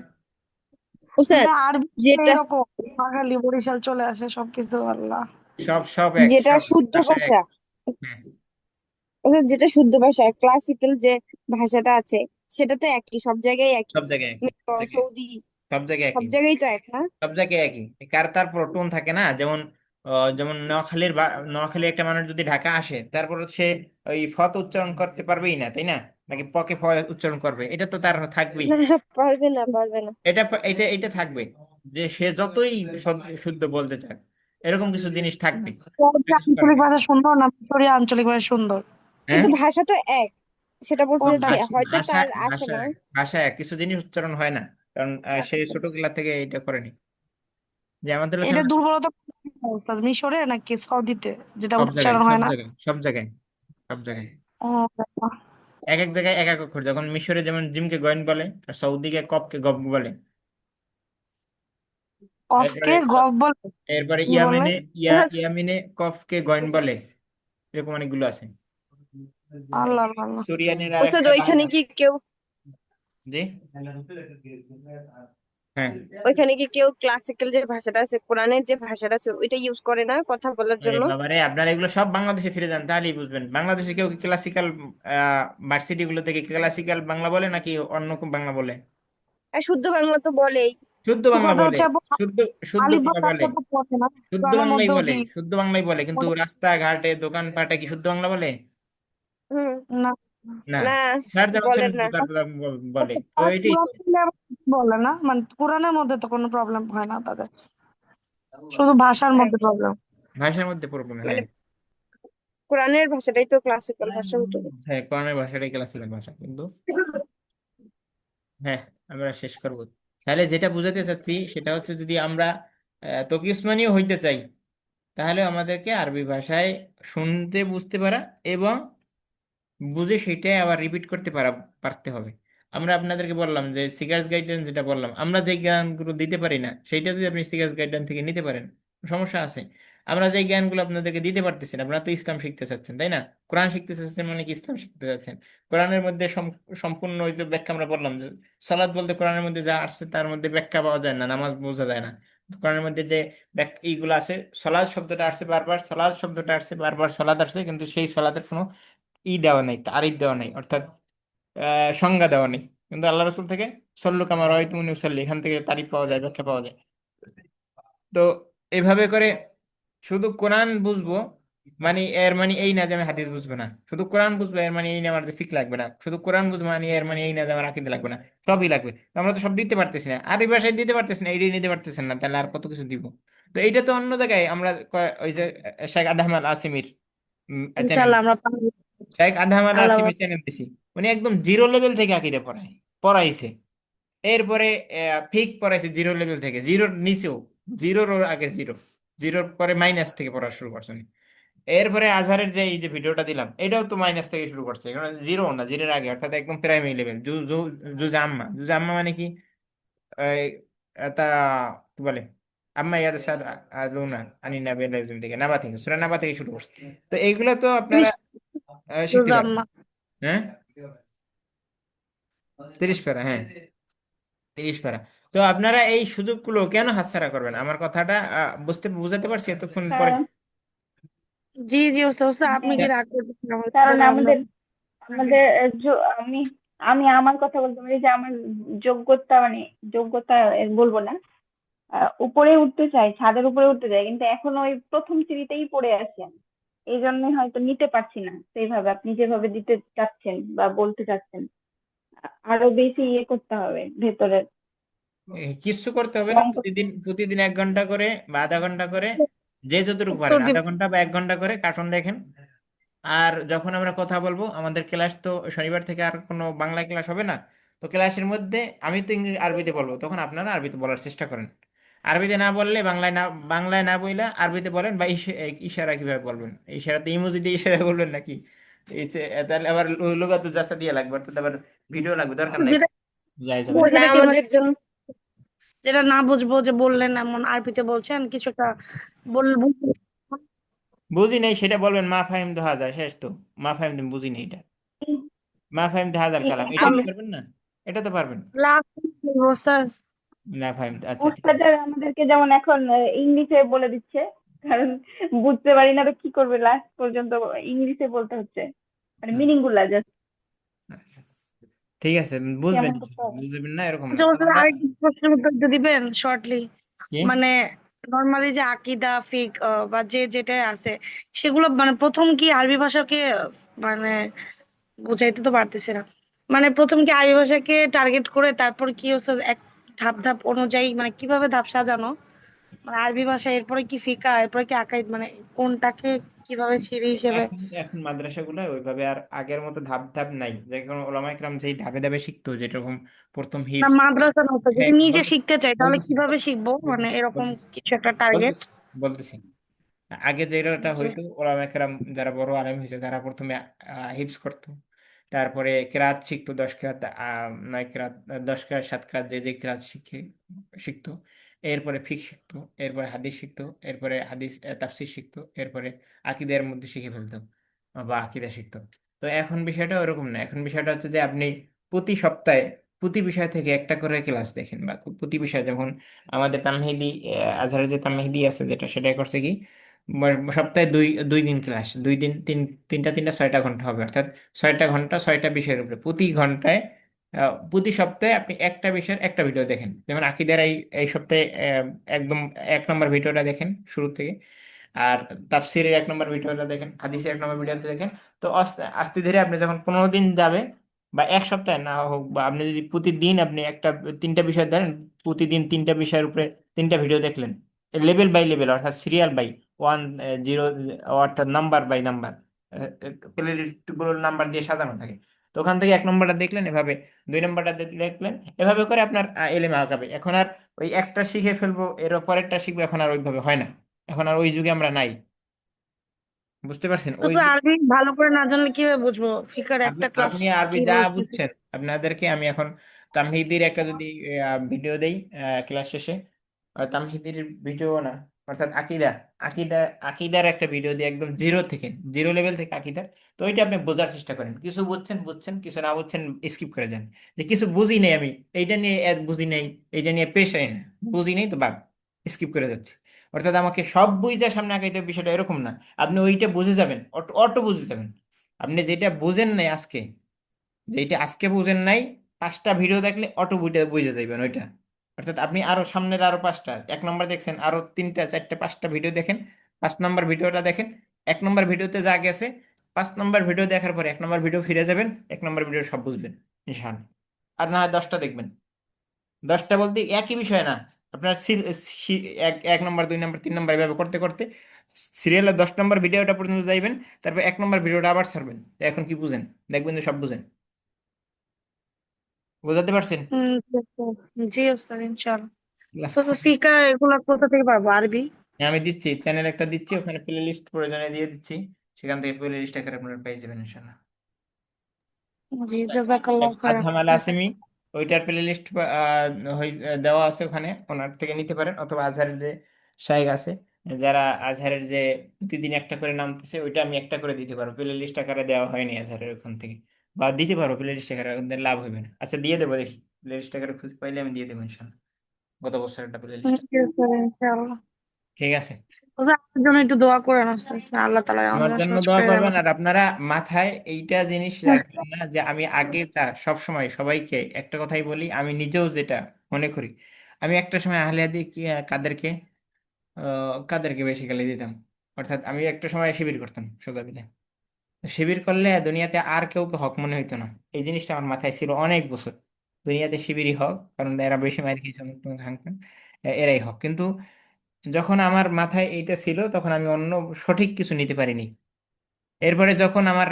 বুঝছেন? যে আরবি যেটা এরকম বাঙালি বরিশাল চলে আসে সবকিছু, আল্লাহ। সব সব এক, যেটা সব শুদ্ধ ভাষা এক। ভাষা, হ্যাঁ, বুঝছেন? যেটা শুদ্ধ ভাষা, ক্লাসিক্যাল যে ভাষাটা আছে, সেটা তো একই, সব জায়গায় একই। সব জায়গায় একই, দেখে সৌদি, সব জায়গায় সব একই। জায়গায় তো এক না? সব জায়গায় একই। কার তারপর টোন থাকে না, যেমন যেমন নোয়াখালীর একটা মানুষ যদি ঢাকা আসে, তারপর সে ওই ফত উচ্চারণ করতে পারবেই না, তাই না? নাকি পকে ফ উচ্চারণ করবে, এটা তো তার থাকবেই। না, পারবে না, পারবে না। এটা থাকবে, যে সে যতই শুদ্ধ বলতে চায়, এরকম কিছু জিনিস থাকবে। এটা সৌদি কিছু করার আঞ্চলিক নেই। ভাষা সুন্দর না মিশরীয় আঞ্চলিক ভাষা সুন্দর? হ্যাঁ, কিন্তু ভাষা তো এক, সেটা বলতে কোনটা? চাচ্ছি, হয়তো ভাষা তার আসে ভাষা না। ভাষা কিছু জিনিস উচ্চারণ হয় না, কারণ সে ছোটবেলা থেকে এটা করেনি। যে আমাদের এটা এখানে দুর্বলতা কোথায় ওস্তাদ, মিশরে নাকি সৌদিতে যেটা সব জায়গায়, উচ্চারণ সব হয় না? জায়গায়, সব জায়গায়, সব জায়গায়। ও আচ্ছা। এক এক জায়গায় এক এক অক্ষর। যখন মিশরে যেমন জিমকে গয়েন বলে, আর সৌদিকে কফকে গফ বলে। অফকে এরপরে গফ বলে? এরপরে কি বলে? ইয়ামেনে ইয়ামিনে কফকে গয়েন বলে। এরকম অনেকগুলো আছে। আল্লাহ আল্লাহ আল্লাহ। সুরিয়ানের আর ওস্তাদ, একটা ওইখানে লাহাজা। কি কেউ, জি, হ্যাঁ। ওইখানে কি কেউ ক্লাসিক্যাল যে ভাষাটা আছে, কোরআনের যে ভাষাটা আছে, ওইটা ইউজ করে না কথা বলার আরে জন্য? বাবারে, আপনারা এগুলো সব বাংলাদেশে ফিরে যান, তাহলেই বুঝবেন। বাংলাদেশে কেউ ক্লাসিক্যাল ভার্সিটি গুলো থেকে ক্লাসিক্যাল বাংলা বলে নাকি অন্য কোন বাংলা বলে? আর শুদ্ধ বাংলা তো বলেই। শুদ্ধ বাংলা কথা বলে। হচ্ছে আপু, শুদ্ধ শুদ্ধ আলিফ বা বাংলা বলে। তারপর তো পড়ে না শুদ্ধ কোরআনের বাংলাই মধ্যেও বলে, কি? শুদ্ধ বাংলাই বলে, কিন্তু রাস্তাঘাটে দোকানপাটে কি শুদ্ধ বাংলা বলে? হুম। না, না। না, যার যেমন বলে ছেলে না। তার বলে, তো আর এটাই কোরআন তো। খুললে আবার কিছু বলে না, মানে কোরআনের মধ্যে তো কোনো প্রবলেম হয় না তাদের, শুধু ভাষার হ্যাঁ, মধ্যে প্রবলেম। ভাষার মধ্যে প্রবলেম, মানে হ্যাঁ। কোরআনের ভাষাটাই তো ক্লাসিক্যাল ভাষা হতো। হ্যাঁ, কোরআনের ভাষাটাই ক্লাসিক্যাল ভাষা, কিন্তু হ্যাঁ, আমরা শেষ করব। তাহলে যেটা বুঝাতে চাচ্ছি সেটা হচ্ছে, যদি আমরা তকি উসমানীয় হইতে চাই, তাহলে আমাদেরকে আরবি ভাষায় শুনতে বুঝতে পারা এবং বুঝে সেটাই আবার রিপিট করতে পারতে হবে। আমরা আপনাদেরকে বললাম যে সিগার্স গাইডলাইন যেটা বললাম, আমরা যে জ্ঞানগুলো দিতে পারি না সেইটা যদি আপনি সিগার্স গাইডলাইন থেকে নিতে পারেন, সমস্যা আছে? আমরা যে জ্ঞানগুলো আপনাদেরকে দিতে পারতেছি না, আপনারা তো ইসলাম শিখতে চাচ্ছেন তাই না? কোরআন শিখতে চাচ্ছেন মানে কি ইসলাম শিখতে চাচ্ছেন? কোরআনের মধ্যে সম্পূর্ণ ওই যে ব্যাখ্যা আমরা বললাম যে সালাত বলতে কোরআনের মধ্যে যা আসছে তার মধ্যে ব্যাখ্যা পাওয়া যায় না, নামাজ বোঝা যায় না। কোরআনের মধ্যে যে এইগুলো আছে, সলাৎ শব্দটা আসছে বারবার, সলাৎ শব্দটা আসছে বারবার, সলাৎ আসছে কিন্তু সেই সলাতের কোনো দেওয়া নেই, তারিফ দেওয়া নেই, অর্থাৎ সংজ্ঞা দেওয়া নেই। কিন্তু আল্লাহ রসুল থেকে সল্লু কামা রাআইতুমুনি উসাল্লি, এখান থেকে তারিফ পাওয়া যায়, ব্যাখ্যা পাওয়া যায়। তো এইভাবে করে শুধু কোরআন বুঝবো মানে এর মানে এই না যে আমি হাদিস বুঝবো না, শুধু কোরআন বুঝবো এর মানে এই না আমার যে ফিক লাগবে না, শুধু কোরআন বুঝবো মানে এর মানে এই না যে আমার আকীদা লাগবে না, সবই লাগবে। তো আমরা তো সব দিতে পারতেছি না, আরবি ভাষায় দিতে পারতেছি না, এইটাই নিতে পারতেছেন না, তাহলে আর কত কিছু দিব? তো এইটা তো অন্য জায়গায় আমরা ওই যে শেখ আদহামাল আসিমির চ্যানেল, ইনশাল্লাহ আমরা পারবো। শেখ আদহামাল আল্লাহ আসিমির চ্যানেল দিছি, উনি একদম জিরো লেভেল থেকে আকীদা পড়াইছে। এরপরে ফিক পড়াইছে জিরো লেভেল থেকে, জিরোর নিচেও, জিরোর আগে জিরো, জিরোর পরে মাইনাস থেকে পড়া শুরু করছেন। এরপরে আজহারের যে এই যে ভিডিওটা দিলাম এটাও তো মাইনাস থেকে শুরু করছে, কারণ জিরো না, জিরোর আগে, অর্থাৎ একদম প্রাইমারি লেভেল। জুজাম্মা, জুজাম্মা মানে কি? এই, তা কি বলে, আম্মা ইয়াদ আলুনা আনি নাবে থেকে নাবা থেকে, সূরা নাবা থেকে শুরু করছে। তো এইগুলো তো আপনারা শিখতে পারেন। আম্মা। হ্যাঁ, 30 প্যারা, হ্যাঁ 30 প্যারা। তো আপনারা এই সুযোগগুলো কেন হাতছাড়া করবেন? আমার কথাটা বুঝাতে পারছি এতক্ষণ পরে? কারণ জি জি ওস্তাদ, ওস্তাদ আপনি কি রাগ করতেছেন আমাদের কারণ উপরে? আমরা আমাদের আমাদের আমি আমি আমার কথা বলতে পারি যে আমার যোগ্যতা মানে যোগ্যতা বলবো না, উপরে উঠতে চাই, ছাদের উপরে উঠতে চাই, কিন্তু এখন ওই প্রথম সিঁড়িতেই পড়ে আছি আমি। এই জন্যই হয়তো নিতে পারছি না সেইভাবে আপনি যেভাবে দিতে চাচ্ছেন বা বলতে চাচ্ছেন। আরো বেশি ইয়ে করতে হবে ভেতরে, কিচ্ছু করতে হবে না, কম করতে প্রতিদিন প্রতিদিন 1 ঘন্টা করে বা আধা ঘন্টা করে, যে যতটুকু উত্তর পারেন দিব। আধা ঘন্টা বা 1 ঘন্টা করে কার্টুন দেখেন। আর যখন আমরা কথা বলবো, আমাদের ক্লাস তো শনিবার থেকে আর কোনো বাংলা ক্লাস হবে না, তো ক্লাসের মধ্যে আমি তো আরবিতে বলবো, তখন আপনারা আরবিতে বলার চেষ্টা করেন। আরবিতে না বললে বাংলায় না বইলা আরবিতে বলেন, বা ইশারা কিভাবে বলবেন, ইশারাতে ইমোজি দিয়ে ইশারা বলবেন নাকি? তাহলে আবার লুগাতুল জাসা দিয়ে লাগবে, অর্থাৎ আবার ভিডিও লাগবে, দরকার নাই। যেটা যাই যাবে না। যেটা ওটা কিভাবে, আমাদের জন্য যেটা না বুঝবো, যে বললেন এমন আরবিতে বলছেন কিছু একটা বুঝলেন। বুঝি নেই সেটা বলবেন, মা ফাহিম তো হাজার, শেষ তো। মা ফাহিম তুমি বুঝি নেই এটা, মা ফাহিম তো হাজার কালাম, এটা কি আমি পারবেন না? এটা তো পারবেন। লাভ ওস্তাদ। না ফাহিম, আচ্ছা ঠিক আছে। উস্তাদের আমাদেরকে যেমন এখন ইংলিশে বলে দিচ্ছে, কারণ বুঝতে পারি না তো কি করবে, লাস্ট পর্যন্ত ইংলিশে বলতে হচ্ছে, মানে মিনিং গুলা জাস্ট ঠিক আছে, বুঝবেন, কেমন করতে হবে। বুঝবেন না এরকম না আচ্ছা তো ওস্তাদ আমরা। আরেকটি প্রশ্নের উত্তর দিয়ে দিবেন শর্টলি? কি? মানে নর্মালি যে আকিদা ফিক বা যে যেটাই আছে, সেগুলো মানে প্রথম কি আরবি ভাষাকে মানে বুঝাইতে তো পারতেছি না, মানে প্রথম কি আরবি ভাষাকে টার্গেট করে তারপর কি হচ্ছে এক ধাপ ধাপ অনুযায়ী, মানে কিভাবে ধাপ সাজানো, মানে আরবি ভাষা এরপরে কি ফিকা এরপরে কি আকাইদ, মানে কোনটাকে কিভাবে সিঁড়ি হিসেবে? এখন এখন মাদ্রাসাগুলো ওইভাবে আর আগের মতো ধাপ ধাপ নাই, যেমন ওলামা ইকরাম যেই ধাপে ধাপে শিখতো, যেরকম প্রথম না হিপস। মাদ্রাসা না তো, যদি হ্যাঁ নিজে বলতেছি, শিখতে চাই তাহলে বলতেছি কিভাবে শিখবো, মানে বলতেছি এরকম বলতেছি কিছু একটা টার্গেট? বলতেছি বলতেছি আগে যেটা হইতো, ওলামা কেরাম যারা বড় আলেম হয়েছে তারা প্রথমে হিপস করতো, তারপরে কেরাত শিখতো, 10 কেরাত, 9 কেরাত, 10 কেরাত, 7 কেরাত, যে যে কেরাত শিখতো। এরপরে ফিক শিখতো, এরপরে হাদিস শিখতো, এরপরে হাদিস তাফসির শিখতো, এরপরে আকিদের মধ্যে শিখে ফেলতো বা আকিদা শিখতো। তো এখন বিষয়টা ওরকম না, এখন বিষয়টা হচ্ছে যে আপনি প্রতি সপ্তাহে প্রতি বিষয় থেকে একটা করে ক্লাস দেখেন, বা প্রতি বিষয়, যেমন আমাদের তামহিদি, আজহারের যে তামহিদি আছে যেটা, সেটা করছে কি, সপ্তাহে দুই দুই দিন ক্লাস, দুই দিন তিনটা তিনটা 6টা ঘন্টা হবে, অর্থাৎ 6টা ঘন্টা 6টা বিষয়ের উপরে, প্রতি ঘন্টায় প্রতি সপ্তাহে আপনি একটা বিষয়ের একটা ভিডিও দেখেন। যেমন আকিদার এই এই সপ্তাহে একদম 1 নম্বর ভিডিওটা দেখেন শুরু থেকে, আর তাফসিরের 1 নম্বর ভিডিওটা দেখেন, হাদিসের 1 নম্বর ভিডিওটা দেখেন। তো আস্তে আস্তে ধীরে আপনি যখন 15 দিন যাবে, বা 1 সপ্তাহে না হোক, বা আপনি যদি প্রতিদিন আপনি একটা 3টা বিষয় ধরেন, প্রতিদিন 3টা বিষয়ের উপরে 3টা ভিডিও দেখলেন, লেভেল বাই লেভেল, অর্থাৎ সিরিয়াল বাই 1 0, অর্থাৎ নাম্বার বাই নাম্বার, প্লেলিস্টগুলোর নাম্বার দিয়ে সাজানো থাকে। তো ওখান থেকে 1 নম্বরটা দেখলেন, এভাবে 2 নম্বরটা দেখলেন, এভাবে করে আপনার এলেমে আগাবে। এখন আর ওই একটা শিখে ফেলবো এর পরেরটা শিখবো, এখন আর ওইভাবে হয় না, এখন আর ওই যুগে আমরা নাই। বুঝতে পারছেন? তো ওই স্যার আরবি ভালো করে না জানলে কিভাবে বুঝবো ফিকার আপনি একটা ক্লাস আপনি আরবি যা কিভাবে বুঝবো? বুঝছেন, আপনাদেরকে আমি এখন তামহিদির একটা যদি ভিডিও দেই ক্লাস শেষে, তামহিদির ভিডিও না, অর্থাৎ আকিদা, আকিদা আকিদার একটা ভিডিও দিই একদম জিরো থেকে, জিরো লেভেল থেকে আকিদার। তো ওইটা আপনি বোঝার চেষ্টা করেন, কিছু বুঝছেন বুঝছেন, কিছু না বুঝছেন স্কিপ করে যান। যে কিছু বুঝি নেই আমি, এইটা নিয়ে বুঝি নেই, এইটা নিয়ে পেশাই না, বুঝি নেই তো বাদ, স্কিপ করে যাচ্ছে। অর্থাৎ আমাকে সব বুঝে সামনে আগাইতে হবে, বিষয়টা এরকম না। আপনি ওইটা বুঝে যাবেন, অটো অটো বুঝে যাবেন। আপনি যেটা বুঝেন নাই আজকে, যেটা আজকে বুঝেন নাই, 5টা ভিডিও দেখলে অটো বুঝে বুঝে যাবেন ওইটা। অর্থাৎ আপনি আরো সামনের আরো 5টা, 1 নম্বর দেখছেন, আরো 3টা 4টা 5টা ভিডিও দেখেন, 5 নম্বর ভিডিওটা দেখেন, 1 নম্বর ভিডিওতে যা গেছে, 5 নম্বর ভিডিও দেখার পরে 1 নম্বর ভিডিও ফিরে যাবেন, 1 নম্বর ভিডিও সব বুঝবেন ইনশাআল্লাহ। আর না হয় 10টা দেখবেন। 10টা বলতে একই বিষয় না, আপনার এক 1 নম্বর 2 নম্বর 3 নম্বর এভাবে করতে করতে সিরিয়ালের 10 নম্বর ভিডিওটা পর্যন্ত যাইবেন, তারপর 1 নম্বর ভিডিওটা আবার ছাড়বেন। তো এখন কি বুঝেন? দেখবেন যে সব বুঝেন। বোঝাতে পারছেন? জি স্যার ইনশাআল্লাহ। ক্লাস তো স্যার ফিকা এগুলা কোথা থেকে পারবো আরবি? আমি দিচ্ছি, চ্যানেল একটা দিচ্ছি, ওখানে প্লে লিস্ট প্রয়োজনে দিয়ে দিচ্ছি, সেখান থেকে প্লে লিস্ট আকারে আপনারা পেয়ে যাবেন ইনশাল্লাহ। জি জাজাকাল্লাহ খাইরান। আজহাম আল আসিমি, ওইটার প্লে লিস্ট দেওয়া আছে ওখানে, ওনার থেকে নিতে পারেন। অথবা আজহারের যে শাইখ আছে, যারা আজহারের যে প্রতিদিন একটা করে নামতেছে, ওইটা আমি একটা করে দিতে পারবো, প্লে লিস্ট আকারে দেওয়া হয়নি আজহারের ওখান থেকে। বা দিতে পারবো প্লে লিস্ট আকারে, ওদের লাভ হবে না। আচ্ছা দিয়ে দেবো, দেখি প্লে লিস্ট আকারে খুঁজে পাইলে আমি দিয়ে দেবো ইনশাল্লাহ, গত বছর একটা প্লে লিস্ট। জি স্যার ইনশাআল্লাহ। ঠিক আছে। তো স্যার আপনার জন্য একটু দোয়া করে আস্তে আস্তে আল্লাহ তাআলা আমার আমাদের জন্য সহজ দোয়া করে করবেন। দেবেন। আর আপনারা মাথায় এইটা জিনিস রাখবেন না যে আমি আগে তা সব সময় সবাইকে একটা কথাই বলি, আমি নিজেও যেটা মনে করি। আমি একটা সময় আহলে হাদিস কাদেরকে কাদেরকে বেশি গালি দিতাম। অর্থাৎ আমি একটা সময় শিবির করতাম সোজা বিলে। শিবির করলে দুনিয়াতে আর কেউ হক মনে হইতো না। এই জিনিসটা আমার মাথায় ছিল অনেক বছর। দুনিয়াতে শিবিরই হক, কারণ এরা বেশি মার খেয়েছে, অমুক তমুক হ্যাং ত্যাং, এরাই হক। কিন্তু যখন আমার মাথায় এইটা ছিল, তখন আমি অন্য সঠিক কিছু নিতে পারিনি। এরপরে যখন আমার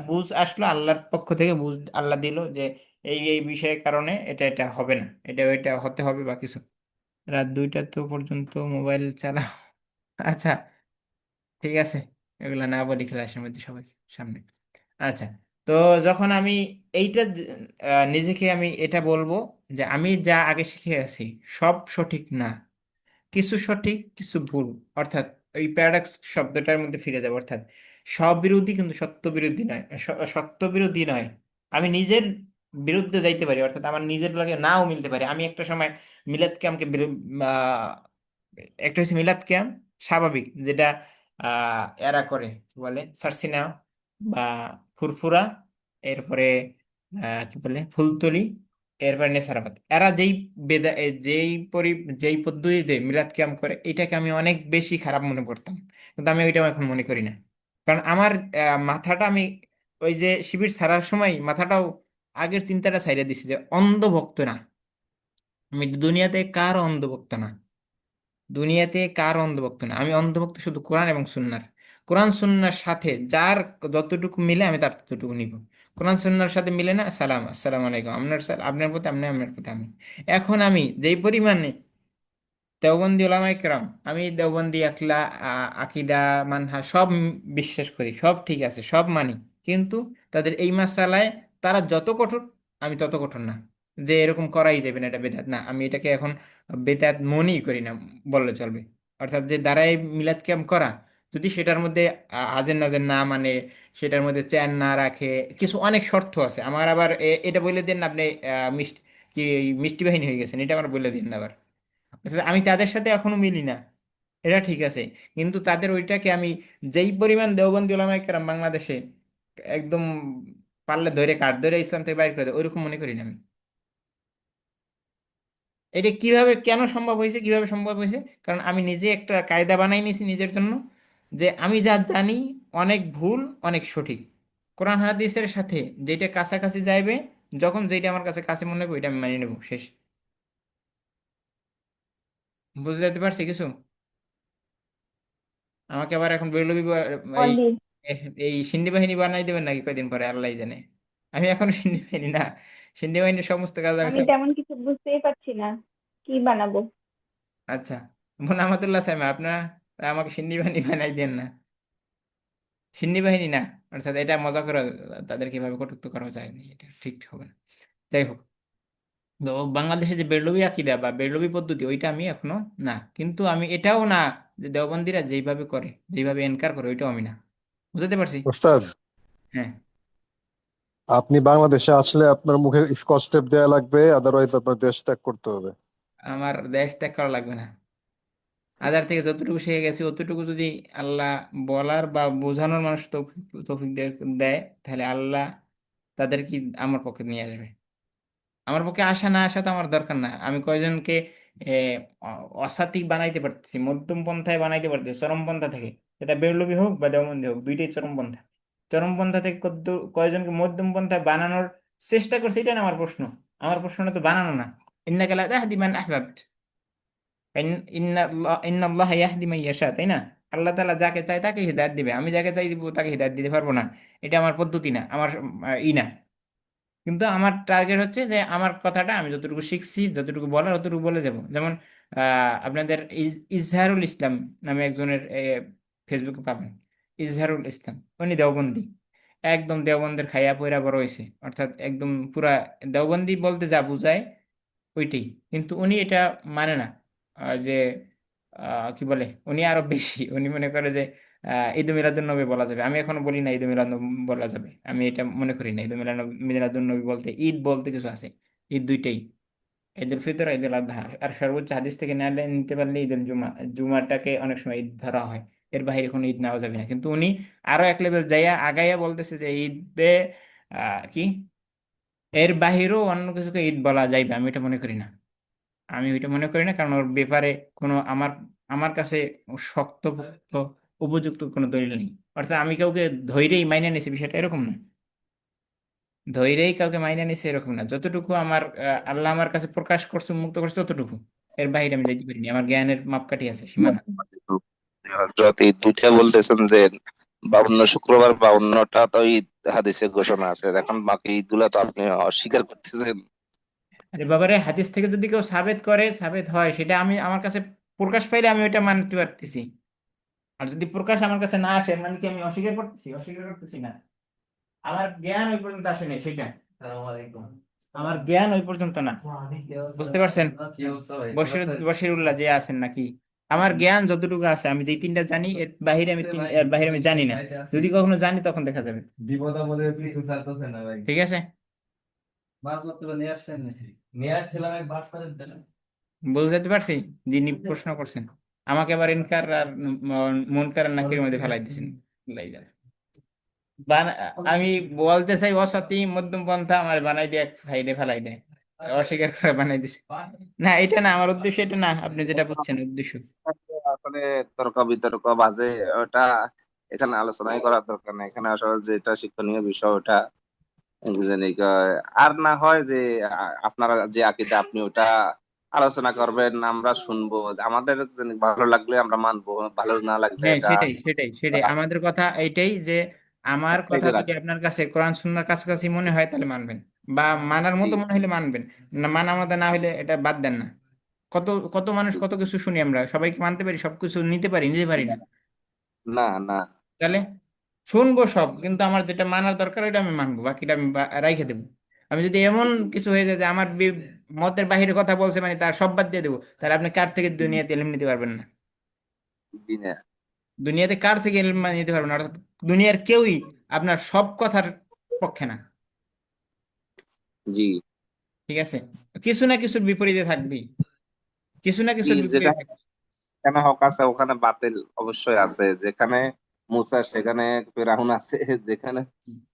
বুঝ আসলো আল্লাহর পক্ষ থেকে, বুঝ আল্লাহ দিল যে এই এই বিষয়ের কারণে এটা এটা হবে না, এটা ওইটা হতে হবে বা কিছু। রাত 2টা তো পর্যন্ত মোবাইল চালাও। আচ্ছা, ঠিক আছে, এগুলা না বলি ক্লাসের মধ্যে সবাই সামনে। আচ্ছা, তো যখন আমি এইটা নিজেকে আমি এটা বলবো যে আমি যা আগে শিখে আছি সব সঠিক না, কিছু সঠিক কিছু ভুল। অর্থাৎ ওই প্যারাডক্স শব্দটার মধ্যে ফিরে যাবে। অর্থাৎ সব বিরোধী কিন্তু সত্য বিরোধী নয়, সত্য বিরোধী নয়। আমি নিজের বিরুদ্ধে যাইতে পারি, অর্থাৎ আমার নিজের লাগে নাও মিলতে পারে। আমি একটা সময় মিলাদ ক্যাম্পকে একটা হচ্ছে মিলাদ ক্যাম্প স্বাভাবিক, যেটা এরা করে, কি বলে, সার্সিনা বা ফুরফুরা, এরপরে কি বলে ফুলতলি, এরপর নেসারাবাদ, এরা যেই যেই পদ্ধতিতে মিলাদ কিয়াম করে, এটাকে আমি অনেক বেশি খারাপ মনে করতাম। কিন্তু আমি ওইটা এখন মনে করি না। কারণ আমার মাথাটা আমি ওই যে শিবির ছাড়ার সময় মাথাটাও আগের চিন্তাটা ছাইড়া দিছি যে অন্ধভক্ত না। আমি দুনিয়াতে কারো অন্ধভক্ত না, দুনিয়াতে কারো অন্ধভক্ত না। আমি অন্ধভক্ত শুধু কোরআন এবং সুন্নাহর। কোরআন সুন্নাহর সাথে যার যতটুকু মিলে আমি তার ততটুকু নিব। কোরআন সুন্নাহর সাথে মিলে না, সালাম, আসসালামু আলাইকুম, আপনার আপনার প্রতি আপনি, আপনার প্রতি আমি। এখন আমি যেই পরিমাণে দেওবন্দি ওলামায়ে কেরাম, আমি দেওবন্দি আকলা আকিদা মানহা সব বিশ্বাস করি, সব ঠিক আছে, সব মানি। কিন্তু তাদের এই মাসালায় তারা যত কঠোর, আমি তত কঠোর না। যে এরকম করাই যাবে না, এটা বেদাত না, আমি এটাকে এখন বেদাত মনেই করি না বললে চলবে। অর্থাৎ যে দ্বারাই মিলাদ ক্যাম্প করা, যদি সেটার মধ্যে আজের নাজের না মানে, সেটার মধ্যে চ্যান না রাখে, কিছু অনেক শর্ত আছে। আমার আবার এটা বলে দিন না আপনি মিষ্টি কি মিষ্টি বাহিনী হয়ে গেছেন, এটা আমার বলে দিন না আবার। আচ্ছা, আমি তাদের সাথে এখনো মিলি না, এটা ঠিক আছে। কিন্তু তাদের ওইটাকে আমি যেই পরিমাণ দেওবন্দি ওলামায়ে কেরাম বাংলাদেশে একদম পারলে ধরে কাঠ ধরে ইসলাম থেকে বাইর করে দেয়, ওইরকম মনে করি না আমি। এটা কিভাবে কেন সম্ভব হয়েছে, কিভাবে সম্ভব হয়েছে? কারণ আমি নিজে একটা কায়দা বানাই নিয়েছি নিজের জন্য, যে আমি যা জানি অনেক ভুল, অনেক সঠিক। কোরআন হাদিসের সাথে যেটা কাছাকাছি যাইবে, যখন যেটা আমার কাছে কাছে মনে হবে ওইটা আমি মানিয়ে নেবো, শেষ। বুঝতে যেতে পারছি কিছু? আমাকে আবার এখন বেরলবি এই অলি, এই সিন্ডি বাহিনী বানাই দেবেন নাকি কয়দিন পরে, আল্লাহ জানে। আমি এখন সিন্ডি বাহিনী না, সিন্ডি বাহিনীর সমস্ত কাজ আমি আমি তেমন কিছু বুঝতেই পারছি না কি বানাবো। আচ্ছা, বোন আহমদুল্লাহ সাহেব, আপনার আমাকে সিন্ডি বাহিনী বানাই দেন না। সিন্নি বাহিনী না, অর্থাৎ এটা মজা করে তাদের কিভাবে কটূক্ত করা যায় না, এটা ঠিক হবে না। যাই হোক, তো বাংলাদেশে যে বেরলভী আকিদা বা বেরলভী পদ্ধতি ওইটা আমি এখনো না, কিন্তু আমি এটাও না যে দেওবন্দিরা যেইভাবে করে, যেইভাবে এনকার করে, ওইটাও আমি না। বুঝতে পারছি। ওস্তাদ, হ্যাঁ। আপনি বাংলাদেশে আসলে আপনার মুখে স্কচ টেপ দেওয়া লাগবে, আদারওয়াইজ আপনার দেশ ত্যাগ করতে হবে। আমার দেশ ত্যাগ করা লাগবে না। আজার থেকে যতটুকু শিখে গেছি অতটুকু যদি আল্লাহ বলার বা বোঝানোর মানুষ তৌফিক তৌফিক দেয়, তাহলে আল্লাহ তাদের কি আমার পক্ষে নিয়ে আসবে। আমার পক্ষে আসা না আসা তো আমার দরকার না। আমি কয়জনকে এ, অসাত্বিক বানাইতে পারতেছি, মধ্যম পন্থায় বানাইতে পারতেছি, চরমপন্থা থেকে। সেটা বেরলভী হোক বা দেওবন্দি হোক, দুইটাই চরমপন্থা। চরমপন্থা থেকে কয়জনকে মধ্যম পন্থায় বানানোর চেষ্টা করছে, এটা না আমার প্রশ্ন। আমার প্রশ্নটা তো বানানো না। ইন্নাকা লা তাহদি মান আহবাবত, ইন্নাল্লাহ ইয়াহদি মান ইয়াশা, তাই না? আল্লাহ তাআলা যাকে চায় তাকে হিদায়াত দিবে, আমি যাকে চাই দিব তাকে হিদায়াত দিতে পারবো না। এটা আমার পদ্ধতি না, আমার না। কিন্তু আমার টার্গেট হচ্ছে যে আমার কথাটা আমি যতটুকু শিখছি, যতটুকু বলার ততটুকু বলে যাব। যেমন আপনাদের ইজহারুল ইসলাম নামে একজনের ফেসবুকে পাবেন। ইজহারুল ইসলাম, উনি দেওবন্দি, একদম দেওবন্দের খাইয়া পয়রা বড় হয়েছে, অর্থাৎ একদম পুরা দেওবন্দি বলতে যা বুঝায় ওইটাই। কিন্তু উনি এটা মানে না, যে কি বলে, উনি আরো বেশি, উনি মনে করে যে ঈদ মিলাদুন নবী বলা যাবে। আমি এখনো বলি না ঈদ মিলাদ বলা যাবে, আমি এটা মনে করি না। ঈদ মিলাদুন নবী বলতে, ঈদ বলতে কিছু আছে। ঈদ দুইটাই, ঈদ উল ফিতর, ঈদ উল আজহা। আর সর্বোচ্চ হাদিস থেকে নিতে পারলে ঈদ উল জুমা, জুমাটাকে অনেক সময় ঈদ ধরা হয়। এর বাইরে কোনো ঈদ নেওয়া যাবে না। কিন্তু উনি আরো এক লেভেল যাইয়া আগাইয়া বলতেছে যে ঈদে কি এর বাহিরেও অন্য কিছুকে ঈদ বলা যাইবে। আমি এটা মনে করি না। আমি ওইটা মনে করি না, কারণ ওর ব্যাপারে কোনো আমার আমার কাছে শক্তপোক্ত উপযুক্ত কোনো দলিল নেই। অর্থাৎ আমি কাউকে ধৈরেই মাইনে নিছি বিষয়টা এরকম না, ধৈরেই কাউকে মাইনে নিছে এরকম না। যতটুকু আমার আল্লাহ আমার কাছে প্রকাশ করছে, মুক্ত করছে, ততটুকু। এর বাইরে আমি যাইতে পারিনি, আমার জ্ঞানের মাপকাঠি আছে, সীমানা। হযরত ঈদ দুইটা বলতেছেন যে 52 শুক্রবার 52টা তো ঈদ হাদিসে ঘোষণা আছে, এখন বাকি ঈদগুলো তো আপনি অস্বীকার করতেছেন। আরে বাবারে, হাদিস থেকে যদি কেউ সাবেত করে, সাবেত হয়, সেটা আমি আমার কাছে প্রকাশ পাইলে আমি ওইটা মানতে পারতেছি। আর যদি প্রকাশ আমার কাছে না আসে, এর মানে কি আমি অস্বীকার করতেছি? অস্বীকার করতেছি না। আমার জ্ঞান ওই পর্যন্ত আসেনি, সেটা। আমার জ্ঞান ওই পর্যন্ত না। বুঝতে পারছেন? বশিরুল্লাহ যে আছেন নাকি, আমার জ্ঞান যতটুকু আছে, আমি যে তিনটা জানি, এর বাইরে আমি জানি না। যদি কখনো জানি তখন দেখা যাবে। ঠিক আছে। বুঝতে পারছি। যিনি প্রশ্ন করছেন আমাকে আবার ইনকার আর মুনকার আর নাকির মধ্যে ফেলাই দিছেন। বানা আমি বলতে চাই অসতী মধ্যম পন্থা, আমার বানাই দিয়ে এক সাইডে ফেলাই দেয়, অস্বীকার করে বানাই দিছে। না, এটা না আমার উদ্দেশ্য, এটা না আপনি যেটা বুঝছেন উদ্দেশ্য। আসলে তর্ক বিতর্ক বাজে, ওটা এখানে আলোচনাই করার দরকার নেই। এখানে আসলে যেটা শিক্ষণীয় বিষয় ওটা জানি আর না হয় যে আপনারা যে আকীদা আপনি ওটা আলোচনা করবেন, আমরা শুনবো, যে আমাদের জানি ভালো লাগলে আমরা মানবো, ভালো না লাগলে হ্যাঁ, এটা সেটাই সেটাই সেটাই আমাদের কথা এইটাই, যে আমার কথা সাইডে যদি রাখবো। আপনার কাছে কোরআন সুন্নাহর কাছাকাছি মনে হয় তাহলে মানবেন, বা মানার জি, মতো মনে হলে মানবেন। না, মানার মতো না হলে এটা বাদ দেন না। কত কত মানুষ, কত কিছু শুনি আমরা, সবাইকে মানতে পারি, সবকিছু নিতে পারি, নিতে পারি না। না না। তাহলে শুনবো সব, কিন্তু আমার যেটা মানার দরকার ওইটা আমি মানবো, বাকিটা আমি রাইখে দেবো। আমি যদি এমন কিছু হয়ে যায় যে আমার মতের বাহিরে কথা বলছে, মানে তার সব বাদ দিয়ে দেবো, তাহলে আপনি কার থেকে দুনিয়াতে এলিম নিতে পারবেন না। দিনে। দুনিয়াতে কার থেকে এলিম নিতে পারবেন না, অর্থাৎ দুনিয়ার কেউই আপনার সব কথার পক্ষে না। জি। ঠিক আছে। কিছু না কিছুর বিপরীতে থাকবেই, কিছু না জি, কিছুর যেটা বিপরীতে থাকবে। এখানে হক আছে ওখানে বাতিল অবশ্যই আছে, যেখানে মুসা সেখানে ফেরাউন আছে, যেখানে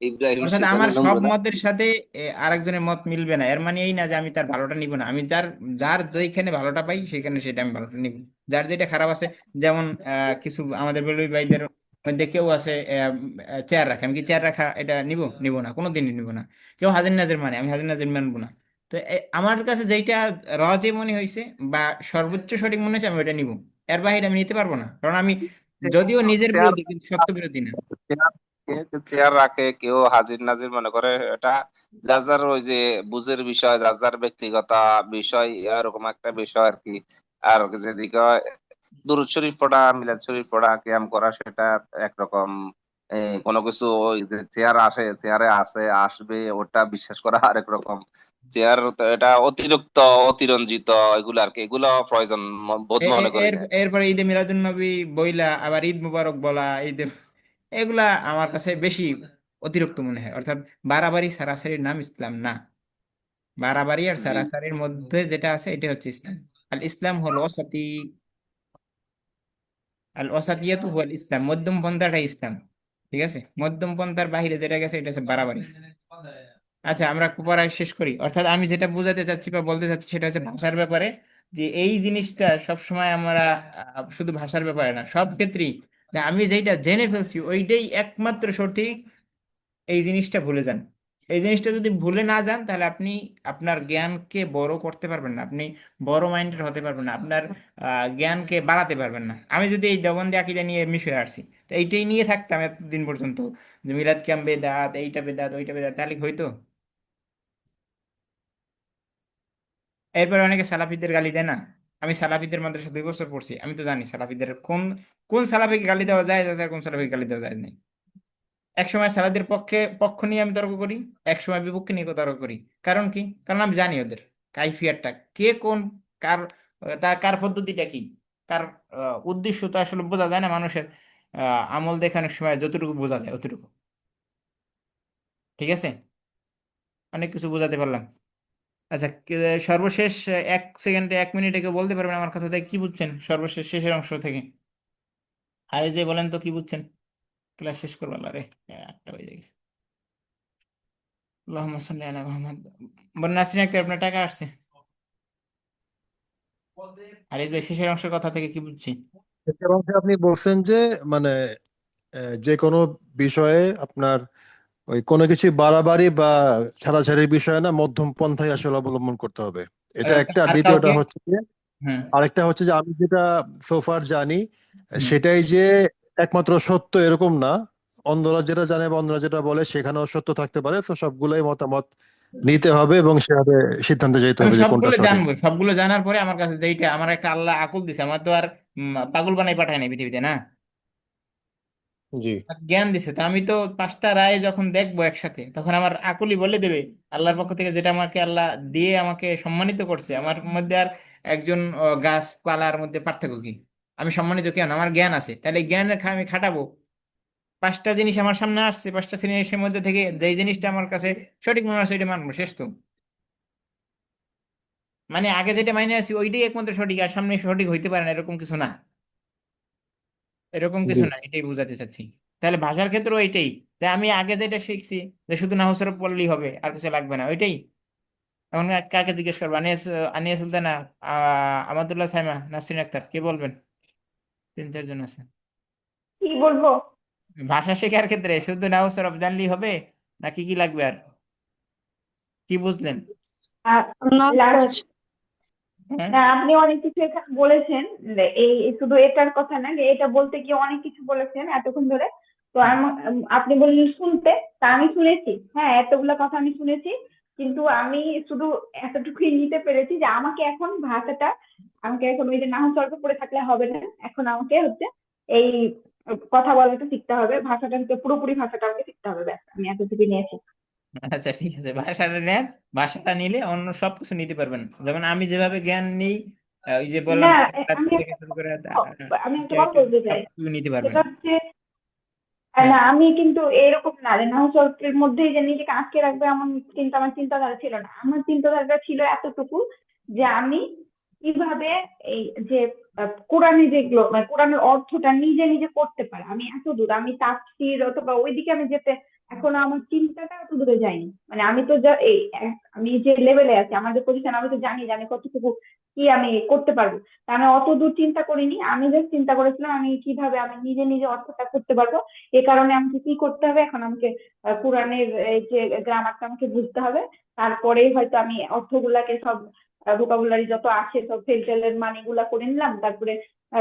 ইব্রাহিম অর্থাৎ সেখানে আমার সব নমরুদ আছে। মতের সাথে আরেকজনের মত মিলবে না, এর মানে এই না যে আমি তার ভালোটা নিব না। আমি যার যার যেখানে ভালোটা পাই সেখানে সেটা আমি ভালোটা নিব। যার যেটা খারাপ আছে, যেমন কিছু আমাদের বেলুই ভাইদের মধ্যে কেউ আছে চেয়ার রাখে, আমি কি চেয়ার রাখা এটা নিব? নিব না, কোনোদিনই নিব না। কেউ হাজির নাজির মানে, আমি হাজির নাজির মানবো না। তো আমার কাছে যেইটা রজে মনে হয়েছে বা সর্বোচ্চ সঠিক মনে হয়েছে, আমি ওইটা নিব। এর বাইরে আমি নিতে পারবো না, কারণ আমি যদিও নিজের চেয়ার বিরোধী কিন্তু সত্য বিরোধী না। চেয়ার রাখে, কেউ হাজির নাজির মনে করে, এটা যার যার ওই যে বুঝের বিষয়, যার যার ব্যক্তিগত বিষয়, এরকম একটা বিষয় আর কি। আর যেদিকে দুরূদ শরীফ পড়া, মিলাদ শরীফ পড়া, কিয়াম করা, সেটা একরকম কোনো কিছু ওই যে চেয়ার আসে, চেয়ারে আসবে, ওটা বিশ্বাস করা আরেক রকম। চেয়ার তো এটা অতিরিক্ত, অতিরঞ্জিত, এগুলো আর কি, এগুলো প্রয়োজন বোধ মনে করি না। এরপরে ঈদে মিলাদুন নবী বইলা আবার ঈদ মুবারক বলা, ঈদে এগুলা আমার কাছে বেশি অতিরিক্ত মনে হয়। অর্থাৎ বাড়াবাড়ি সারাসারির নাম ইসলাম না। বাড়াবাড়ি আর জি। সারাসারির মধ্যে যেটা আছে এটা হচ্ছে ইসলাম। আল ইসলাম হল ওসাতি, আল ওসাতিয়াতু হুয়াল ইসলাম, মধ্যম পন্থাটাই ইসলাম। ঠিক আছে, মধ্যম পন্থার বাহিরে যেটা গেছে এটা হচ্ছে বাড়াবাড়ি। আচ্ছা, আমরা পড়ায় শেষ করি। অর্থাৎ আমি যেটা বোঝাতে চাচ্ছি বা বলতে চাচ্ছি সেটা হচ্ছে ভাষার ব্যাপারে, যে এই জিনিসটা সব সময় আমরা শুধু ভাষার ব্যাপারে না, সব ক্ষেত্রেই যে আমি যেটা জেনে ফেলছি ওইটাই একমাত্র সঠিক, এই জিনিসটা ভুলে যান। এই জিনিসটা যদি ভুলে না যান তাহলে আপনি আপনার জ্ঞানকে বড় করতে পারবেন না, আপনি বড় মাইন্ডেড হতে পারবেন না, আপনার জ্ঞানকে বাড়াতে পারবেন না। আমি যদি এই দেওবন্দি আকীদা নিয়ে মিশে আসছি, তো এইটাই নিয়ে থাকতাম এতদিন পর্যন্ত, যে মিলাদ কিয়াম বেদাত, এইটা বেদাত, ওইটা বেদাত, তাহলে কি হইতো? এরপর অনেকে সালাফিদের গালি দেয় না। আমি সালাফিদের মাদ্রাসা 2 বছর পড়ছি, আমি তো জানি সালাফিদের কোন কোন সালাফিকে গালি দেওয়া যায় আর কোন সালাফিকে গালি দেওয়া যায় না। এক সময় সালাদের পক্ষ নিয়ে আমি তর্ক করি, এক সময় বিপক্ষে নিয়ে তর্ক করি। কারণ কি? কারণ আমি জানি ওদের কাইফিয়াতটা, কে কোন, কার তার কার পদ্ধতিটা কি, কার উদ্দেশ্য তো আসলে বোঝা যায় না। মানুষের আমল দেখানোর সময় যতটুকু বোঝা যায় অতটুকু। ঠিক আছে, অনেক কিছু বোঝাতে পারলাম। আচ্ছা, সর্বশেষ 1 সেকেন্ডে 1 মিনিটে কেউ বলতে পারবেন আমার কথা থেকে কি বুঝছেন সর্বশেষ শেষের অংশ থেকে? আরে যে বলেন তো কি বুঝছেন, ক্লাস শেষ করবো। আরে 8টা বেজে গেছে। আল্লাহুম্মা সাল্লি আলা মুহাম্মদ। বন্যা আসছেন একটা, আপনার টাকা আসছে। আর এই যে শেষের অংশের কথা থেকে কি বুঝছি? এর মধ্যে আপনি বলছেন যে মানে যে কোনো বিষয়ে আপনার ওই কোনো কিছু বাড়াবাড়ি বা ছাড়াছাড়ির বিষয় না, মধ্যম পন্থায় আসলে অবলম্বন করতে হবে, এটা একটা। আর আর দ্বিতীয়টা কাউকে, হচ্ছে যে হ্যাঁ, আরেকটা হচ্ছে যে আমি যেটা সোফার জানি হুম। সেটাই যে একমাত্র সত্য এরকম না। অন্যরা যেটা জানে বা অন্যরা যেটা বলে সেখানেও সত্য থাকতে পারে, তো সবগুলাই মতামত নিতে হবে এবং সেভাবে সিদ্ধান্তে যেতে আমি হবে যে কোনটা সবগুলো সঠিক। জানবো, সবগুলো জানার পরে আমার কাছে যেইটা, আমার একটা আল্লাহ আকল দিছে, আমার তো আর পাগল বানাই পাঠায় নাই পৃথিবীতে না, জি। জ্ঞান দিছে। তো আমি তো 5টা রায় যখন দেখবো একসাথে, তখন আমার আকুলই বলে দেবে আল্লাহর পক্ষ থেকে যেটা আমাকে আল্লাহ দিয়ে আমাকে সম্মানিত করছে। আমার মধ্যে আর একজন গাছপালার মধ্যে পার্থক্য কি? আমি সম্মানিত কেন? আমার জ্ঞান আছে, তাহলে এই জ্ঞানের আমি খাটাবো। 5টা জিনিস আমার সামনে আসছে, 5টা জিনিসের মধ্যে থেকে যেই জিনিসটা আমার কাছে সঠিক মনে হচ্ছে ওইটা মানবো, শেষ তো। মানে আগে যেটা মাইনে আছি ওইটাই একমাত্র সঠিক, আর সামনে সঠিক হইতে পারে না এরকম কিছু না, এরকম জি। কিছু না, এটাই বোঝাতে চাচ্ছি। তাহলে ভাষার ক্ষেত্রেও এটাই, যে আমি আগে যেটা শিখছি যে শুধু নাহু সরফ পড়লেই হবে আর কিছু লাগবে না, ওইটাই। এখন কাকে জিজ্ঞেস করবো? আনিয়া সুলতানা, আমাদুল্লাহ সাইমা, নাসরিন আক্তার, কে বলবেন? 3 4 জন আছে। কি বলবো? ভাষা শেখার ক্ষেত্রে শুধু নাহু সরফ জানলেই হবে নাকি কি লাগবে আর? কি বুঝলেন? Not last, much. হ্যাঁ, না আপনি অনেক কিছু এখানে বলেছেন, যে এই শুধু এটার কথা না, যে এটা বলতে গিয়ে অনেক কিছু বলেছেন এতক্ষণ ধরে। তো আপনি বললেন শুনতে, তা আমি শুনেছি, হ্যাঁ এতগুলা কথা আমি শুনেছি। কিন্তু আমি শুধু এতটুকুই নিতে পেরেছি যে আমাকে এখন ভাষাটা, আমাকে এখন ওই যে নাহু সর্ব পড়ে থাকলে হবে না, এখন আমাকে হচ্ছে এই কথা বলাটা শিখতে হবে, ভাষাটা হচ্ছে পুরোপুরি ভাষাটা আমাকে শিখতে হবে, ব্যাস আমি এতটুকুই নিয়েছি। আচ্ছা ঠিক আছে, ভাষাটা নেন। ভাষাটা নিলে অন্য সবকিছু নিতে পারবেন। যেমন আমি যেভাবে জ্ঞান নিই, ওই যে বললাম না আধ্যাত্মিক আমি থেকে একটা শুরু করে আমি একটা এটা কথা এটা বলতে চাই, সবকিছু নিতে পারবেন। সেটা হচ্ছে হ্যাঁ, না আমি কিন্তু এরকম না যে নাহু চরিত্রের মধ্যেই যে নিজেকে আটকে রাখবে এমন চিন্তা আমার চিন্তাধারা ছিল না। আমার চিন্তাধারাটা ছিল এতটুকু যে আমি কিভাবে এই যে কোরআনে যেগুলো মানে কোরআনের অর্থটা নিজে নিজে করতে পারে, আমি এত দূর, আমি তাফসীর অথবা ওইদিকে আমি যেতে এখনো আমার চিন্তাটা এত দূরে যায়নি। মানে আমি তো যা এই আমি যে লেভেলে আছি, আমাদের পজিশন, আমি তো জানি যে আমি কতটুকু কি আমি করতে পারবো। তা আমি অত দূর চিন্তা করিনি, আমি জাস্ট চিন্তা করেছিলাম আমি কিভাবে আমি নিজে নিজে অর্থটা করতে পারবো। এ কারণে আমাকে কি করতে হবে, এখন আমাকে কোরআনের এই যে গ্রামারটা আমাকে বুঝতে হবে। তারপরেই হয়তো আমি অর্থগুলাকে সব ভোকাবুলারি যত আছে সব ফেলটেলের মানেগুলা করে নিলাম, তারপরে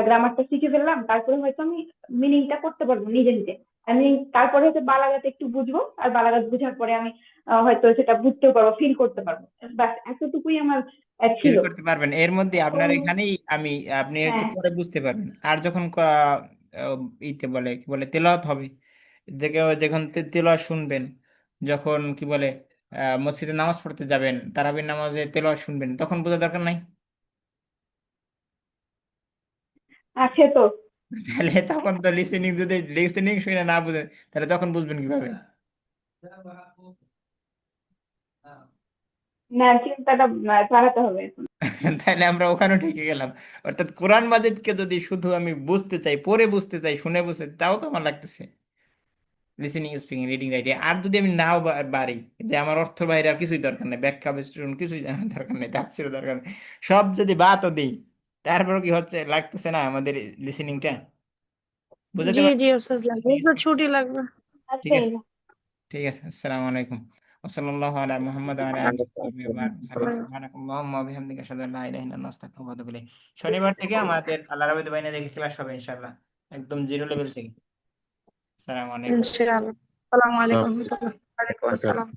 গ্রামারটা শিখে ফেললাম, তারপরে হয়তো আমি মিনিংটা করতে পারবো নিজে নিজে। আমি তারপরে হয়তো বালাগাত একটু বুঝবো, আর বালাগাত বুঝার পরে আমি হয়তো সেটা বুঝতেও পারবো, ফিল করতে পারবো। বাস এতটুকুই আমার ফিল ছিল। করতে পারবেন এর মধ্যে এখন আপনার এখানেই আমি, আপনি হচ্ছে হ্যাঁ পরে বুঝতে পারবেন। আর যখন ইতে বলে কি বলে তেলাওয়াত হবে, যখন তেলাওয়াত শুনবেন, যখন কি বলে মসজিদে নামাজ পড়তে যাবেন, তারাবির নামাজে তেলাওয়াত শুনবেন, তখন বোঝা দরকার নাই? আছে তো। তাহলে তখন তো লিসেনিং, যদি লিসেনিং শুনে না বুঝেন তাহলে তখন বুঝবেন কিভাবে? না, চিন্তাটা চালাতে হবে এখন। তাহলে আমরা ওখানে ঠেকে গেলাম। অর্থাৎ কোরআন মাজিদকে যদি শুধু আমি বুঝতে চাই, পড়ে বুঝতে চাই, শুনে বুঝতে চাই, তাও তো আমার লাগতেছে লিসেনিং, স্পিকিং, রিডিং, রাইটিং। আর যদি আমি নাও পারি, যে আমার অর্থ বাইরে আর কিছুই দরকার নেই, ব্যাখ্যা বিশ্লেষণ কিছুই জানার দরকার নেই, তাফসীরও দরকার নেই, সব যদি বাতও দিই, তারপরও কি হচ্ছে, লাগতেছে না আমাদের লিসেনিংটা? বুঝাতে জি পারছি? জি ওস্তাদ, লাগবে লিসেনিং, তো স্পিকিং। ছুটি লাগবে। ঠিক আছে। আছে, ঠিক আছে। আসসালামু আলাইকুম। ওসল্লাল্লাহু আলা মুহাম্মদ ওয়া আলা আলিহি ওয়া সাহবিহি ওয়া বারাক ওয়া সাল্লাম। সুবহানাকাল্লাহুম্মা ওয়া বিহামদিকা আশহাদু আল্লা ইলাহা ইল্লা আনতা আস্তাগফিরুকা ওয়া আতুবু ইলাইক। শনিবার থেকে আমাদের আল্লাহ রাব্বুল বাইনা দেখে ক্লাস হবে ইনশাআল্লাহ, একদম জিরো লেভেল থেকে। আসসালামু আলাইকুম। ইনশাআল্লাহ। আসসালামু আলাইকুম ওয়া রাহমাতুল্লাহ। ওয়া আলাইকুম আসসালাম।